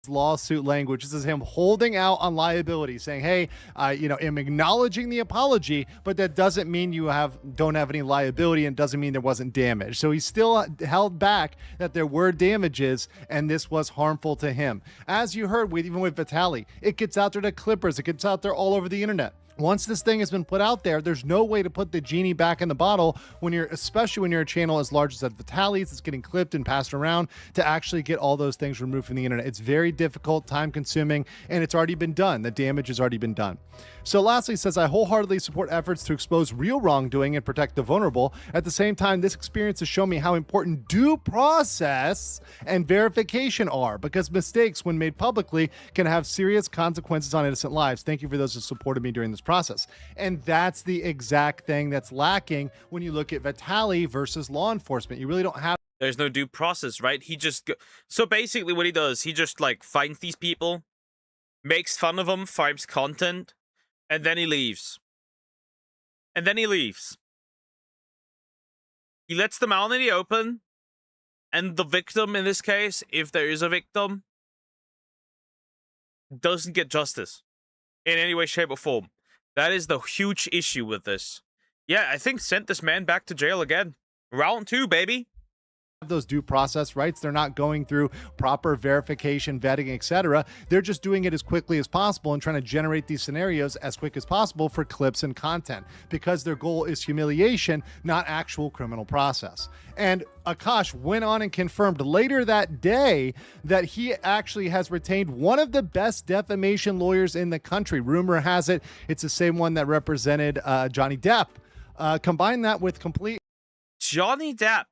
Lawsuit language. This is him holding out on liability, saying, "Hey, am acknowledging the apology, but that doesn't mean you don't have any liability, and doesn't mean there wasn't damage." So he still held back that there were damages, and this was harmful to him. As you heard, even with Vitaly, it gets out there to clippers. It gets out there all over the internet. Once this thing has been put out there, there's no way to put the genie back in the bottle especially when you're a channel as large as that Vitaly's that's getting clipped and passed around, to actually get all those things removed from the internet. It's very difficult, time consuming, and it's already been done. The damage has already been done. So lastly, he says, "I wholeheartedly support efforts to expose real wrongdoing and protect the vulnerable. At the same time, this experience has shown me how important due process and verification are, because mistakes, when made publicly, can have serious consequences on innocent lives. Thank you for those who supported me during this process." And that's the exact thing that's lacking when you look at Vitaly versus law enforcement. You really don't have... There's no due process, right? So basically what he does, he just like finds these people, makes fun of them, farms content, and then he leaves. And then he leaves. He lets them out in the open, and the victim, in this case, if there is a victim, doesn't get justice in any way, shape, or form. That is the huge issue with this. Yeah, I think sent this man back to jail again. Round 2, baby. those due process rights. They're not going through proper verification, vetting, etc. They're just doing it as quickly as possible and trying to generate these scenarios as quick as possible for clips and content because their goal is humiliation, not actual criminal process. And Akash went on and confirmed later that day that he actually has retained one of the best defamation lawyers in the country. Rumor has it it's the same one that represented Johnny Depp. Combine that with complete Johnny Depp.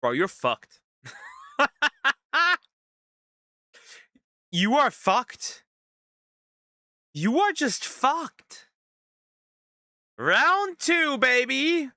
Bro, you're fucked. You are fucked. You are just fucked. Round 2, baby.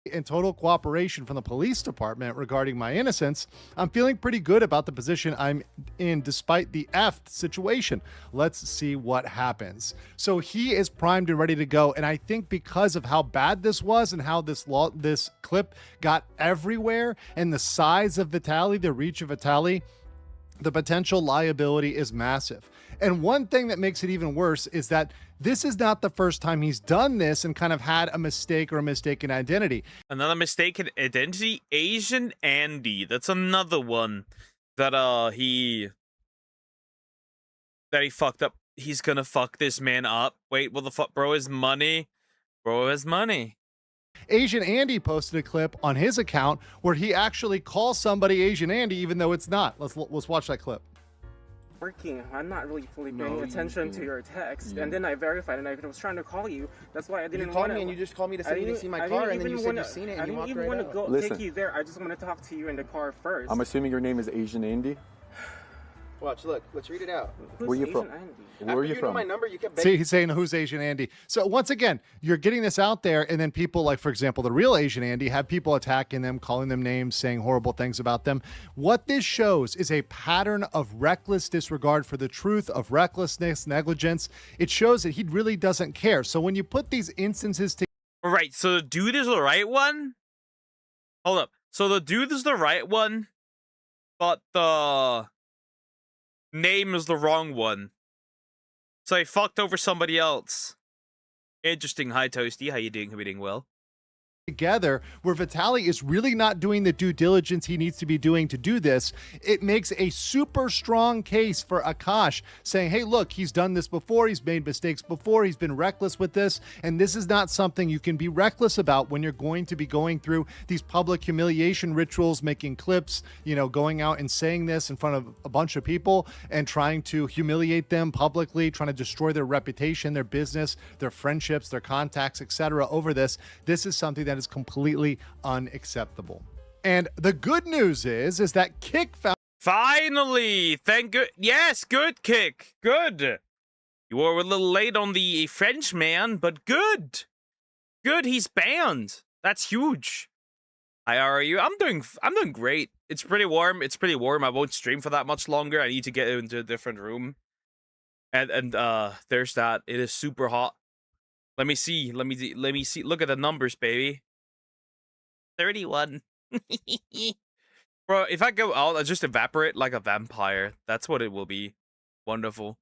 in total cooperation from the police department regarding my innocence, I'm feeling pretty good about the position I'm in despite the effed situation. Let's see what happens. So he is primed and ready to go, and I think because of how bad this was and how this clip got everywhere and the size of Vitaly, the reach of Vitaly, the potential liability is massive. And one thing that makes it even worse is that this is not the first time he's done this and kind of had a mistake or a mistaken identity. Another mistaken identity, Asian Andy. That's another one that he fucked up. He's gonna fuck this man up. Wait, what the fuck, bro? His money, bro, his money. Asian Andy posted a clip on his account where he actually calls somebody Asian Andy, even though it's not. Let's watch that clip. Working. I'm not really fully paying attention to your text, and then I verified, and I was trying to call you. That's why I didn't want to. You called me, and you just called me to say you didn't see my car, and then you said you seen it, and you walked right out. I didn't even want to take you there. I just want to talk to you in the car first. I'm assuming your name is Asian Andy. Watch, look, let's read it out. Where are you from? Where are you from? My number, you kept See, he's saying who's Asian Andy. So once again, you're getting this out there, and then people like, for example, the real Asian Andy have people attacking them, calling them names, saying horrible things about them. What this shows is a pattern of reckless disregard for the truth, of recklessness, negligence. It shows that he really doesn't care. So when you put these instances together, Right, so the dude is the right one? Hold up. So the dude is the right one, but the name is the wrong one. So I fucked over somebody else. Interesting. Hi, Toasty. How you doing? Hope you're doing well. where Vitaly is really not doing the due diligence he needs to be doing to do this, it makes a super strong case for Akash saying, hey, look, he's done this before, he's made mistakes before, he's been reckless with this, and this is not something you can be reckless about when you're going to be going through these public humiliation rituals, making clips, you know, going out and saying this in front of a bunch of people and trying to humiliate them publicly, trying to destroy their reputation, their business, their friendships, their contacts, etc. over this. This is something that is completely unacceptable. And the good news is that Kick found Finally! Thank good. Yes, good Kick. Good. You were a little late on the French man, but good. Good, he's banned. That's huge. How are you? I'm doing great. It's pretty warm. I won't stream for that much longer. I need to get into a different room. And there's that. It is super hot. Let me see. Look at the numbers, baby. 31. Bro, if I go out, I just evaporate like a vampire. That's what it will be. Wonderful.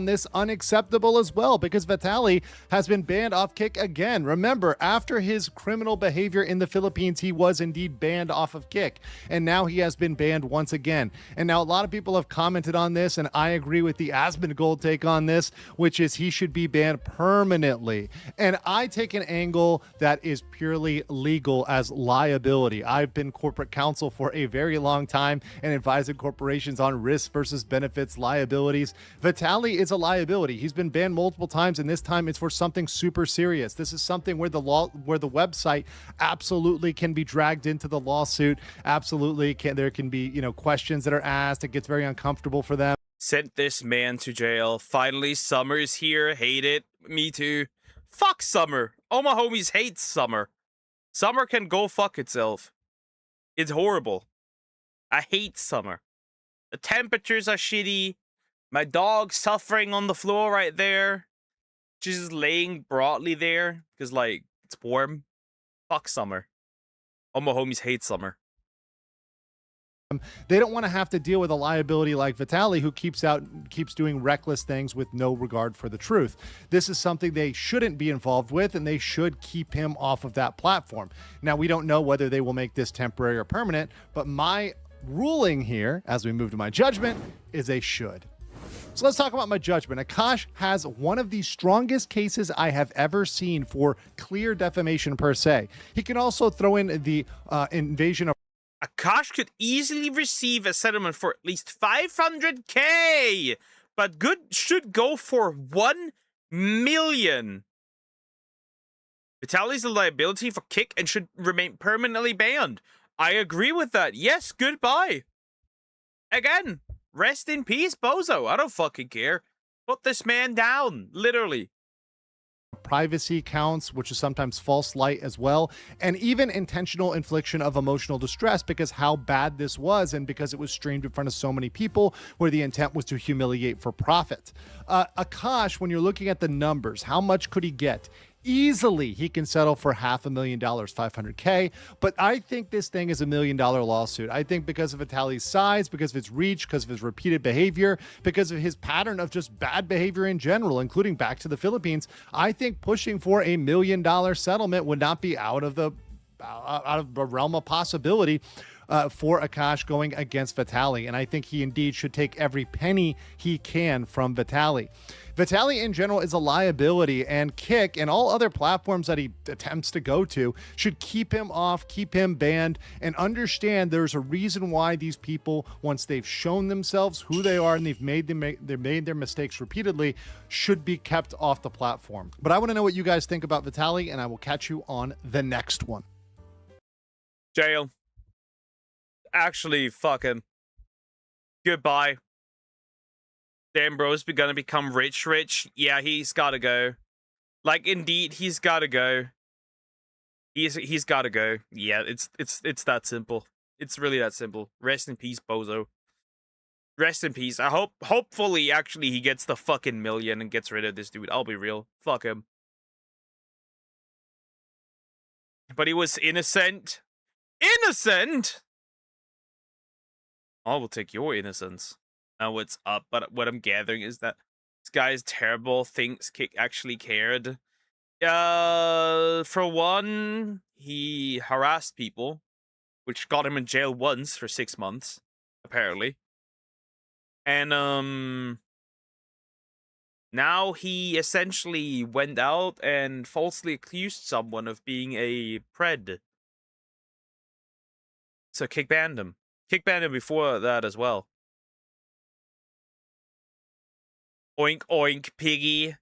this unacceptable as well because Vitaly has been banned off Kick again. Remember, after his criminal behavior in the Philippines, he was indeed banned off of Kick, and now he has been banned once again. And now a lot of people have commented on this, and I agree with the Asmongold take on this, which is he should be banned permanently. And I take an angle that is purely legal as liability. I've been corporate counsel for a very long time and advising corporations on risks versus benefits, liabilities. Vitaly is a liability. He's been banned multiple times, and this time it's for something super serious. This is something where the website absolutely can be dragged into the lawsuit. Absolutely there can be, you know, questions that are asked. It gets very uncomfortable for them. Sent this man to jail. Finally, Summer's here. Hate it. Me too. Fuck Summer. All my homies hate Summer. Summer can go fuck itself. It's horrible. I hate Summer. The temperatures are shitty. My dog's suffering on the floor right there. She's just laying broadly there because, like, it's warm. Fuck Summer. All my homies hate Summer. They don't want to have to deal with a liability like Vitaly, who keeps doing reckless things with no regard for the truth. This is something they shouldn't be involved with, and they should keep him off of that platform. Now, we don't know whether they will make this temporary or permanent, but my ruling here, as we move to my judgment, is they should. So let's talk about my judgment. Akash has one of the strongest cases I have ever seen for clear defamation per se. He can also throw in the invasion of... Akash could easily receive a settlement for at least 500K, but good should go for 1 million. Vitaly's a liability for Kick and should remain permanently banned. I agree with that. Yes, goodbye. Again, rest in peace, Bozo. I don't fucking care. Put this man down, literally. Privacy counts, which is sometimes false light as well, and even intentional infliction of emotional distress, because how bad this was and because it was streamed in front of so many people where the intent was to humiliate for profit. Akash, when you're looking at the numbers, how much could he get? Easily, he can settle for $500,000, 500K, but I think this thing is $1 million lawsuit. I think because of Vitaly's size, because of his reach, because of his repeated behavior, because of his pattern of just bad behavior in general, including back to the Philippines, I think pushing for $1 million settlement would not be out of the realm of possibility for Akash going against Vitaly, and I think he indeed should take every penny he can from Vitaly. Vitaly in general is a liability, and Kick and all other platforms that he attempts to go to should keep him off, keep him banned, and understand there's a reason why these people, once they've shown themselves who they are and they've made their mistakes repeatedly, should be kept off the platform. But I want to know what you guys think about Vitaly, and I will catch you on the next one. Jail. Actually, fuck him. Goodbye. Damn, bro's gonna become rich. Yeah, he's gotta go. Like, indeed, he's gotta go. He's gotta go. Yeah, it's that simple. It's really that simple. Rest in peace, Bozo. Rest in peace. Hopefully, actually, he gets the fucking million and gets rid of this dude. I'll be real. Fuck him. But he was innocent. Innocent? I will take your innocence. Now what's up? But what I'm gathering is that this guy is terrible. Thinks Kick actually cared. For one, he harassed people, which got him in jail once for 6 months, apparently. And now he essentially went out and falsely accused someone of being a pred. So Kick banned him. Kick banned him before that as well. Oink, oink, piggy.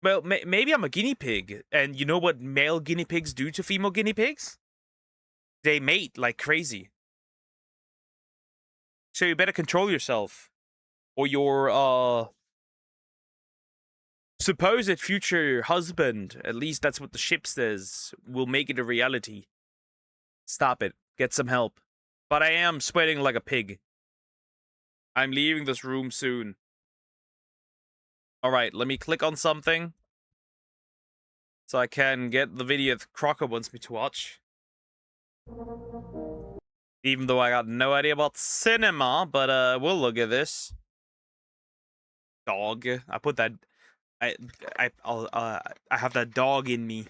Well, maybe I'm a guinea pig. And you know what male guinea pigs do to female guinea pigs? They mate like crazy. So you better control yourself. Or your, supposed future husband, at least that's what the ship says, will make it a reality. Stop it. Get some help. But I am sweating like a pig. I'm leaving this room soon. Alright, let me click on something. So I can get the video that Crocker wants me to watch. Even though I got no idea about cinema, but we'll look at this. Dog. I put that... I have that dog in me.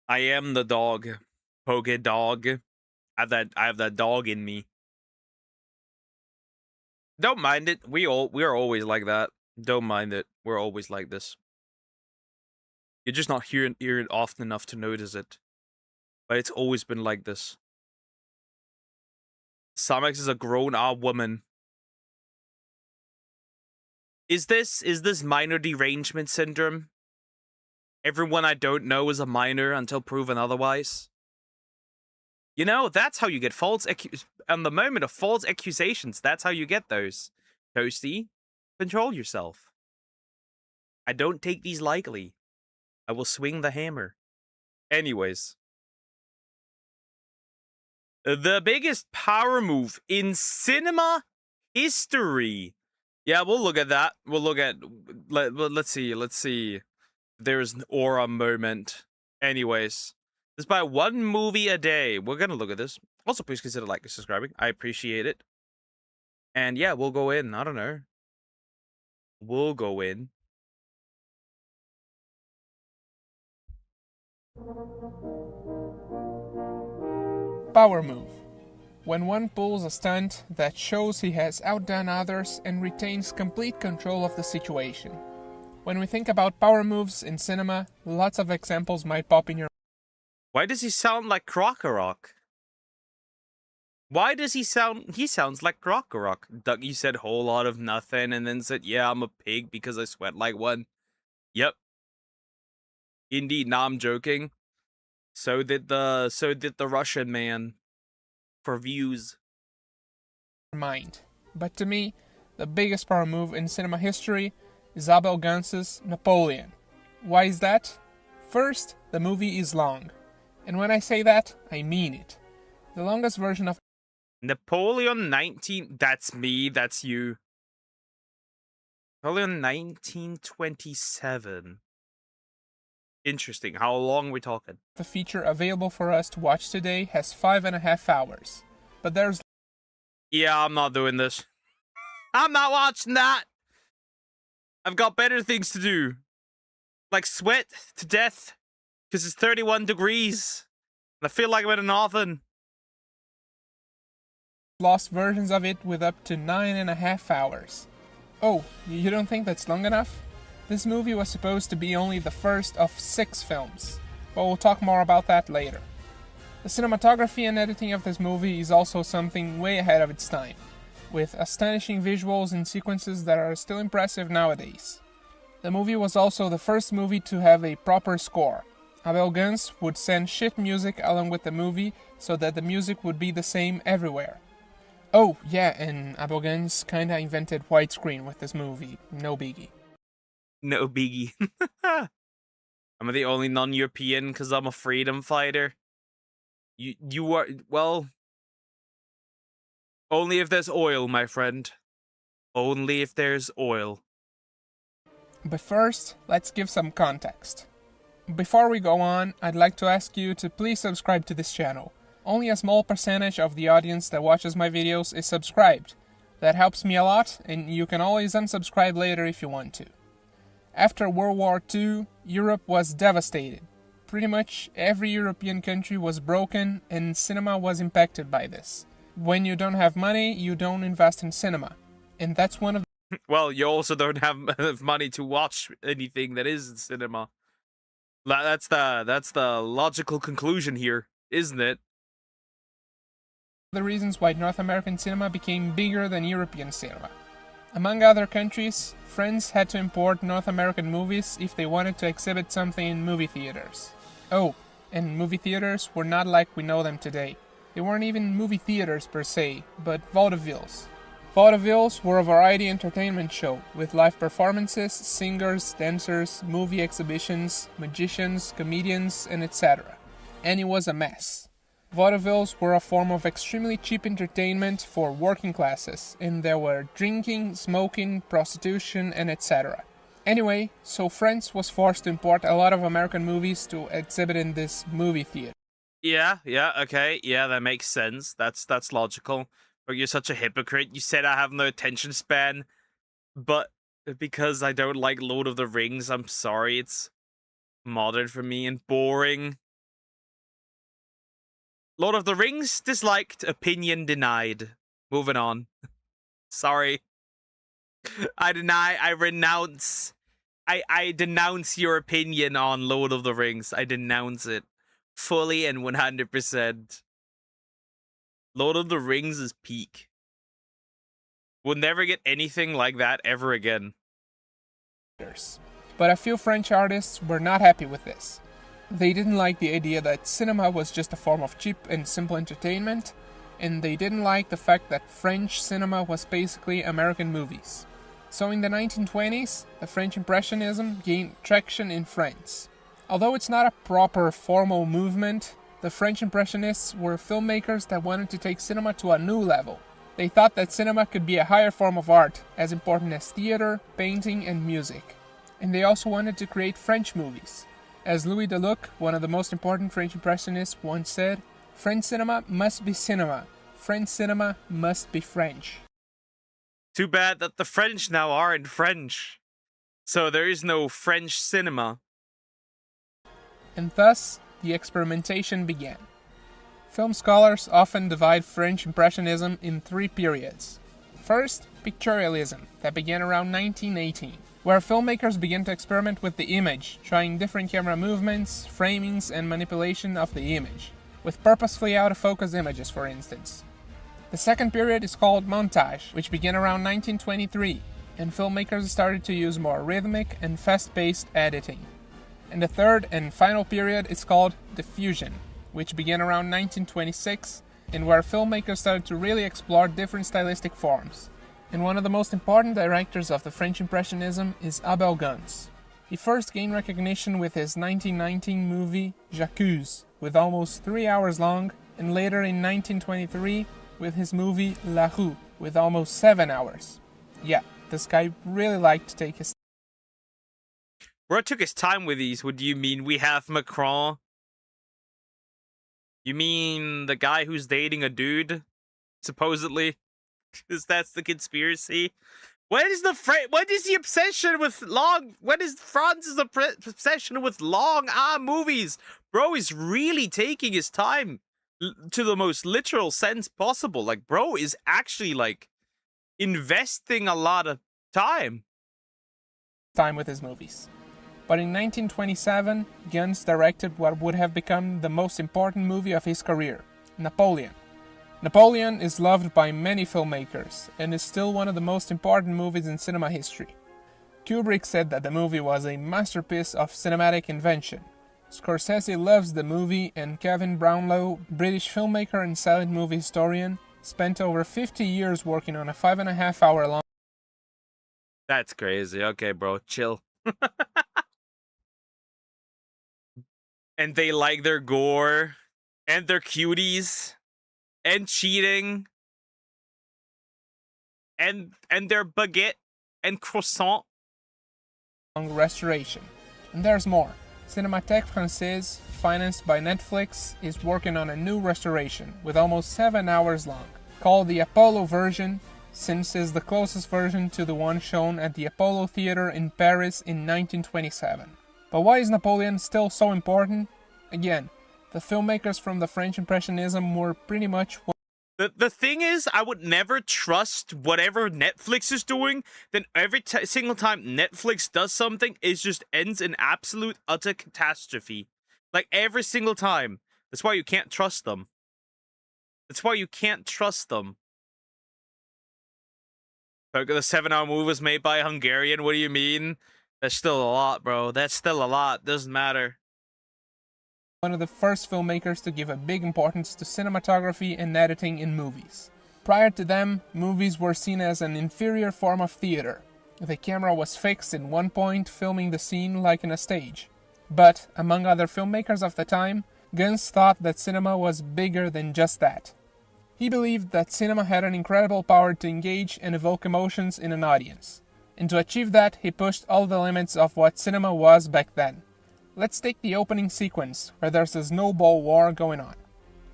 I am the dog. Poke dog. I have that dog in me. Don't mind it. We are always like that. Don't mind it. We're always like this. You're just not hearing it often enough to notice it. But it's always been like this. Samex is a grown-up woman. Is this minor derangement syndrome? Everyone I don't know is a minor until proven otherwise. You know, that's how you get on the moment of false accusations, that's how you get those. Toasty, control yourself. I don't take these lightly. I will swing the hammer. Anyways. The biggest power move in cinema history. Yeah, we'll look at that. We'll look at... Let's see. There's an aura moment. Anyways. Despite one movie a day. We're gonna look at this. Also, please consider liking and subscribing. I appreciate it. And yeah, we'll go in. I don't know. We'll go in. Power move. When one pulls a stunt that shows he has outdone others and retains complete control of the situation. When we think about power moves in cinema, lots of examples might pop in your mind. Why does he sound like Krokorok? Why does he sound... He sounds like Krokorok. Duck, you said whole lot of nothing and then said, yeah, I'm a pig because I sweat like one. Yep. Indeed, nah, I'm joking. So did the Russian man. For views. Mind. But to me, the biggest power move in cinema history is Abel Gance's Napoleon. Why is that? First, the movie is long. And when I say that, I mean it. The longest version of Napoleon 19... That's me, that's you. Napoleon 1927. Interesting. How long are we talking? The feature available for us to watch today has 5.5 hours. But there's... Yeah, I'm not doing this. I'm not watching that! I've got better things to do. Like sweat to death. Because it's 31 degrees. And I feel like I'm in an oven. Lost versions of it with up to 9.5 hours. Oh, you don't think that's long enough? This movie was supposed to be only the first of 6 films, but we'll talk more about that later. The cinematography and editing of this movie is also something way ahead of its time, with astonishing visuals and sequences that are still impressive nowadays. The movie was also the first movie to have a proper score. Abel Gance would send sheet music along with the movie so that the music would be the same everywhere. Oh, yeah, and Abel Gance kinda invented widescreen with this movie, no biggie. No biggie. I'm the only non-European because I'm a freedom fighter. You are... Well... Only if there's oil, my friend. Only if there's oil. But first, let's give some context. Before we go on, I'd like to ask you to please subscribe to this channel. Only a small percentage of the audience that watches my videos is subscribed. That helps me a lot, and you can always unsubscribe later if you want to. After World War II, Europe was devastated. Pretty much every European country was broken, and cinema was impacted by this. When you don't have money, you don't invest in cinema. And that's one of the... Well, you also don't have money to watch anything that is in cinema. That's the logical conclusion here, isn't it? The reasons why North American cinema became bigger than European cinema. Among other countries, France had to import North American movies if they wanted to exhibit something in movie theaters. Oh, and movie theaters were not like we know them today. They weren't even movie theaters per se, but vaudevilles. Vaudevilles were a variety entertainment show with live performances, singers, dancers, movie exhibitions, magicians, comedians, and etc. And it was a mess. Vaudevilles were a form of extremely cheap entertainment for working classes, and there were drinking, smoking, prostitution, and etc. Anyway, so France was forced to import a lot of American movies to exhibit in this movie theater. Yeah, okay, yeah, that makes sense. That's logical. But you're such a hypocrite. You said I have no attention span, but because I don't like Lord of the Rings, I'm sorry, it's modern for me and boring. Lord of the Rings, disliked, opinion denied. Moving on. Sorry. I renounce. I denounce your opinion on Lord of the Rings. I denounce it. Fully and 100%. Lord of the Rings is peak. We'll never get anything like that ever again. But a few French artists were not happy with this. They didn't like the idea that cinema was just a form of cheap and simple entertainment, and they didn't like the fact that French cinema was basically American movies. So in the 1920s, the French Impressionism gained traction in France. Although it's not a proper formal movement, the French Impressionists were filmmakers that wanted to take cinema to a new level. They thought that cinema could be a higher form of art, as important as theater, painting, and music. And they also wanted to create French movies. As Louis Deluc, one of the most important French Impressionists, once said, French cinema must be cinema. French cinema must be French. Too bad that the French now aren't French. So there is no French cinema. And thus, the experimentation began. Film scholars often divide French Impressionism in 3 periods. First, pictorialism, that began around 1918, where filmmakers began to experiment with the image, trying different camera movements, framings, and manipulation of the image, with purposefully out-of-focus images, for instance. The second period is called montage, which began around 1923, and filmmakers started to use more rhythmic and fast-paced editing. And the third and final period is called diffusion, which began around 1926, and where filmmakers started to really explore different stylistic forms. And one of the most important directors of the French Impressionism is Abel Gance. He first gained recognition with his 1919 movie J'accuse, with almost 3 hours long, and later in 1923 with his movie La Rue, with almost 7 hours. Yeah, this guy really liked to take his Bro took his time with these. What do you mean we have Macron? You mean the guy who's dating a dude? Supposedly? Because that's the conspiracy? What is the obsession with long... What is France's obsession with long movies? Bro is really taking his time to the most literal sense possible. Like, bro is actually, like, investing a lot of time with his movies. But in 1927, Gance directed what would have become the most important movie of his career, Napoleon. Napoleon is loved by many filmmakers, and is still one of the most important movies in cinema history. Kubrick said that the movie was a masterpiece of cinematic invention. Scorsese loves the movie, and Kevin Brownlow, British filmmaker and silent movie historian, spent over 50 years working on a 5.5 hour long... That's crazy. Okay, bro, chill. And they like their gore, and their cuties, and cheating, and their baguette, and croissant. Restoration. And there's more. Cinémathèque Française, financed by Netflix, is working on a new restoration, with almost 7 hours long, called the Apollo version, since it's the closest version to the one shown at the Apollo Theater in Paris in 1927. But why is Napoleon still so important? Again, the filmmakers from the French Impressionism were pretty much... The thing is, I would never trust whatever Netflix is doing. Then every single time Netflix does something, it just ends in absolute utter catastrophe. Like, every single time. That's why you can't trust them. That's why you can't trust them. Look at the 7-hour movie was made by a Hungarian. What do you mean? That's still a lot, bro. That's still a lot. Doesn't matter. One of the first filmmakers to give a big importance to cinematography and editing in movies. Prior to them, movies were seen as an inferior form of theater. The camera was fixed in one point, filming the scene like in a stage. But, among other filmmakers of the time, Gance thought that cinema was bigger than just that. He believed that cinema had an incredible power to engage and evoke emotions in an audience. And to achieve that, he pushed all the limits of what cinema was back then. Let's take the opening sequence, where there's a snowball war going on.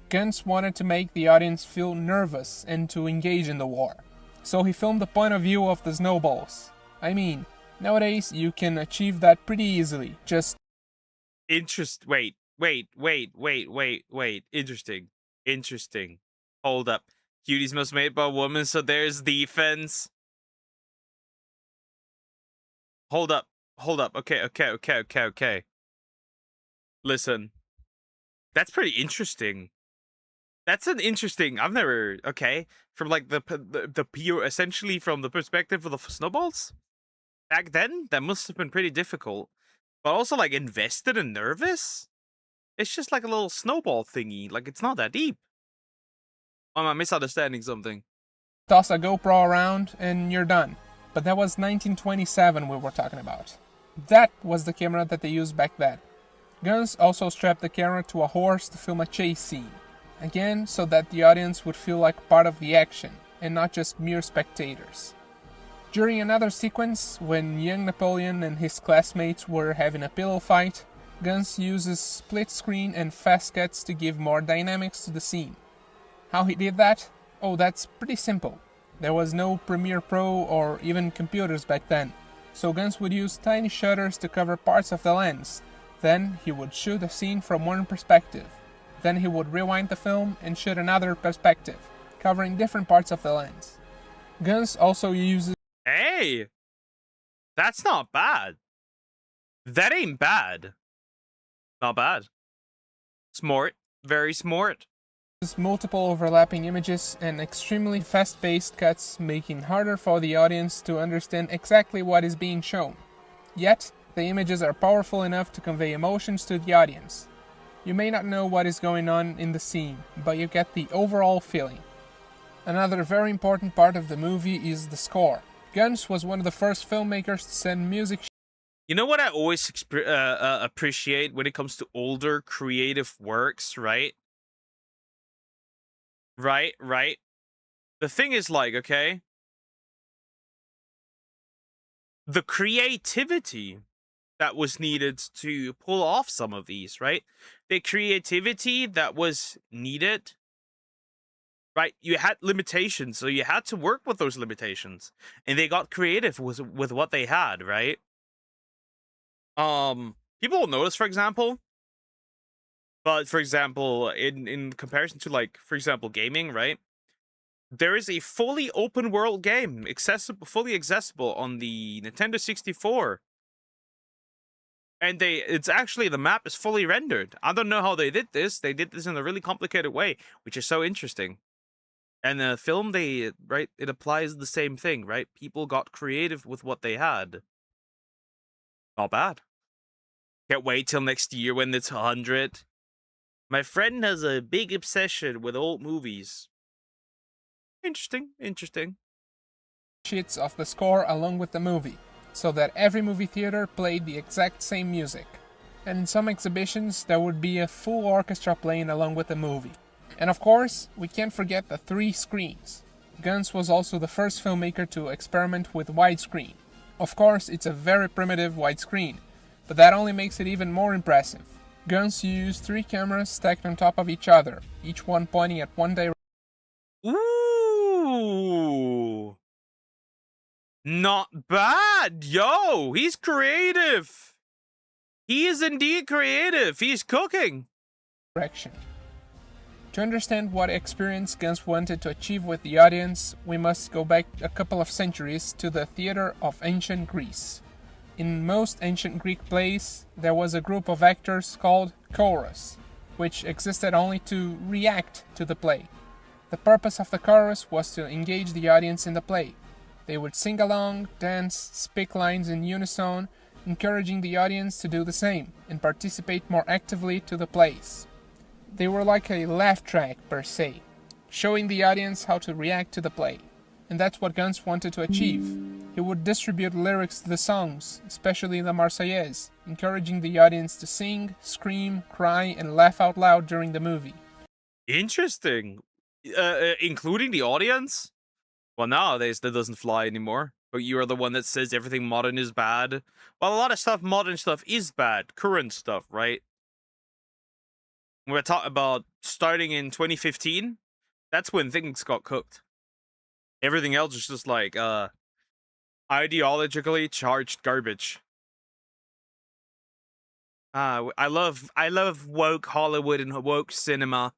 Gance wanted to make the audience feel nervous and to engage in the war. So he filmed the point of view of the snowballs. I mean, nowadays you can achieve that pretty easily, just... Wait. Interesting. Hold up. Cuties must made by a woman, so there's defense. Hold up. Okay. Listen. That's pretty interesting. That's an interesting... I've never... Okay. From, like, the pure... Essentially from the perspective of the snowballs? Back then, that must have been pretty difficult. But also, like, invested and nervous? It's just like a little snowball thingy. Like, it's not that deep. Or am I misunderstanding something? Toss a GoPro around and you're done. But that was 1927 we were talking about. That was the camera that they used back then. Gance also strapped the camera to a horse to film a chase scene. Again, so that the audience would feel like part of the action, and not just mere spectators. During another sequence, when young Napoleon and his classmates were having a pillow fight, Guns uses split screen and fast cuts to give more dynamics to the scene. How he did that? Oh, that's pretty simple. There was no Premiere Pro or even computers back then, so Guns would use tiny shutters to cover parts of the lens. Then he would shoot a scene from one perspective. Then he would rewind the film and shoot another perspective, covering different parts of the lens. Guns also uses... Hey! That's not bad. That ain't bad. Not bad. Smart. Very smart. Multiple overlapping images and extremely fast-paced cuts, making it harder for the audience to understand exactly what is being shown. Yet, the images are powerful enough to convey emotions to the audience. You may not know what is going on in the scene, but you get the overall feeling. Another very important part of the movie is the score. Guns was one of the first filmmakers to send music. You know what I always appreciate when it comes to older creative works, right? Right. The thing is, like, okay, the creativity that was needed to pull off some of these, right? The creativity that was needed, right? You had limitations, so you had to work with those limitations, and they got creative with what they had, right? People will notice, for example, but for example, in comparison to, like, for example, gaming, right? There is a fully open world game, fully accessible on the Nintendo 64. And it's actually, the map is fully rendered. I don't know how they did this. They did this in a really complicated way, which is so interesting. And the film, right, it applies the same thing, right? People got creative with what they had. Not bad. Can't wait till next year when it's 100. My friend has a big obsession with old movies. Interesting. Sheets of the score along with the movie, so that every movie theater played the exact same music. And in some exhibitions, there would be a full orchestra playing along with the movie. And of course, we can't forget the 3 screens. Guns was also the first filmmaker to experiment with widescreen. Of course, it's a very primitive widescreen, but that only makes it even more impressive. Guns used 3 cameras stacked on top of each other, each one pointing at one direction. Ooh! Not bad! Yo, he's creative! He is indeed creative! He's cooking! To understand what experience Guns wanted to achieve with the audience, we must go back a couple of centuries to the theater of ancient Greece. In most ancient Greek plays, there was a group of actors called chorus, which existed only to react to the play. The purpose of the chorus was to engage the audience in the play. They would sing along, dance, speak lines in unison, encouraging the audience to do the same and participate more actively to the plays. They were like a laugh track per se, showing the audience how to react to the play. And that's what Guns wanted to achieve. He would distribute lyrics to the songs, especially the Marseillaise, encouraging the audience to sing, scream, cry, and laugh out loud during the movie. Interesting. Including the audience? Well, nowadays that doesn't fly anymore. But you are the one that says everything modern is bad. Well, a lot of stuff, modern stuff, is bad. Current stuff, right? We're talking about starting in 2015. That's when things got cooked. Everything else is just like ideologically charged garbage. I love woke Hollywood and woke cinema.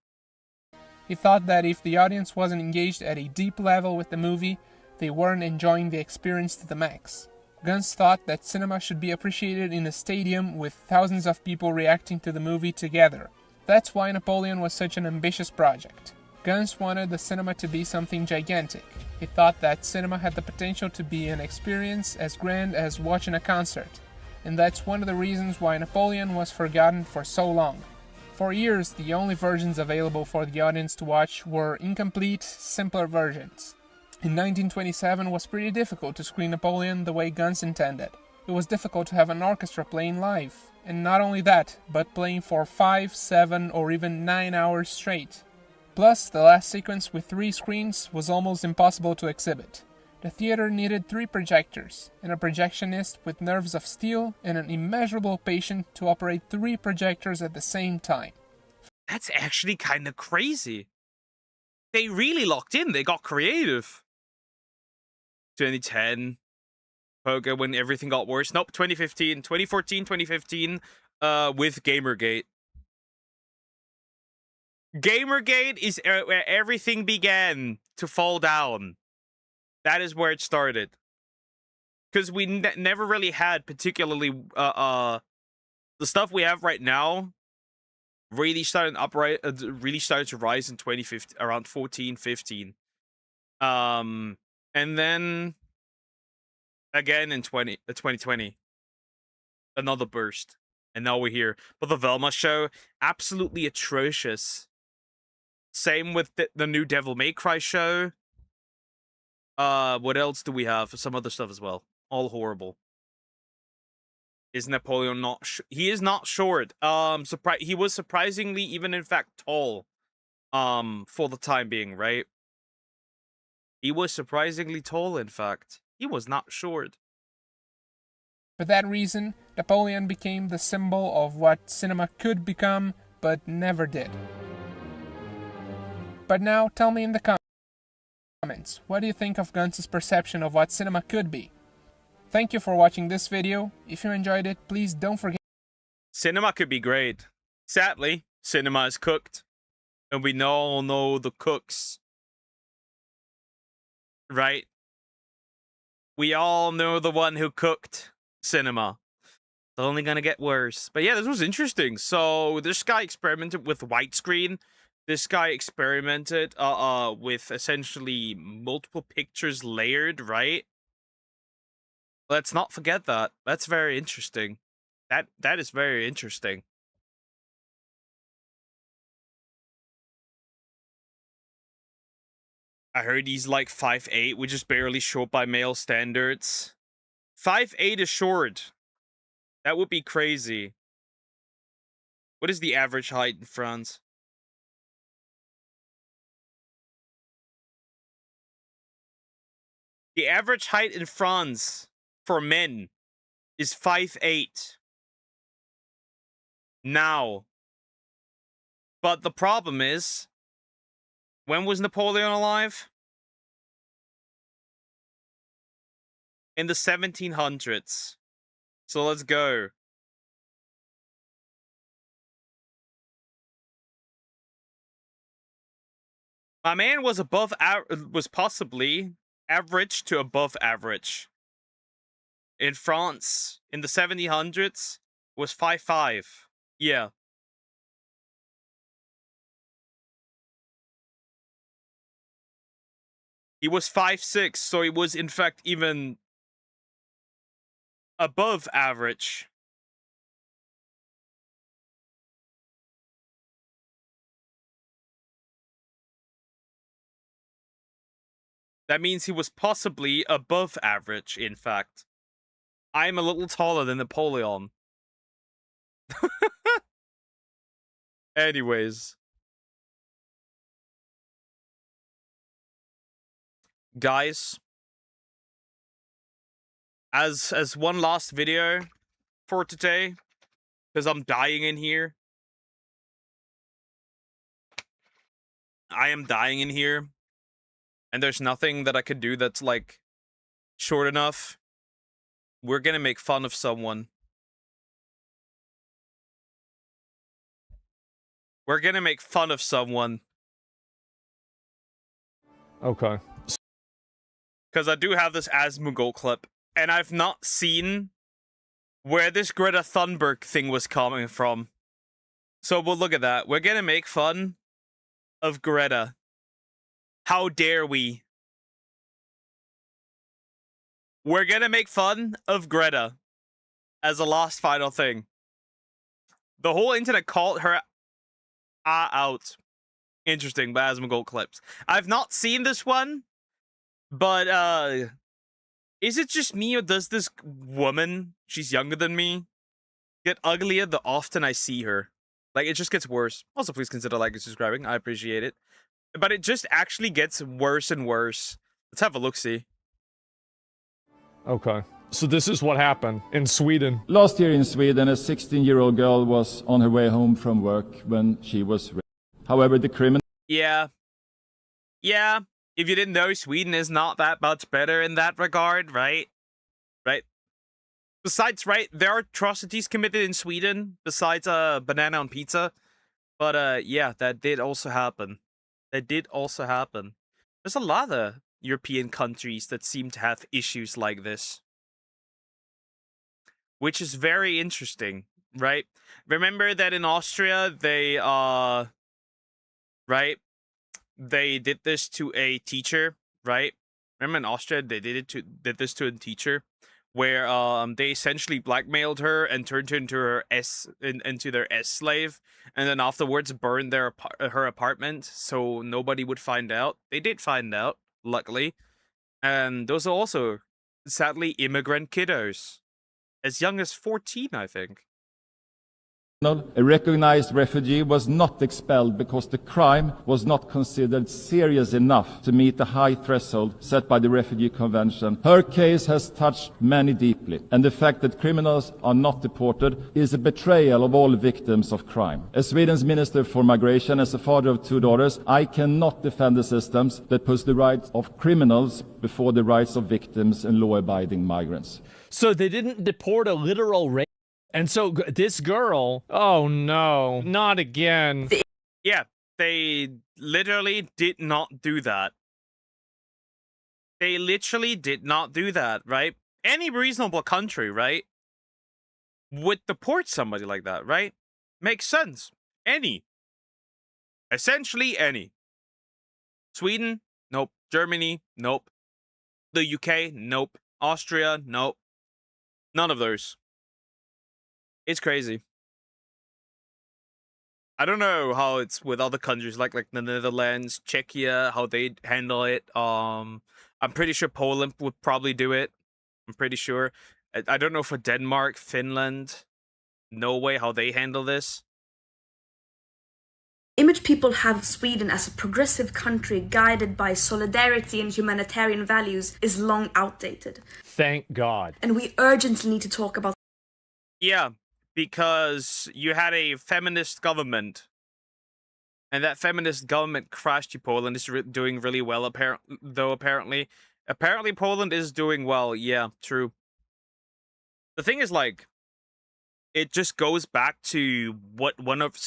He thought that if the audience wasn't engaged at a deep level with the movie, they weren't enjoying the experience to the max. Guns thought that cinema should be appreciated in a stadium with thousands of people reacting to the movie together. That's why Napoleon was such an ambitious project. Guns wanted the cinema to be something gigantic. He thought that cinema had the potential to be an experience as grand as watching a concert. And that's one of the reasons why Napoleon was forgotten for so long. For years, the only versions available for the audience to watch were incomplete, simpler versions. In 1927, it was pretty difficult to screen Napoleon the way Guns intended. It was difficult to have an orchestra playing live. And not only that, but playing for 5, 7, or even 9 hours straight. Plus, the last sequence with 3 screens was almost impossible to exhibit. The theater needed 3 projectors, and a projectionist with nerves of steel and an immeasurable patience to operate 3 projectors at the same time. That's actually kind of crazy. They really locked in. They got creative. 2010. Poker when everything got worse. Nope, 2015. 2014, 2015. With Gamergate. Gamergate is where everything began to fall down. That is where it started. Because we never really had particularly the stuff we have right now really started to rise in 2015, around 14, 15. And then again in 2020. Another burst. And now we're here. But the Velma show, absolutely atrocious. Same with the new Devil May Cry show. What else do we have? Some other stuff as well. All horrible. Is Napoleon not? He is not short. He was surprisingly, even in fact, tall. For the time being, right? He was surprisingly tall. In fact, he was not short. For that reason, Napoleon became the symbol of what cinema could become, but never did. But now, tell me in the comments, what do you think of Guns' perception of what cinema could be? Thank you for watching this video. If you enjoyed it, please don't forget. Cinema could be great. Sadly, cinema is cooked. And we all know the cooks. Right? We all know the one who cooked cinema. It's only gonna get worse. But yeah, this was interesting. So this guy experimented with widescreen. This guy experimented with essentially multiple pictures layered, right? Let's not forget that. That's very interesting. That is very interesting. I heard he's like 5'8", which is barely short by male standards. 5'8" is short. That would be crazy. What is the average height in France? The average height in France for men is 5'8". Now. But the problem is, when was Napoleon alive? In the 1700s. So let's go. My man was possibly average to above average. In France, in the 1700s, was 5'5". Yeah. He was 5'6", so he was in fact even above average. That means he was possibly above average, in fact. I'm a little taller than Napoleon. Anyways. Guys. As one last video for today, because I'm dying in here. I am dying in here. And there's nothing that I could do that's, like, short enough. We're gonna make fun of someone. We're gonna make fun of someone. Okay. Because I do have this Asmongold clip. And I've not seen where this Greta Thunberg thing was coming from. So we'll look at that. We're gonna make fun of Greta. How dare we? We're gonna make fun of Greta as a last final thing. The whole internet called her out. Interesting, but Asmongold clips. I've not seen this one, but is it just me or does this woman, she's younger than me, get uglier the often I see her? Like, it just gets worse. Also, please consider liking and subscribing. I appreciate it. But it just actually gets worse and worse. Let's have a look-see. Okay. So this is what happened in Sweden. Last year in Sweden, a 16-year-old girl was on her way home from work when she was raped. However, the criminal... Yeah. Yeah. If you didn't know, Sweden is not that much better in that regard, right? Right? Besides, right, there are atrocities committed in Sweden besides banana on pizza. But yeah, that did also happen. That did also happen. There's a lot of European countries that seem to have issues like this, which is very interesting, right? Remember that in Austria, they right, they did this to a teacher, right? Remember in Austria, they did this to a teacher, where they essentially blackmailed her and turned her into into their slave, and then afterwards burned her apartment so nobody would find out. They did find out, luckily, and those are also sadly immigrant kiddos, as young as 14, I think. A recognized refugee was not expelled because the crime was not considered serious enough to meet the high threshold set by the Refugee Convention. Her case has touched many deeply, and the fact that criminals are not deported is a betrayal of all victims of crime. As Sweden's Minister for Migration, as a father of 2 daughters, I cannot defend the systems that puts the rights of criminals before the rights of victims and law-abiding migrants. So they didn't deport a literal rape. And so this girl, oh no, not again. Yeah, they literally did not do that. They literally did not do that, right? Any reasonable country, right, would deport somebody like that, right? Makes sense. Any. Essentially any. Sweden? Nope. Germany? Nope. The UK? Nope. Austria? Nope. None of those. It's crazy. I don't know how it's with other countries like the Netherlands, Czechia, how they handle it. I'm pretty sure Poland would probably do it. I'm pretty sure. I don't know for Denmark, Finland, Norway, how they handle this. Image people have Sweden as a progressive country guided by solidarity and humanitarian values is long outdated. Thank God. And we urgently need to talk about... Yeah. Because you had a feminist government, and that feminist government crashed you. Poland is doing really well, apparently. Apparently Poland is doing well. Yeah, true. The thing is, like, it just goes back to what one of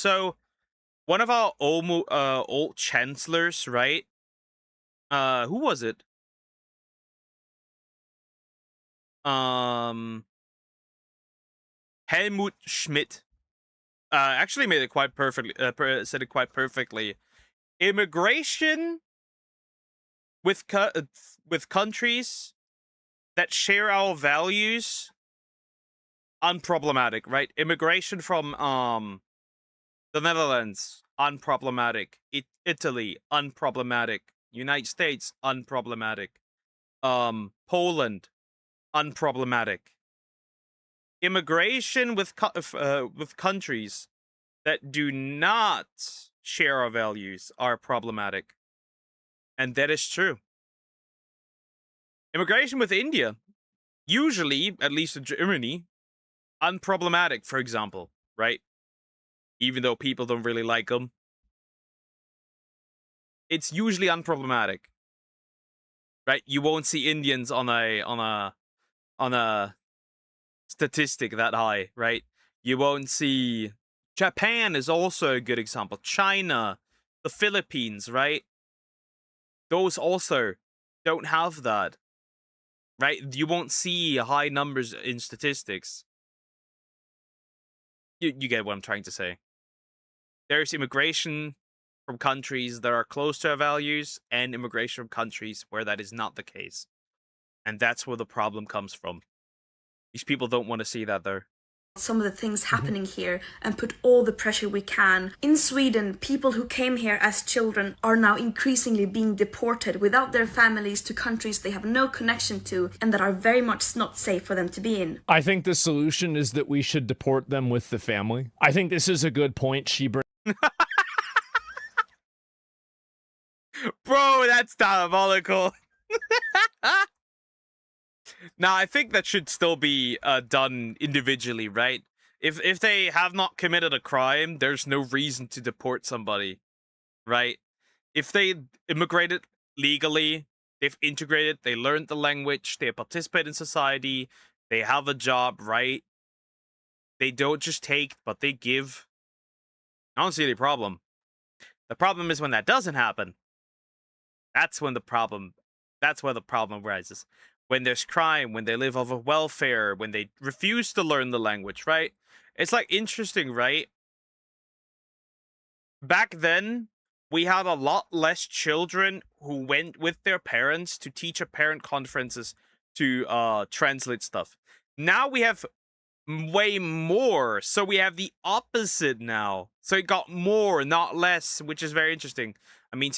our old chancellors, right? Who was it? Helmut Schmidt actually made it quite perfectly. Said it quite perfectly. Immigration with countries that share our values, unproblematic, right? Immigration from the Netherlands, unproblematic. Italy, unproblematic. United States, unproblematic. Poland, unproblematic. Immigration with countries that do not share our values are problematic. And that is true. Immigration with India, usually, at least in Germany, unproblematic, for example, right? Even though people don't really like them. It's usually unproblematic. Right? You won't see Indians on a statistic that high, right? You won't see... Japan is also a good example. China, the Philippines, right? Those also don't have that, right? You won't see high numbers in statistics. You get what I'm trying to say. There's immigration from countries that are close to our values and immigration from countries where that is not the case. And that's where the problem comes from. These people don't want to see that, though. Some of the things happening here and put all the pressure we can. In Sweden, people who came here as children are now increasingly being deported without their families to countries they have no connection to and that are very much not safe for them to be in. I think the solution is that we should deport them with the family. I think this is a good point she brings. Bro, that's diabolical. Now, I think that should still be done individually, right? If they have not committed a crime, there's no reason to deport somebody, right? If they immigrated legally, they've integrated, they learned the language, they participate in society, they have a job, right? They don't just take, but they give. I don't see any problem. The problem is when that doesn't happen. That's where the problem rises. When there's crime, when they live off of welfare, when they refuse to learn the language, right? It's like interesting, right? Back then, we had a lot less children who went with their parents to teacher parent conferences to translate stuff. Now we have way more, so we have the opposite now. So it got more, not less, which is very interesting. I mean,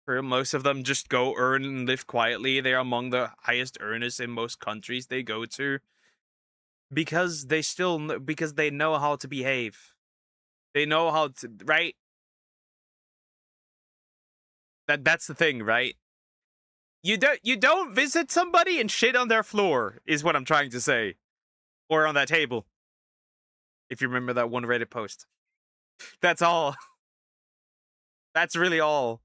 for most of them just go earn and live quietly. They're among the highest earners in most countries they go to. Because because they know how to behave. They know how to, right? That's the thing, right? You don't visit somebody and shit on their floor, is what I'm trying to say. Or on that table. If you remember that one Reddit post. That's all. That's really all.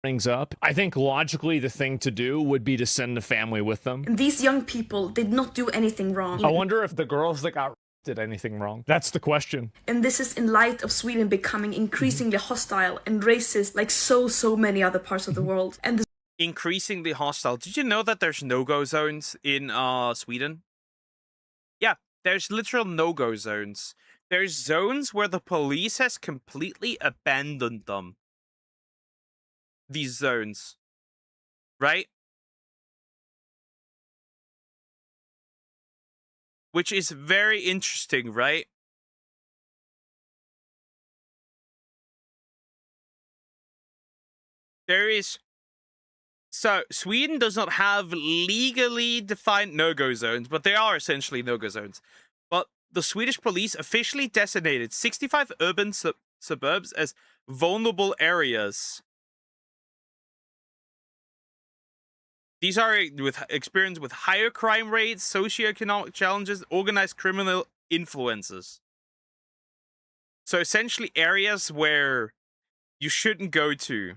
Brings up. I think logically the thing to do would be to send the family with them. And these young people did not do anything wrong. I wonder if the girls that got did anything wrong. That's the question. And this is in light of Sweden becoming increasingly hostile and racist like so many other parts of the world. And increasingly hostile. Did you know that there's no-go zones in Sweden? Yeah, there's literal no-go zones. There's zones where the police has completely abandoned them. These zones. Right? Which is very interesting, right? So, Sweden does not have legally defined no-go zones, but they are essentially no-go zones. But the Swedish police officially designated 65 urban suburbs as vulnerable areas. These are experienced with higher crime rates, socioeconomic challenges, organized criminal influences. So essentially areas where you shouldn't go to.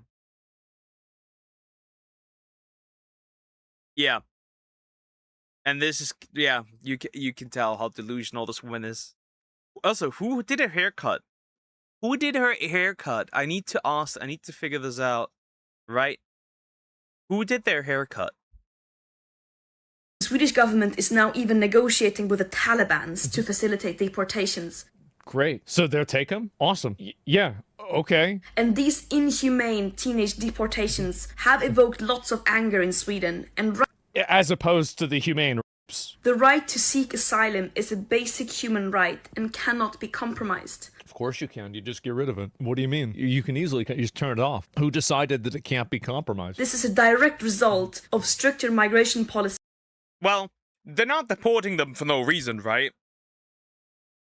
Yeah. And this is, yeah, you can tell how delusional this woman is. Also, who did her haircut? Who did her haircut? I need to ask, I need to figure this out. Right? Who did their haircut? The Swedish government is now even negotiating with the Taliban to facilitate deportations. Great. So they'll take them? Awesome. Yeah. Okay. And these inhumane teenage deportations have evoked lots of anger in Sweden. And as opposed to the humane rapes. The right to seek asylum is a basic human right and cannot be compromised. Of course you can. You just get rid of it. What do you mean? You can easily just turn it off. Who decided that it can't be compromised? This is a direct result of stricter migration policy. Well, they're not deporting them for no reason, right?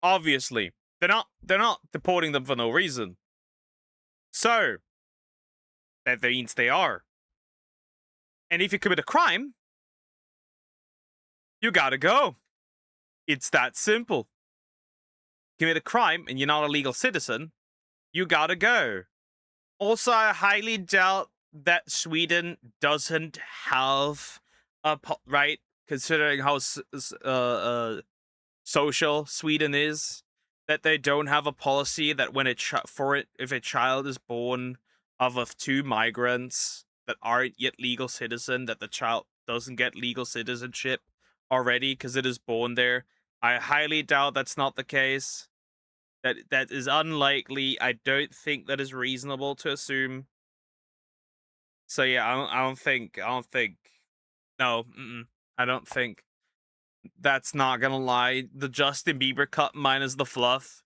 Obviously. They're not deporting them for no reason. So, that means they are. And if you commit a crime, you gotta go. It's that simple. Commit a crime and you're not a legal citizen, you gotta go. Also, I highly doubt that Sweden doesn't have a right, considering how social Sweden is, that they don't have a policy that when if a child is born of two migrants that aren't yet legal citizen, that the child doesn't get legal citizenship already because it is born there. I highly doubt that's not the case. That is unlikely. I don't think that is reasonable to assume. So yeah, I don't think. No, I don't think. That's not gonna lie. The Justin Bieber cut minus the fluff.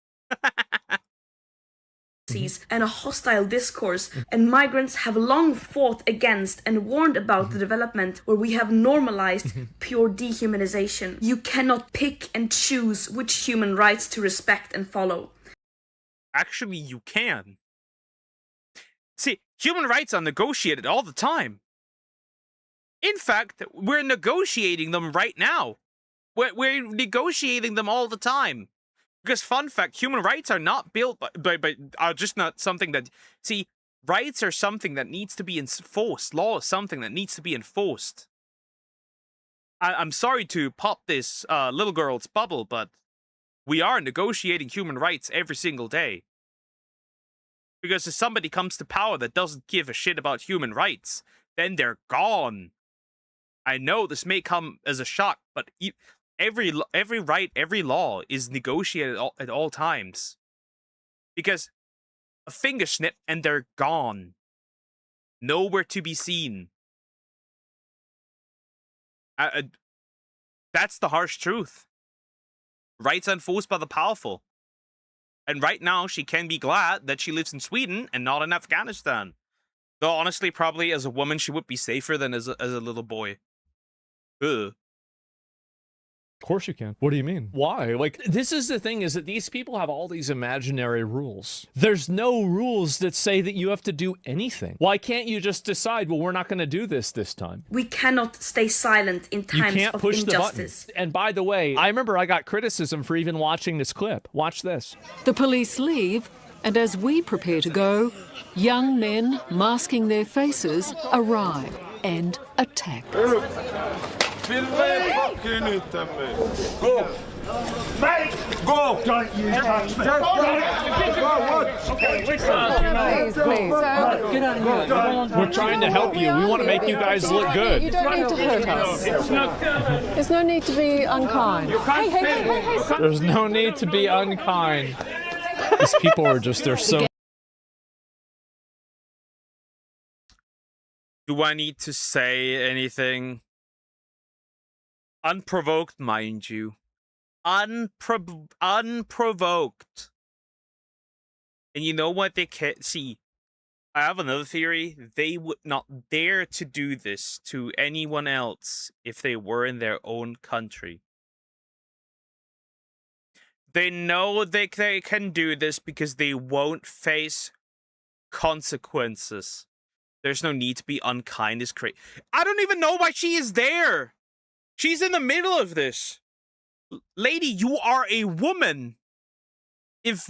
And a hostile discourse, and migrants have long fought against and warned about the development where we have normalized pure dehumanization. You cannot pick and choose which human rights to respect and follow. Actually, you can. See, human rights are negotiated all the time. In fact, we're negotiating them right now. We're negotiating them all the time. Because fun fact, human rights are not built by are just not something that, see, rights are something that needs to be enforced. Law is something that needs to be enforced. I'm sorry to pop this little girl's bubble, but we are negotiating human rights every single day. Because if somebody comes to power that doesn't give a shit about human rights, then they're gone. I know this may come as a shock, but every right, every law is negotiated at all times. Because a finger snip and they're gone. Nowhere to be seen. That's the harsh truth. Rights enforced by the powerful. And right now, she can be glad that she lives in Sweden and not in Afghanistan. Though honestly, probably as a woman, she would be safer than as a little boy. Ugh. Of course you can. What do you mean? Why? Like, this is the thing, is that these people have all these imaginary rules. There's no rules that say that you have to do anything. Why can't you just decide, well, we're not going to do this time? We cannot stay silent in times can't of push injustice. The button. And by the way, I remember I got criticism for even watching this clip. Watch this. The police leave, and as we prepare to go, young men masking their faces arrive and attack. Go! Mate! Go! Don't you touch me! Okay, please. Get out of here. We're trying to help you. We want to make you guys look good. You don't need to hurt us. There's no need to be unkind. Hey. There's no need to be unkind. These people are just, they're so... Do I need to say anything? Unprovoked, mind you. Unprovoked. And you know what they can't see? I have another theory. They would not dare to do this to anyone else if they were in their own country. They know they can do this because they won't face consequences. There's no need to be unkind. Is crazy. I don't even know why she is there. She's in the middle of this. Lady, you are a woman. If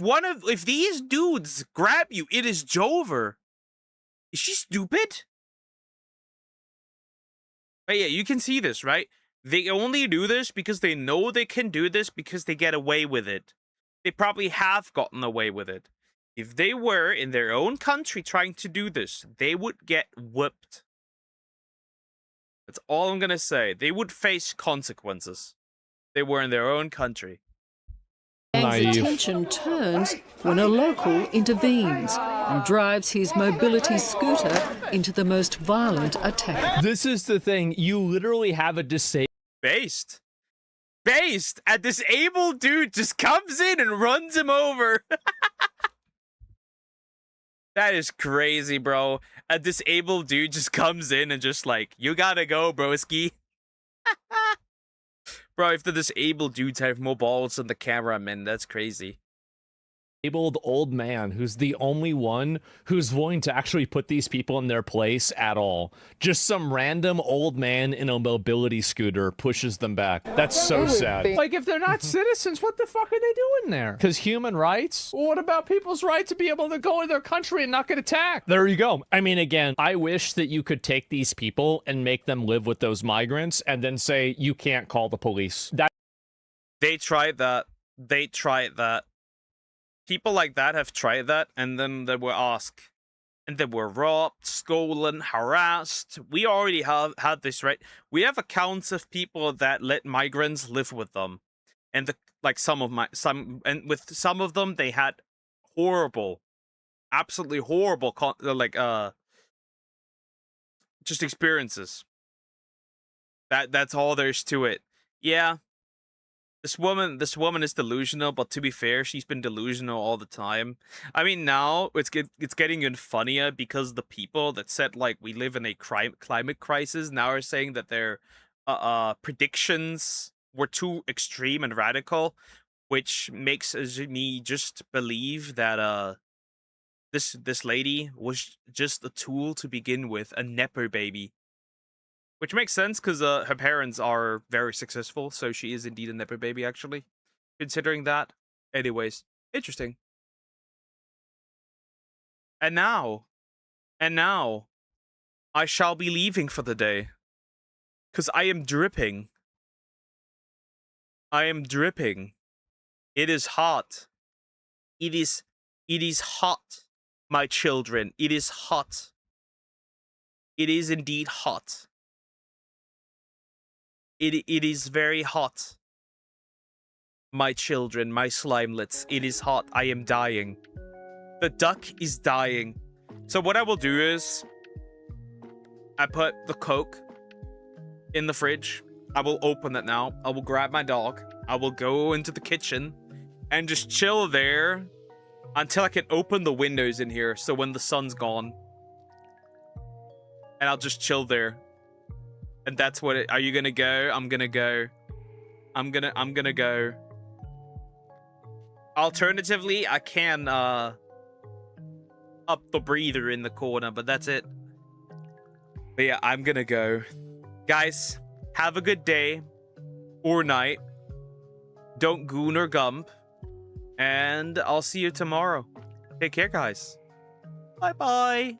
these dudes grab you, it is Jover. Is she stupid? But yeah, you can see this, right? They only do this because they know they can do this because they get away with it. They probably have gotten away with it. If they were in their own country trying to do this, they would get whipped. That's all I'm gonna say. They would face consequences. They were in their own country. Gang's attention turns when a local intervenes and drives his mobility scooter into the most violent attack. This is the thing. You literally have a disabled... Based. A disabled dude just comes in and runs him over. That is crazy, bro. A disabled dude just comes in and just like, you gotta go, broski. Bro, if the disabled dudes have more balls than the cameraman, that's crazy. Disabled old man who's the only one who's willing to actually put these people in their place at all. Just some random old man in a mobility scooter pushes them back. That's so sad. Like, if they're not citizens, what the fuck are they doing there? Because human rights? Well, what about people's right to be able to go in their country and not get attacked? There you go. I mean, again, I wish that you could take these people and make them live with those migrants and then say, you can't call the police. They tried that. People like that have tried that, and then they were asked. And they were robbed, stolen, harassed. We already have had this, right? We have accounts of people that let migrants live with them. And with some of them, they had horrible, absolutely horrible, just experiences. That's all there's to it. Yeah. This woman is delusional, but to be fair, she's been delusional all the time. I mean, now it's getting even funnier because the people that said like we live in a climate crisis now are saying that their predictions were too extreme and radical, which makes me just believe that this lady was just a tool to begin with, a nepo baby. Which makes sense because her parents are very successful, so she is indeed a nepo baby, actually. Considering that. Anyways, interesting. And now, I shall be leaving for the day. Because I am dripping. I am dripping. It is hot. It is hot, my children. It is hot. It is indeed hot. It is very hot. My children, my slimelets. It is hot. I am dying. The duck is dying. So what I will do is I put the Coke in the fridge. I will open it now. I will grab my dog. I will go into the kitchen and just chill there until I can open the windows in here. So when the sun's gone, and I'll just chill there. And that's what it, are you gonna go? I'm gonna go. I'm gonna go. Alternatively, I can up the breather in the corner, but that's it. But yeah, I'm gonna go. Guys, have a good day or night. Don't goon or gump. And I'll see you tomorrow. Take care, guys. Bye-bye.